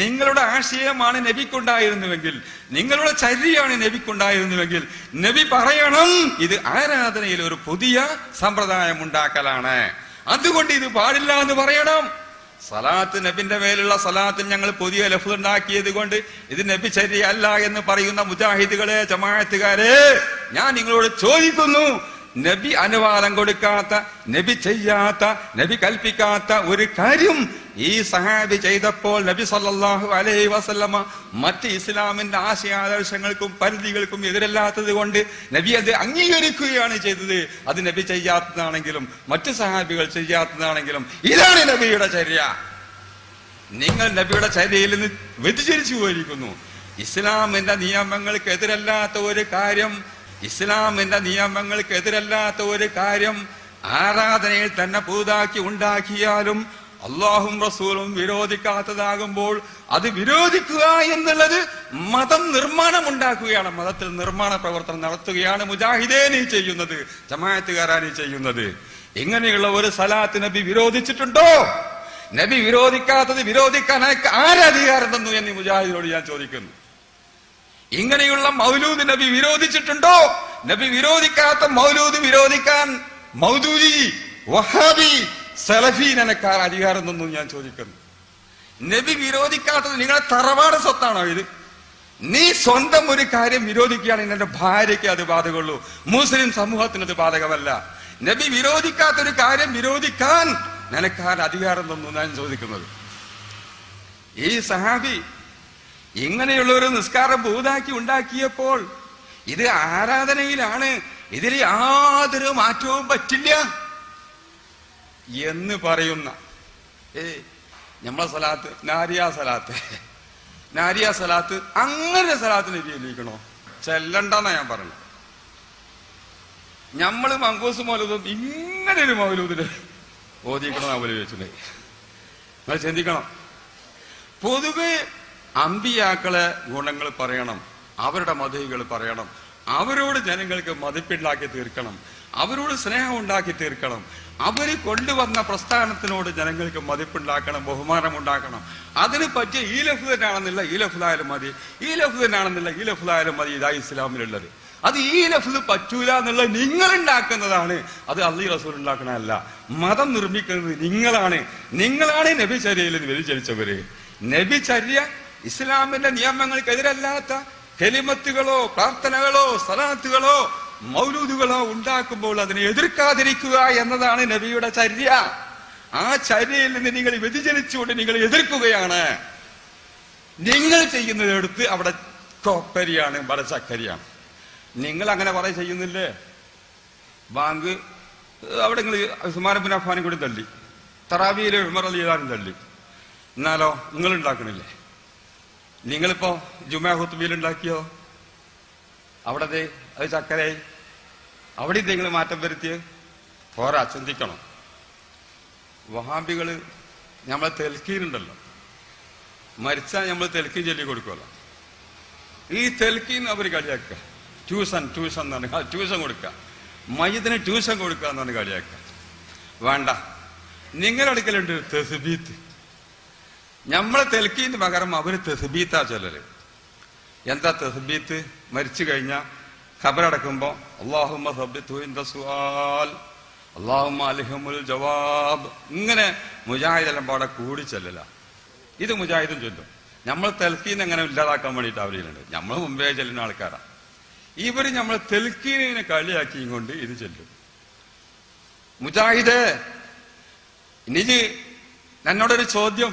നിങ്ങളുടെ ആശയമാണ് നബിക്കുണ്ടായിരുന്നുവെങ്കിൽ, നിങ്ങളുടെ ചര്യയാണ് നബിക്കുണ്ടായിരുന്നുവെങ്കിൽ, നബി പറയണം ഇത് ആരാധനയിൽ ഒരു പുതിയ സമ്പ്രദായം ഉണ്ടാക്കലാണ്, അതുകൊണ്ട് ഇത് പാടില്ല എന്ന് പറയണം. സലാത്ത്, നബിന്റെ മേലുള്ള സലാത്തിൽ ഞങ്ങൾ പുതിയ ലഫ്ള് ഉണ്ടാക്കിയത് കൊണ്ട് ഇത് നബി ചര്യ അല്ല എന്ന് പറയുന്ന മുജാഹിദുകളെ, ജമാഅത്തുകാരെ, ഞാൻ നിങ്ങളോട് ചോദിക്കുന്നു, നബി അനുവാദം കൊടുക്കാത്ത, നബി ചെയ്യാത്ത, നബി കൽപ്പിക്കാത്ത ഒരു കാര്യം ഈ സഹാബി ചെയ്തപ്പോൾ നബി സല്ലല്ലാഹു അലൈഹി വസല്ലമ മറ്റ് ഇസ്ലാമിന്റെ ആശയാദർശങ്ങൾക്കും പരിധികൾക്കും എതിരല്ലാത്തത് കൊണ്ട് നബി അത് അംഗീകരിക്കുകയാണ് ചെയ്തത്. അത് നബി ചെയ്യാത്തതാണെങ്കിലും മറ്റ് സഹാബികൾ ചെയ്യാത്തതാണെങ്കിലും ഇതാണ് നബിയുടെ ചര്യ. നിങ്ങൾ നബിയുടെ ചര്യയിൽ നിന്ന് വ്യതിചരിച്ചു പോയിരിക്കുന്നു. ഇസ്ലാമിന്റെ നിയമങ്ങൾക്ക് എതിരല്ലാത്ത ഒരു കാര്യം, ഇസ്ലാമിന്റെ നിയമങ്ങൾക്ക് എതിരല്ലാത്ത ഒരു കാര്യം ആരാധനയിൽ തന്നെ പുതുതാക്കി ഉണ്ടാക്കിയാലും അള്ളാഹും റസൂലും വിരോധിക്കാത്തതാകുമ്പോൾ അത് വിരോധിക്കുക എന്നുള്ളത് മതം നിർമ്മാണം ഉണ്ടാക്കുകയാണ്, മതത്തിൽ നിർമ്മാണ പ്രവർത്തനം നടത്തുകയാണ് മുജാഹിദേ നീ ചെയ്യുന്നത്, ജമാഅത്തുകാരാ നീ ചെയ്യുന്നത്. ഇങ്ങനെയുള്ള ഒരു സലാത്ത് നബി വിരോധിച്ചിട്ടുണ്ടോ? നബി വിരോധിക്കാത്തത് വിരോധിക്കാൻ ആരധികാരം തന്നു എന്ന് മുജാഹിദിനോട് ഞാൻ ചോദിക്കുന്നു. ഇങ്ങനെയുള്ള മൗലൂദ് നബി വിരോധിച്ചിട്ടുണ്ടോ? നബി വിരോധിക്കാത്ത മൗലൂദ് വിരോധിക്കാൻ മൗദൂദി, വഹാബി, സലഫി നിനക്കാർ അധികാരം തന്നു ഞാൻ ചോദിക്കുന്നു. നബി വിരോധിക്കാത്തത് നിങ്ങളെ തറവാട് സ്വത്താണോ ഇത്? നീ സ്വന്തം ഒരു കാര്യം വിരോധിക്കുകയാണെങ്കിൽ എന്റെ ഭാര്യയ്ക്ക് അത് ബാധകമുള്ളൂ, മുസ്ലിം സമൂഹത്തിന് അത് ബാധകമല്ല. നബി വിരോധിക്കാത്തൊരു കാര്യം വിരോധിക്കാൻ നിനക്കാർ അധികാരം തന്നു ഞാൻ ചോദിക്കുന്നത്. ഈ സഹാബി ഇങ്ങനെയുള്ള ഒരു നിസ്കാരം ഭൂതാക്കി ഉണ്ടാക്കിയപ്പോൾ ഇത് ആരാധനയിലാണ്, ഇതിൽ യാതൊരു മാറ്റവും പറ്റില്ല എന്ന് പറയുന്ന നമ്മളെ സലാത്ത് നാരിയ സലാത്ത് അങ്ങനെ സലാത്ത് നബി ചൊല്ലിക്കണോ? ചെല്ലണ്ടെന്നാ ഞാൻ പറഞ്ഞത്. നമ്മള് മങ്കൂസ് മൗലൂദും ഇങ്ങനെ ഒരു മൗലൂദിന് ഓതിക്കണോ നമ്മൾ ചോദിച്ചില്ലേ? നിങ്ങൾ ചിന്തിക്കണം. പൊതുവെ അമ്പിയാക്കളെ ഗുണങ്ങൾ പറയണം, അവരുടെ മതഹികൾ പറയണം, അവരോട് ജനങ്ങൾക്ക് മതിപ്പുണ്ടാക്കി തീർക്കണം, അവരോട് സ്നേഹം ഉണ്ടാക്കി തീർക്കണം, അവര് കൊണ്ടുവന്ന പ്രസ്ഥാനത്തിനോട് ജനങ്ങൾക്ക് മതിപ്പുണ്ടാക്കണം, ബഹുമാനം ഉണ്ടാക്കണം. അതിന് പറ്റിയ ഈ ലഫ്ദ് തന്നെയാണെന്നില്ല ഈ ലഫ്ദായാലും മതി, ഈ ലഫ്ദ് തന്നെയാണെന്നില്ല ഈ ലഫ്ദായാലും മതി. ഇതാ ഇസ്ലാമിലുള്ളത്. അത് ഈ ലഫ്ദ് പറ്റൂല എന്നുള്ളത് നിങ്ങൾ ഉണ്ടാക്കുന്നതാണ്, അത് അള്ളാഹു റസൂൽ ഉണ്ടാക്കണമല്ല. മതം നിർമ്മിക്കുന്നത് നിങ്ങളാണ് നബിചര്യയിൽ വ്യതിചലിച്ചവര്. നബിചര്യ ഇസ്ലാമിന്റെ നിയമങ്ങൾക്കെതിരല്ലാത്ത കലിമത്തുകളോ പ്രാർത്ഥനകളോ സലാത്തുകളോ മൗലൂദുകളോ ഉണ്ടാക്കുമ്പോൾ അതിനെ എതിർക്കാതിരിക്കുക എന്നതാണ് നബിയുടെ ചര്യ. ആ ചര്യയിൽ നിന്ന് നിങ്ങൾ വ്യതിചലിച്ചുകൊണ്ട് നിങ്ങൾ എതിർക്കുകയാണ്. നിങ്ങൾ ചെയ്യുന്നതെടുത്ത് അവിടെ കൊപ്പരിയാണ്, ഇവിടെ ചക്കരിയാണ്. നിങ്ങൾ അങ്ങനെ ചെയ്യുന്നില്ലേ? ബാങ്ക് അവിടെ നിങ്ങൾ ഉസ്മാൻ ഇബ്നു അഫ്ഫാനും കൂടി തള്ളി, തറാവിയിലെ ഉമർ റളിയല്ലാഹു തള്ളി. എന്നാലോ നിങ്ങൾ ഉണ്ടാക്കണില്ലേ? നിങ്ങളിപ്പോ ജുമാ ഖുത്ബയിൽ ഉണ്ടാക്കിയോ? അവിടെ അത് ചക്കരയായി. അവിടെ നിങ്ങൾ മാറ്റം വരുത്തിയത് പോരാ, ചിന്തിക്കണം. വഹാബികള് നമ്മളെ തെൽക്കീനുണ്ടല്ലോ, മരിച്ചാൽ നമ്മൾ തെൽക്കീൻ ചൊല്ലി കൊടുക്കുമല്ലോ. ഈ തെൽക്കീൻ അവർ കളിയാക്കുക. ട്യൂഷൻ എന്നാണ്, ട്യൂഷൻ കൊടുക്കുക, മയ്യത്തിന് ട്യൂഷൻ കൊടുക്കുക എന്നാണ് കളിയാക്കുക. വേണ്ട, നിങ്ങളടുക്കലുണ്ട് തസ്ബീത്ത്. നമ്മളെ തെൽക്കീന് പകരം അവര് തസ്ബീത്താ ചൊല്ലല്. എന്താ തസ്ബീത്ത്? മരിച്ചു കഴിഞ്ഞാൽ ഖബറടക്കുമ്പോ അല്ലാഹുമ്മ സബ്ബിത്ഹു ഇൻദ സുആൽ, അല്ലാഹുമ്മ അൽഹിമുൽ ജവാബ്, ഇങ്ങനെ മുജാഹിദെല്ലാം പാടെ കൂടി ചെല്ലല. ഇത് മുജാഹിദും ചൊല്ലും. നമ്മൾ തെൽക്കീൻ എങ്ങനെ ഇല്ലാതാക്കാൻ വേണ്ടിയിട്ട് അവരിലുണ്ട്. നമ്മൾ മുമ്പേ ചെല്ലുന്ന ആൾക്കാരാ. ഇവര് നമ്മൾ തെൽക്കീനെ കളിയാക്കിയും കൊണ്ട് ഇത് ചെല്ലും. മുജാഹിദേ, നീ എന്നോടൊരു ചോദ്യം.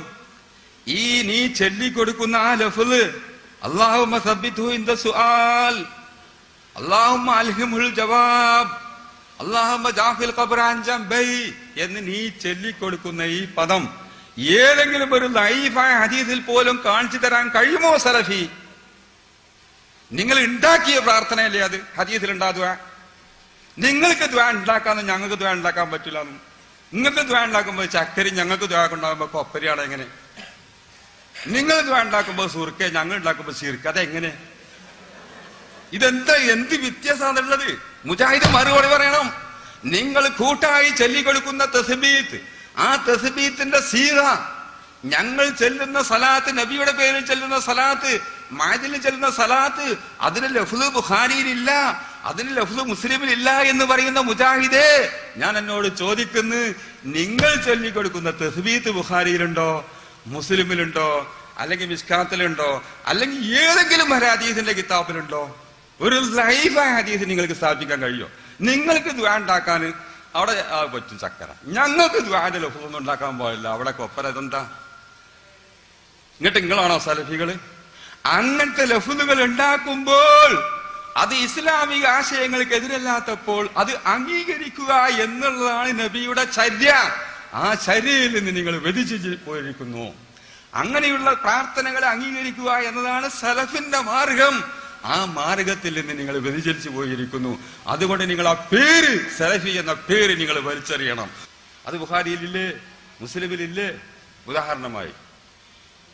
ഈ നീ ചൊല്ലിക്കൊടുക്കുന്ന ആ ലഫ്ള് അല്ലാഹുമ്മ സബ്ബിത്ഹു ഇൻദ സുആൽ, അല്ലാഹുമ്മ അൽഹിമുൽ ജവാബ്, അല്ലാഹുമ്മ ജാഫിൽ ഖബ്റ അൻ ജംബൈ എന്ന് നീ ചൊല്ലിക്കൊടുക്കുന്ന ഈ പദം ഏതെങ്കിലും ഒരു ലൈഫായ ഹദീസിൽ പോലും കാണിച്ചു തരാൻ കഴിയുമോ സലഫി? നിങ്ങൾ ഉണ്ടാക്കിയ പ്രാർത്ഥനയല്ലേ അത്? ഹദീസിൽ ഉണ്ടാകുക. നിങ്ങൾക്ക് ദ്വാ ഉണ്ടാക്കാന്ന് ഞങ്ങൾക്ക് ദ്വാ ഉണ്ടാക്കാൻ പറ്റില്ല. നിങ്ങൾക്ക് ദ്വാ ഉണ്ടാക്കുമ്പോൾ ചക്കരി, ഞങ്ങൾക്ക് ദ്വാ ഉണ്ടാകുമ്പോ കൊപ്പരിയാണ്. എങ്ങനെ? നിങ്ങൾ ദ്വാ ഉണ്ടാക്കുമ്പോ സുർക്കെ, ഞങ്ങൾ ഉണ്ടാക്കുമ്പോ ശിർക്ക്. അതെങ്ങനെ? എന്ത് വ്യത്യാസമാണുള്ളത്? മുജാഹിദ് മറുപടി പറയണം. നിങ്ങൾ കൂട്ടായി ചൊല്ലിക്കൊടുക്കുന്ന തസ്ബീത്ത്, ആ തസ്ബീത്തിന്റെ സീറ, ഞങ്ങൾ ചെല്ലുന്ന സലാത്ത്, നബിയുടെ പേരിൽ ചെല്ലുന്ന സലാത്ത്, മാജിലിൽ ചെല്ലുന്ന സലാത്ത്, അതിന് ലഫ്ള് ബുഖാരിയിലില്ല, അതിന് ലഫ്ള് മുസ്ലിമിലില്ല എന്ന് പറയുന്ന മുജാഹിദേ, ഞാൻ എന്നോട് ചോദിക്കുന്നു, നിങ്ങൾ ചൊല്ലിക്കൊടുക്കുന്ന തസ്ബീത്ത് ബുഖാരിയിലുണ്ടോ, മുസ്ലിമിലുണ്ടോ, അല്ലെങ്കിൽ മിസ്കാത്തിലുണ്ടോ, അല്ലെങ്കിൽ ഏതെങ്കിലും ഒരു ഹദീസിന്റെ കിതാബിലുണ്ടോ? ഒരു ലൈഫായ ഹദീസ് നിങ്ങൾക്ക് സ്ഥാപിക്കാൻ കഴിയോ? നിങ്ങൾക്ക് ദ്വാ ഉണ്ടാക്കാൻ അവിടെ പറ്റും ചക്കര, ഞങ്ങൾക്ക് ദ്വാന്റെ ലഫ്ളൊന്നും ഉണ്ടാക്കാൻ പോയില്ല. അവിടെ കൊപ്പര ഇതെന്താ? ഇങ്ങോട്ട് നിങ്ങളാണോ സലഫികള്? അങ്ങനത്തെ ലഫ്ളുകൾ ഉണ്ടാക്കുമ്പോൾ അത് ഇസ്ലാമിക ആശയങ്ങൾക്ക് എതിരല്ലാത്തപ്പോൾ അത് അംഗീകരിക്കുക എന്നുള്ളതാണ് നബിയുടെ ചര്യ. ആ ചര്യയിൽ നിന്ന് നിങ്ങൾ വ്യതിചലിച്ച് പോയിരിക്കുന്നു. അങ്ങനെയുള്ള പ്രാർത്ഥനകളെ അംഗീകരിക്കുക എന്നതാണ് സലഫിന്റെ മാർഗം. ആ മാർഗത്തിൽ നിന്ന് നിങ്ങൾ വ്യതിചലിച്ചു പോയിരിക്കുന്നു. അതുകൊണ്ട് നിങ്ങൾ ആ പേര്, സലഫി എന്ന പേര് നിങ്ങൾ വലിച്ചെറിയണം. അത് ബുഖാരിയിലില്ലേ, മുസ്ലിമിലില്ലേ? ഉദാഹരണമായി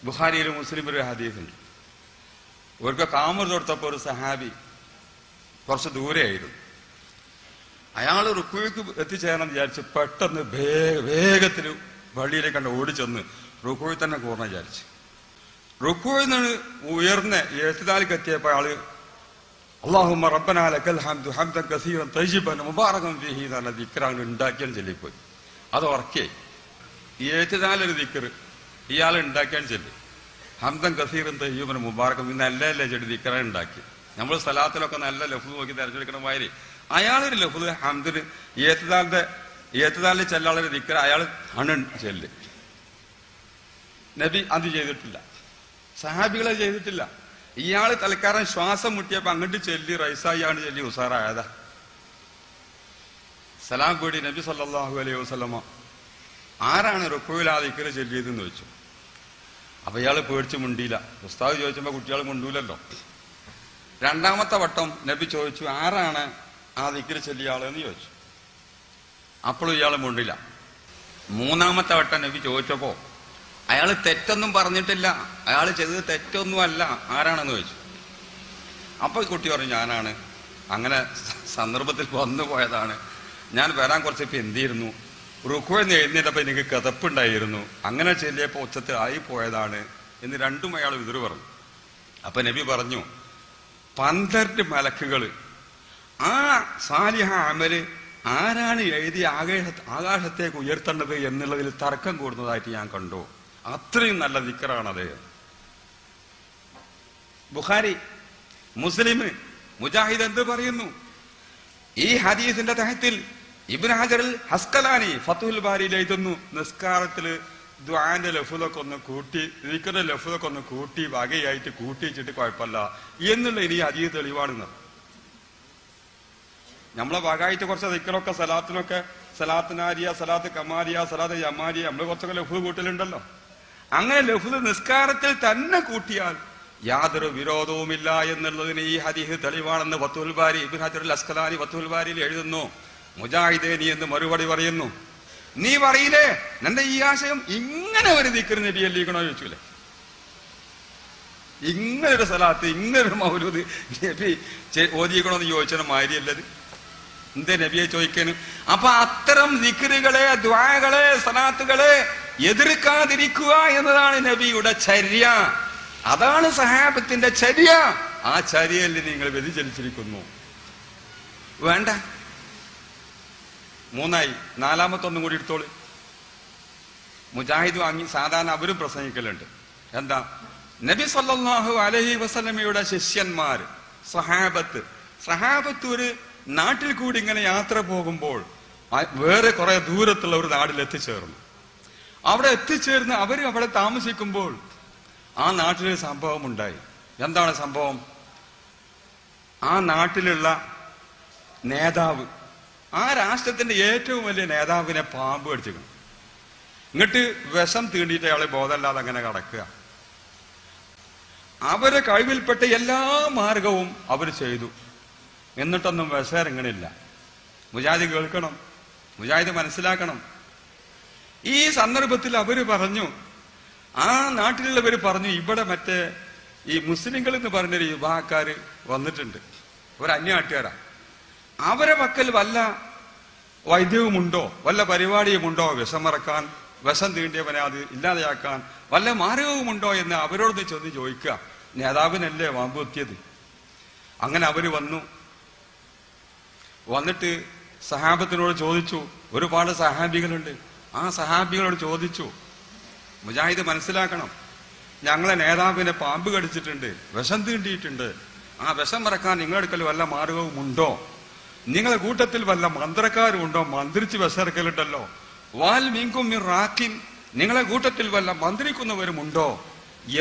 ബുഖാരിയിലും മുസ്ലിമിലും ഒരു ഹദീസുണ്ട്. ഇവർക്ക് കാമർ തൊടുത്തപ്പോ ഒരു സഹാബി കുറച്ച് ദൂരെയായിരുന്നു. അയാൾ റുക്കുവിക്ക് എത്തിച്ചേരണം വിചാരിച്ച് പെട്ടെന്ന് വേഗത്തിൽ പള്ളിയിലേക്ക് കണ്ട് ഓടിച്ചെന്ന് റുക്കുവിൽ തന്നെ കൂർന്ന വിചാരിച്ചു. റുക്കുവിൽ നിന്ന് ഉയർന്ന എഴുത്തിനാലിക്ക് എത്തിയപ്പോൾ അയാള് അല്ലാഹുമ്മ റബ്ബനാ ലക്കൽ ഹംദു ഹംദൻ കസീറൻ തയ്യിബൻ മുബാറകൻ ഫീഹി എന്ന ദിക്റാണ് ഉണ്ടാക്കിയാൽ ചൊല്ലിപ്പോയി. അത് ഉറക്കേ ഏറ്റുതാലൊരു ദിക്കറ് ഇയാൾ ഉണ്ടാക്കിയാൽ ചെല്ലും. ഹംദൻ കസീറും തയ്യൂബിന് മുബാറക്കും നല്ല ചെടി ദിക്കറ ഉണ്ടാക്കി. നമ്മൾ സ്ഥലത്തിലൊക്കെ നല്ല ലഫ്ദ് നോക്കി തെരഞ്ഞെടുക്കണ മാതിരി അയാളൊരു ലഫ്ദ് ഹംദിന് ഏറ്റുതാലിൽ ചെല്ലാളൊരു ദിക്കറ അയാൾ ആണ് ചെല്ല്. നബി അത് ചെയ്തിട്ടില്ല, സഹാബികളെ ചെയ്തിട്ടില്ല. ഇയാള് തൽക്കാലം ശ്വാസം മുട്ടിയപ്പോ അങ്ങോട്ട് ചെല്ലി റൈസായിയാണ് ചെല്ലി ഉസാറായതാ. സലാം കൂടി നബി സല്ലല്ലാഹു അലൈഹി വസല്ലമ ആരാണ് റുക്കുവിൽ ആ ദിക്റ് ചൊല്ലിയതെന്ന് ചോദിച്ചു. അപ്പൊ ഇയാള് പേടിച്ച് മുണ്ടിയില്ല. ഉസ്താദ് ചോദിച്ചപ്പോ കുട്ടികൾ മുണ്ടൂലല്ലോ. രണ്ടാമത്തെ വട്ടം നബി ചോദിച്ചു ആരാണ് ആ ദിക്റ് ചൊല്ലിയ ആളെന്ന് ചോദിച്ചു. അപ്പോഴും ഇയാൾ മുണ്ടില്ല. മൂന്നാമത്തെ വട്ടം നബി ചോദിച്ചപ്പോ അയാൾ തെറ്റൊന്നും പറഞ്ഞിട്ടില്ല, അയാൾ ചെയ്തത് തെറ്റൊന്നും അല്ല, ആരാണെന്ന് ചോദിച്ചു. അപ്പൊ കുട്ടി പറഞ്ഞു ഞാനാണ്, അങ്ങനെ സന്ദർഭത്തിൽ വന്നു പോയതാണ്, ഞാൻ വരാൻ കുറച്ചിപ്പോ എന്തിയിരുന്നു, റുക്കുവെന്ന് എഴുന്നേറ്റപ്പോ എനിക്ക് കിതപ്പുണ്ടായിരുന്നു, അങ്ങനെ ചെല്ലിയപ്പോ ഉച്ചത്തിൽ ആയി പോയതാണ് എന്ന് രണ്ടും അയാൾ വിതിറ് പറഞ്ഞു. അപ്പൊ നബി പറഞ്ഞു 12 മലക്കുകൾ ആ സാലിഹ അമല് ആരാണ് എഴുതി ആകാശത്തേക്ക് ഉയർത്തേണ്ടത് എന്നുള്ളതിൽ തർക്കം കൂടുന്നതായിട്ട് ഞാൻ കണ്ടു. അത്രയും നല്ല ദിക്റാണത്. ബുഖാരി, മുസ്ലിം, മുജാഹിദ് എന്ത് പറയുന്നു? ഈ ഹദീസിന്റെ തഹത്തിൽ ഇബ്നു ഹജർ ഹസ്കലാനി ഫത്ഹുൽ ബാരിയിൽ എഴുതുന്നു, നിസ്കാരത്തില് ദുആന്റെ ലഫ്ളൊക്കെ ഒന്ന് കൂട്ടി ദിക്റിന്റെ ലഫ്ളൊക്കെ ഒന്ന് കൂട്ടി വകയായിട്ട് കൂട്ടിച്ചിട്ട് കുഴപ്പമില്ല എന്നുള്ള ഇനി ഹദീസ് തെളിവാണെന്ന്. നമ്മളെ വകയായിട്ട് കുറച്ച് ദിക്റൊക്കെ സലാത്തിനൊക്കെ സലാത്ത് നാരിയ, സലാത്ത് കമാരിയ, സലാത്ത് യമാരിയ നമ്മള് കുറച്ചൊക്കെ ലഫ്ള് കൂട്ടലുണ്ടല്ലോ. അങ്ങനെ ലഫ്ള് നിസ്കാരത്തിൽ തന്നെ കൂട്ടിയാൽ യാതൊരു വിരോധവുമില്ല എന്നുള്ളതിന് ഈ ഹദീസ് തെളിവാണെന്ന് ഫത്ഹുൽ ബാരി ഇബ്നു ഹജർ അസ്കലാനി ഫത്ഹുൽ ബാരിയിൽ എഴുതുന്നു. മുജാഹിദേ നീ എന്ന് മറുപടി പറയുന്നു, നീ പറയില്ലേ നിന്റെ ഈ ആശയം ഇങ്ങനെ ഒരു ദിക്ർ നബി അല്ലിക്കണോ ചോദിച്ചൂലേ, ഇങ്ങനൊരു സലാത്ത് ഇങ്ങനൊരു മൗലൂദ് നബി ഓതിക്കണോന്ന് ചോദിച്ചാൽ മാരിയല്ലത്, എന്തേ നബിയെ ചോദിക്കാനും. അപ്പൊ അത്തരം ദിക്റുകളെ, ദുആകളെ, സലാത്തുകളെ എതിർക്കാതിരിക്കുക എന്നതാണ് നബിയുടെ ചര്യ, അതാണ് സഹാബത്തിന്റെ ചര്യ. ആ ചര്യയിൽ നിങ്ങൾ വ്യതിചലിച്ചിരിക്കുന്നു. വേണ്ട, മൂന്നായി. നാലാമത്തൊന്നും കൂടി എടുത്തോളൂ. മുജാഹിദ് വാങ്ങി സാധാരണ അവരും പ്രസംഗിക്കലുണ്ട്. എന്താ? നബി സല്ലല്ലാഹു അലൈഹി വസല്ലമയുടെ ശിഷ്യന്മാർ സഹാബത്ത് ഒരു നാട്ടിൽ കൂടി ഇങ്ങനെ യാത്ര പോകുമ്പോൾ വേറെ കുറെ ദൂരത്തുള്ള ഒരു നാട്ടിൽ എത്തിച്ചേർന്നു. അവിടെ എത്തിച്ചേർന്ന് അവര് അവിടെ താമസിക്കുമ്പോൾ ആ നാട്ടിലൊരു സംഭവം ഉണ്ടായി. എന്താണ് സംഭവം? ആ നാട്ടിലുള്ള നേതാവ്, ആ രാഷ്ട്രത്തിന്റെ ഏറ്റവും വലിയ നേതാവിനെ പാമ്പ് കടിച്ചിരിക്കണം. ഇങ്ങോട്ട് വിഷം തീണ്ടിയിട്ട് അയാളെ ബോധമല്ലാതെ അങ്ങനെ കിടക്കുക. അവരെ കഴിവിൽപ്പെട്ട എല്ലാ മാർഗവും അവർ ചെയ്തു, എന്നിട്ടൊന്നും വിഷം ഇറങ്ങണില്ല. മുജാഹിദ് കേൾക്കണം, മുജാഹിദ് മനസ്സിലാക്കണം. ഈ സന്ദർഭത്തിൽ അവര് പറഞ്ഞു, ആ നാട്ടിലുള്ളവർ പറഞ്ഞു, ഇവിടെ മറ്റേ ഈ മുസ്ലിങ്ങൾ എന്ന് പറഞ്ഞൊരു വിഭാഗക്കാര് വന്നിട്ടുണ്ട്, ഒരു അന്യനാട്ടുകാരാ, അവരെ പക്കൽ വല്ല വൈദ്യവുമുണ്ടോ, വല്ല പരിപാടിയുമുണ്ടോ, വിഷം മറക്കാൻ, വിഷം തീണ്ടിയവനെ അത് ഇല്ലാതെയാക്കാൻ വല്ല മാർഗവുമുണ്ടോ എന്ന് അവരോട് ചെന്ന് ചോദിക്കുക. നേതാവിനല്ലേ വാമ്പുത്തിയത്. അങ്ങനെ അവര് വന്നിട്ട് സഹാബത്തിനോട് ചോദിച്ചു. ഒരുപാട് സഹാബികളുണ്ട്. ആ സഹാബികളോട് ചോദിച്ചു, മുജാഹിദ് മനസ്സിലാക്കണം, ഞങ്ങളെ നേതാവിനെ പാമ്പ് കടിച്ചിട്ടുണ്ട്, വിഷം തീണ്ടിയിട്ടുണ്ട്, ആ വിഷം മറക്കാൻ നിങ്ങളെടുക്കൽ വല്ല മാർഗവുമുണ്ടോ? നിങ്ങളെ കൂട്ടത്തിൽ വല്ല മന്ത്രക്കാരുണ്ടോ? മന്ത്രിച്ച് വിസർക്കലുണ്ടല്ലോ. വാൽ മീങ്കും റാക്കിൻ, നിങ്ങളെ കൂട്ടത്തിൽ വല്ല മന്ത്രിക്കുന്നവരുമുണ്ടോ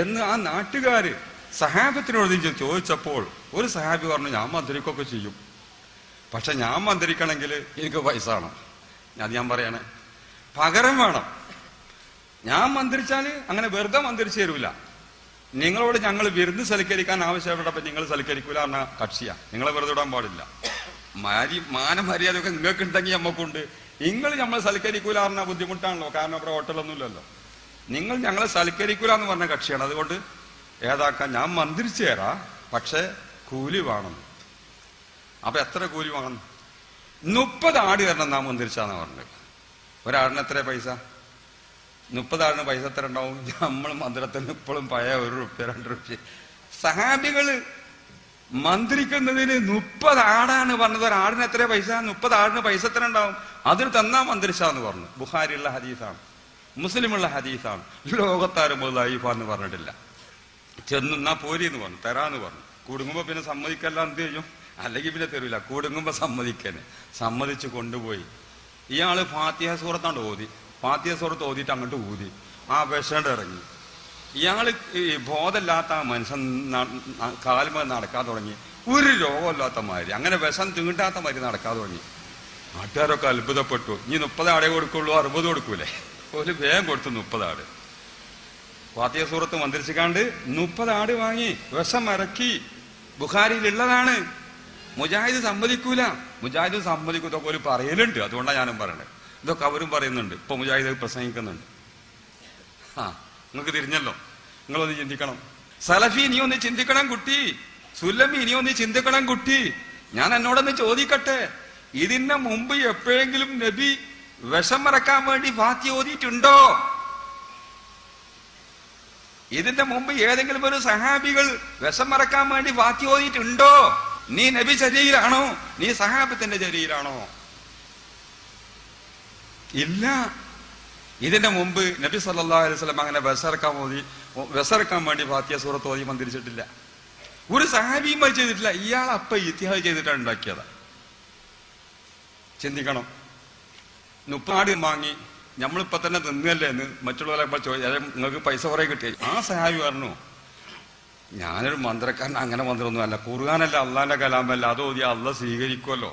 എന്ന് ആ നാട്ടുകാര് സഹാബത്തിനോട് ചോദിച്ചപ്പോൾ ഒരു സഹാബി പറഞ്ഞു, ഞാൻ മന്ത്രിക്കൊക്കെ ചെയ്യും, പക്ഷെ ഞാൻ മന്ത്രിക്കണമെങ്കിൽ എനിക്ക് പൈസ വേണം. അത് ഞാൻ പറയണേ, പകരം വേണം. ഞാൻ മന്ത്രിച്ചാല് അങ്ങനെ വെറുതെ മന്ത്രിച്ചു തരൂല. നിങ്ങളോട് ഞങ്ങൾ വിരുന്ന് സൽക്കരിക്കാൻ ആവശ്യപ്പെട്ടപ്പോ നിങ്ങൾ സൽക്കരിക്കൂല എന്ന കക്ഷിയാ. നിങ്ങളെ വെറുതെ ഇടാൻ പാടില്ല. മാനമര്യാദയൊക്കെ നിങ്ങൾക്ക് ഉണ്ടെങ്കിൽ നമ്മക്കുണ്ട്. നിങ്ങൾ നമ്മളെ സൽക്കരിക്കൂല പറഞ്ഞ ബുദ്ധിമുട്ടാണല്ലോ, കാരണം അവിടെ ഹോട്ടലൊന്നും ഇല്ലല്ലോ. നിങ്ങൾ ഞങ്ങളെ സൽക്കരിക്കൂല എന്ന് പറഞ്ഞ കക്ഷിയാണ്. അതുകൊണ്ട് ഏതാക്കാൻ ഞാൻ മന്ത്രിച്ചു തരാ, പക്ഷെ കൂലി വേണം. അപ്പൊ എത്ര കൂലി വേണം? 30 ആട് തരണം നാം മന്ത്രിച്ചാന്നാ പറഞ്ഞത്. ഒരാടിന് എത്ര പൈസ? 30 ആടിന് പൈസ എത്ര ഉണ്ടാവും? നമ്മൾ മന്ത്രത്തിന് ഇപ്പോഴും പഴയ 1 റുപ്യ 2 റുപ്യ. സഹാബികള് മന്ത്രിക്കുന്നതിന് 30 ആടാണ് പറഞ്ഞത്. ഒരു ആടിന് എത്ര പൈസ? 30 ആടിന് പൈസ എത്ര ഉണ്ടാവും? അതിന് തന്നാ മന്ത്രിച്ചാന്ന് പറഞ്ഞു. ബുഖാരിയുള്ള ഹദീസാണ്, മുസ്ലിമുള്ള ഹദീസാണ്. ലോകത്താരും ലൈഫാന്ന് പറഞ്ഞിട്ടില്ല. ചെന്നാ പോരിന്ന് പറഞ്ഞു, തരാന്ന് പറഞ്ഞു. കുടുങ്ങുമ്പോ പിന്നെ സമ്മതിക്കല്ല, എന്ത് ചെയ്യും? അല്ലെങ്കിൽ പിന്നെ തരൂല. കൂടുങ്ങുമ്പോ സമ്മതിക്കന്നെ. സമ്മതിച്ച് കൊണ്ടുപോയി. ഇയാള് ഫാത്തിഹ സൂറത്താണ്ട് ഓതി. ഫാത്തിഹ സൂറത്ത് ഓതിയിട്ട് അങ്ങോട്ട് ഊതി. ആ വിഷണ്ട് ഇറങ്ങി. ഇയാള് ഈ ബോധമില്ലാത്ത ആ മനുഷ്യൻ കാൽമ നടക്കാൻ തുടങ്ങി. ഒരു രോഗമില്ലാത്ത മാതിരി, അങ്ങനെ വിഷം തീണ്ടാത്ത മാതിരി നടക്കാൻ തുടങ്ങി. നാട്ടുകാരൊക്കെ അത്ഭുതപ്പെട്ടു. ഇനി 30 ആടേ കൊടുക്കുള്ളൂ, 60 കൊടുക്കൂലേ? ഒരു വേഗം കൊടുത്തു 30 ആട്. ഫാത്തിഹ സൂറത്ത് മന്ത്രിച്ചിക്കാണ്ട് 30 ആട് വാങ്ങി വിഷം ഇറക്കി. ബുഖാരിയിലുള്ളതാണ്. മുജാഹിദ് സമ്മതിക്കൂല. മുജാഹിദ് സമ്മതിക്കും. ഇതൊക്കെ ഒരു പറയലുണ്ട്. അതുകൊണ്ടാണ് ഞാനും പറയണത്. ഇതൊക്കെ അവരും പറയുന്നുണ്ട്. ഇപ്പൊ മുജാഹിദ് പ്രസംഗിക്കുന്നുണ്ട്. നിങ്ങൾക്ക് തിരിഞ്ഞല്ലോ. നിങ്ങളൊന്ന് ചിന്തിക്കണം. സലഫി നീ ഒന്ന് ചിന്തിക്കണം കുട്ടി. സുല്ലമി നീ ഒന്ന് ചിന്തിക്കണം കുട്ടി. ഞാൻ എന്നോടൊന്ന് ചോദിക്കട്ടെ, ഇതിന് മുമ്പ് എപ്പോഴെങ്കിലും നബി വിഷം മറക്കാൻ വേണ്ടി ഫാത്തിഹ ഓതിയിട്ടുണ്ടോ? ഇതിന്റെ മുമ്പ് ഏതെങ്കിലും ഒരു സഹാബികൾ വിഷം മറക്കാൻ വേണ്ടി ഫാത്തിഹ ഓതിയിട്ടുണ്ടോ? നീ നബി ശരീരാണോ? നീ സഹാബത്തിന്റെ ശരീരാണോ? ഇല്ല. ഇതിന്റെ മുമ്പ് നബി സല്ലല്ലാഹു അലൈഹി വസല്ലം അങ്ങനെ വിസറക്കാൻ വേണ്ടി ഫാത്തിഹ സൂറത്ത് ഓതി മന്ത്രിച്ചിട്ടില്ല. ഒരു സഹാബിയും ചെയ്തിട്ടില്ല. ഇയാൾ അപ്പ ഇത്തിഹാദ് ചെയ്തിട്ടാണ് ഉണ്ടാക്കിയതാ. ചിന്തിക്കണം. 30 ആട് വാങ്ങി നമ്മളിപ്പോ തന്നെ തിന്നല്ലേ എന്ന് മറ്റുള്ളവരെ നിങ്ങൾക്ക് പൈസ കുറെ കിട്ടിയ ആ സഹാബി പറഞ്ഞു, ഞാനൊരു മന്ത്രക്കാരൻ, അങ്ങനെ മന്ത്രമൊന്നും അല്ല. ഖുർആനല്ല അള്ളാന്റെ കലാമല്ല, അത് ഓതിയാൽ അള്ളാഹ് സ്വീകരിക്കുമല്ലോ.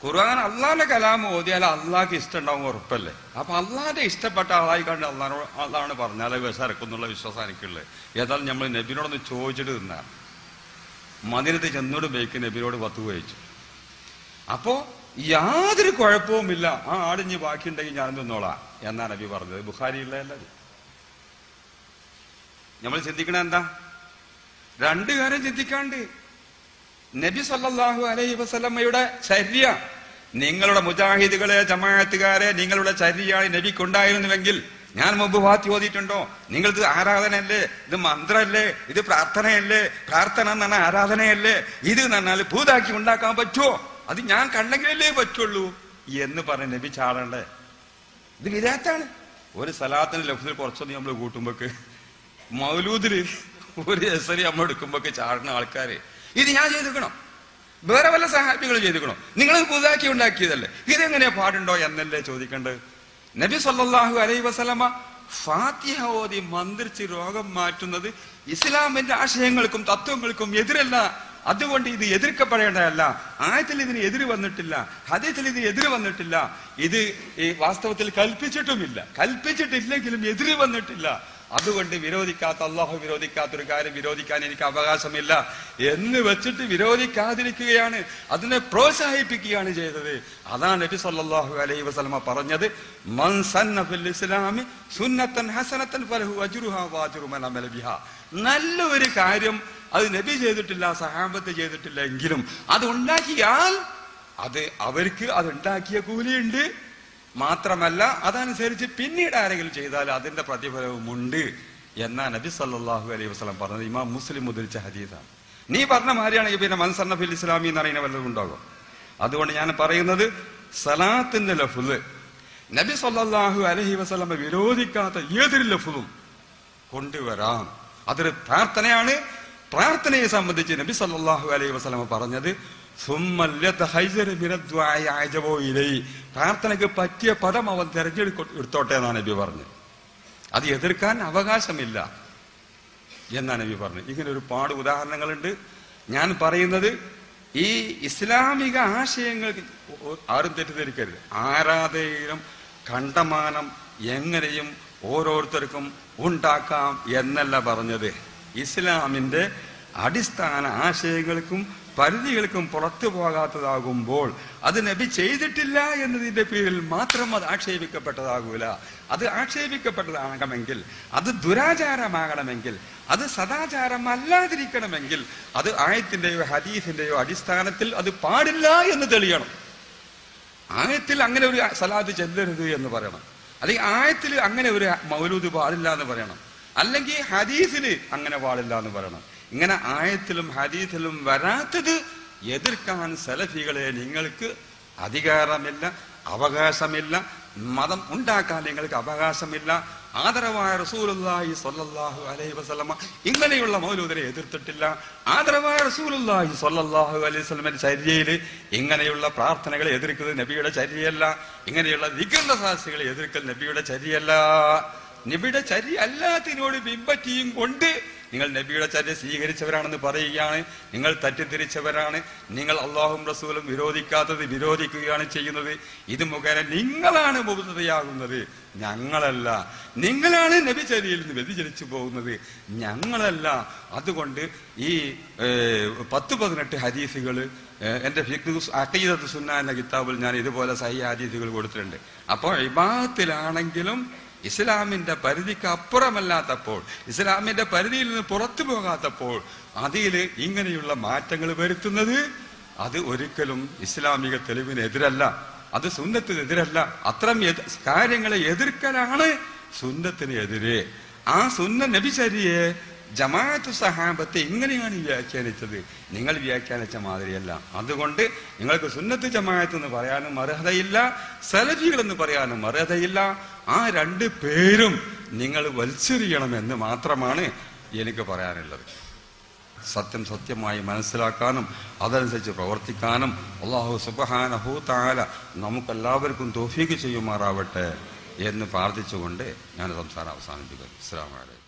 ഖുർആൻ അള്ളാന്റെ കലാം ഓതിയാൽ അള്ളാഹ്ക്ക് ഇഷ്ടം ഉണ്ടാവും, ഉറപ്പല്ലേ? അപ്പൊ അള്ളാന്റെ ഇഷ്ടപ്പെട്ട ആളായി കണ്ട് അള്ളാണ് പറഞ്ഞാൽ വിസറക്കുന്നുള്ള വിശ്വാസം എനിക്കുള്ളത്. ഏതായാലും നമ്മൾ നബിനോടൊന്ന് ചോദിച്ചിട്ട് തിന്നാ. മദീനത്ത് ചെന്നോട് ബേക്ക് നബിനോട് 10 കഴിച്ചു. അപ്പോ യാതൊരു കുഴപ്പവുമില്ല, ആ ആടിഞ്ഞ് ബാക്കിയുണ്ടെങ്കിൽ ഞാൻ തിന്നോളാം എന്നാണ് നബി പറഞ്ഞത്. ബുഖാരിയുള്ളതല്ല. നമ്മൾ ചിന്തിക്കണ എന്താ? 2 കാര്യം ചിന്തിക്കാണ്ട്. നബി സല്ലല്ലാഹു അലൈഹി വസല്ലമയുടെ ചര്യ, നിങ്ങളുടെ മുജാഹിദുകളെ, ജമാഅത്തുകാരെ, നിങ്ങളുടെ ചര്യയായി നബിക്കുണ്ടായിരുന്നുവെങ്കിൽ ഞാൻ മുമ്പ് ഫാത്തിഹ ഓതിയിട്ടുണ്ടോ? നിങ്ങളിത് ആരാധനയല്ലേ? ഇത് മന്ത്രല്ലേ? ഇത് പ്രാർത്ഥനയല്ലേ? പ്രാർത്ഥന എന്ന് പറഞ്ഞാൽ ആരാധനയല്ലേ? ഇത് എന്ന് പറഞ്ഞാൽ ഭൂതാക്കി ഉണ്ടാക്കാൻ പറ്റുമോ? അത് ഞാൻ കണ്ടെങ്കിലല്ലേ പറ്റുള്ളൂ എന്ന് പറഞ്ഞ് നബി ചാടണ്ടേ? ഇത് വിദാത്താണ്. ഒരു സലാത്തിന് ലഫ്സിൽ കുറച്ചൊന്നും നമ്മൾ കൂട്ടുമ്പോക്ക്, മൗലൂദില് ഒരു എസരി നമ്മൾ എടുക്കുമ്പോക്ക് ചാടുന്ന ആൾക്കാര് ഇത് ഞാൻ ചെയ്തിരിക്കണോ? വേറെ വല്ല സഹാബികൾ ചെയ്തിരിക്കണോ? നിങ്ങൾ പുതുതാക്കി ഉണ്ടാക്കിയതല്ലേ? ഇതെങ്ങനെ പാടുണ്ടോ എന്നല്ലേ ചോദിക്കേണ്ടത്. നബി സല്ലല്ലാഹു അലൈഹി വസല്ലമ ഫാത്തിഹ ഓതി മന്ത്രിച്ച് രോഗം മാറ്റുന്നത് ഇസ്ലാമിന്റെ ആശയങ്ങൾക്കും തത്വങ്ങൾക്കും എതിരല്ല. അതുകൊണ്ട് ഇത് എതിർക്കപ്പെടേണ്ടതല്ല. ആയത്തിൽ ഇതിന് എതിര് വന്നിട്ടില്ല, ഹദീസിൽ ഇതിന് എതിര് വന്നിട്ടില്ല. ഇത് വാസ്തവത്തിൽ കൽപ്പിച്ചിട്ടില്ലെങ്കിലും എതിര് വന്നിട്ടില്ല. അതുകൊണ്ട് വിരോധിക്കാത്ത, അള്ളാഹു വിരോധിക്കാത്തൊരു കാര്യം വിരോധിക്കാൻ എനിക്ക് അവകാശമില്ല എന്ന് വെച്ചിട്ട് വിരോധിക്കാതിരിക്കുകയാണ്, അതിനെ പ്രോത്സാഹിപ്പിക്കുകയാണ് ചെയ്തത്. അതാണ് നബി സല്ലല്ലാഹു അലൈഹി വസല്ലമ പറഞ്ഞത്, മൻ സന്ന ഫിൽ ഇസ്ലാമി സുന്നത്തൻ ഹസനത്തൻ ഫലഹു അജ്റുഹാ വഅജ്റു മൻ അമല ബിഹാ. നല്ല ഒരു കാര്യം അത് നബി ചെയ്തിട്ടില്ല, സഹാബത്ത് ചെയ്തിട്ടില്ല എങ്കിലും അത് ഉണ്ടാക്കിയാൽ അത് അവർക്ക് അതുണ്ടാക്കിയ കൂലിയുണ്ട്. മാത്രമല്ല അതനുസരിച്ച് പിന്നീട് ആരെങ്കിലും ചെയ്താൽ അതിന്റെ പ്രതിഫലവുമുണ്ട് എന്നാ നബി സല്ലല്ലാഹു അലൈഹി വസല്ലം പറഞ്ഞത്. ഇമാം മുസ്ലിം ഉദ്ധരിച്ച ഹദീസാണ്. നീ പറഞ്ഞ മാതിരിയാണെങ്കിൽ പിന്നെ മൻ സന്ന ഫിൽ ഇസ്ലാമി എന്ന് പറയുന്ന വല്ലതും ഉണ്ടാകും. അതുകൊണ്ട് ഞാൻ പറയുന്നത്, സലാത്തിന്റെ ലഫ്ള് നബി സല്ലല്ലാഹു അലൈഹി വസല്ലം വിരോധിക്കാത്ത ഏതൊരു ലഫ്ളും കൊണ്ടുവരാം. അതൊരു പ്രാർത്ഥനയാണ്. പ്രാർത്ഥനയെ സംബന്ധിച്ച് നബി സല്ലല്ലാഹു അലൈഹി വസല്ലം പറഞ്ഞത്, പ്രാർത്ഥനയ്ക്ക് പറ്റിയ പദം അവൻ തിരഞ്ഞെടുത്തോട്ടെ എന്നാണ് നബി പറഞ്ഞത്. അത് എതിർക്കാൻ അവകാശമില്ല എന്നാണ് നബി പറഞ്ഞത്. ഇങ്ങനെ ഒരുപാട് ഉദാഹരണങ്ങളുണ്ട്. ഞാൻ പറയുന്നത് ഈ ഇസ്ലാമിക ആശയങ്ങൾക്ക് ആരും തെറ്റിദ്ധരിക്കരുത്. ആരാധനയും കണ്ടമാനം എങ്ങനെയും ഓരോരുത്തർക്കും ഉണ്ടാക്കാം എന്നല്ല പറഞ്ഞത്. ഇസ്ലാമിന്റെ അടിസ്ഥാന ആശയങ്ങൾക്കും പരിധികൾക്കും പുറത്തു പോകാത്തതാകുമ്പോൾ അത് നബി ചെയ്തിട്ടില്ല എന്നതിന്റെ പേരിൽ മാത്രം അത് ആക്ഷേപിക്കപ്പെട്ടതാകൂല. അത് ആക്ഷേപിക്കപ്പെട്ടതാകണമെങ്കിൽ, അത് ദുരാചാരമാകണമെങ്കിൽ, അത് സദാചാരമല്ലാതിരിക്കണമെങ്കിൽ അത് ആയത്തിന്റെയോ ഹദീസിന്റെയോ അടിസ്ഥാനത്തിൽ അത് പാടില്ല എന്ന് തെളിയണം. ആയത്തിൽ അങ്ങനെ ഒരു സലാത്ത് ചെല്ലരുത് എന്ന് പറയണം, അല്ലെങ്കിൽ ആയത്തിൽ അങ്ങനെ ഒരു മൗലൂദ് പാടില്ല എന്ന് പറയണം, അല്ലെങ്കിൽ ഹദീസിൽ അങ്ങനെ പാടില്ല എന്ന് പറയണം. ഇങ്ങനെ ആയത്തിലും ഹദീസിലും വരാത്തത് എതിർക്കാൻ സലഫികളെ നിങ്ങൾക്ക് അധികാരമില്ല, അവകാശമില്ല. മതം ഉണ്ടാക്കാൻ നിങ്ങൾക്ക് അവകാശമില്ല. ആദരവായ റസൂലുള്ളാഹി സ്വല്ലല്ലാഹു അലൈഹി വസല്ലമ ഇങ്ങനെയുള്ള മൗലൂദിനെ എതിർത്തിട്ടില്ല. ആദരവായ റസൂലുള്ളാഹി സ്വല്ലല്ലാഹു അലൈഹി വസല്ലമയുടെ ചര്യയിൽ ഇങ്ങനെയുള്ള പ്രാർത്ഥനകളെ എതിർക്കുന്നത് നബിയുടെ ചര്യയല്ല. ഇങ്ങനെയുള്ള ദിക്റിന്റെ സാക്ഷികളെ എതിർക്കൽ നബിയുടെ ചര്യയല്ല. നബിയുടെ ചര്യ അല്ലാത്തതിനോട് പിൻപറ്റിയും കൊണ്ട് നിങ്ങൾ നബിയുടെ ചര്യ സ്വീകരിച്ചവരാണെന്ന് പറയുകയാണ്. നിങ്ങൾ തെറ്റിദ്ധരിച്ചവരാണ്. നിങ്ങൾ അള്ളാഹും റസൂലും വിരോധിക്കാത്തത് വിരോധിക്കുകയാണ് ചെയ്യുന്നത്. ഇത് മുഖേന നിങ്ങളാണ് മുബത്തദിയാകുന്നത്, ഞങ്ങളല്ല. നിങ്ങളാണ് നബി ചര്യയിൽ നിന്ന് വ്യതിചലിച്ചു പോകുന്നത്, ഞങ്ങളല്ല. അതുകൊണ്ട് ഈ 10-18 ഹദീസുകൾ എന്റെ അഖീദത്തുസ് സുന്ന എന്ന കിതാബിൽ ഞാൻ ഇതുപോലെ സഹീഹ് ഹദീസുകൾ കൊടുത്തിട്ടുണ്ട്. അപ്പോൾ ഇബാദത്തിലാണെങ്കിലും ഇസ്ലാമിന്റെ പരിധിക്ക് അപ്പുറമല്ലാത്തപ്പോൾ, ഇസ്ലാമിന്റെ പരിധിയിൽ നിന്ന് പുറത്തു പോകാത്തപ്പോൾ അതിൽ ഇങ്ങനെയുള്ള മാറ്റങ്ങൾ വരുത്തുന്നത് അത് ഒരിക്കലും ഇസ്ലാമിക തെളിവിനെതിരല്ല, അത് സുന്നത്തിനെതിരല്ല. അത്തരം കാര്യങ്ങളെ എതിർക്കലാണ് സുന്നത്തിന് എതിരെ. ആ സുന്ന നബിചര്യയെ ജമാഅത്ത് സഹാബത്തെ ഇങ്ങനെയാണ് വ്യാഖ്യാനിച്ചത്, നിങ്ങൾ വ്യാഖ്യാനിച്ച മാതിരിയല്ല. അതുകൊണ്ട് നിങ്ങൾക്ക് സുന്നത്ത് ജമാഅത്ത് എന്ന് പറയാനും അർഹതയില്ല, സലഫികൾ എന്ന് പറയാനും അർഹതയില്ല. ആ 2 പേരും നിങ്ങൾ വലിച്ചെറിയണമെന്ന് മാത്രമാണ് എനിക്ക് പറയാനുള്ളത്. സത്യം സത്യമായി മനസ്സിലാക്കാനും അതനുസരിച്ച് പ്രവർത്തിക്കാനും അല്ലാഹു സുബ്ഹാനഹു തആല നമുക്കെല്ലാവർക്കും തൗഫീഖ് ചെയ്യുമാറാവട്ടെ എന്ന് പ്രാർത്ഥിച്ചുകൊണ്ട് ഞാൻ സംസാരം അവസാനിപ്പിക്കുന്നു. അസ്സലാമു അലൈക്കും.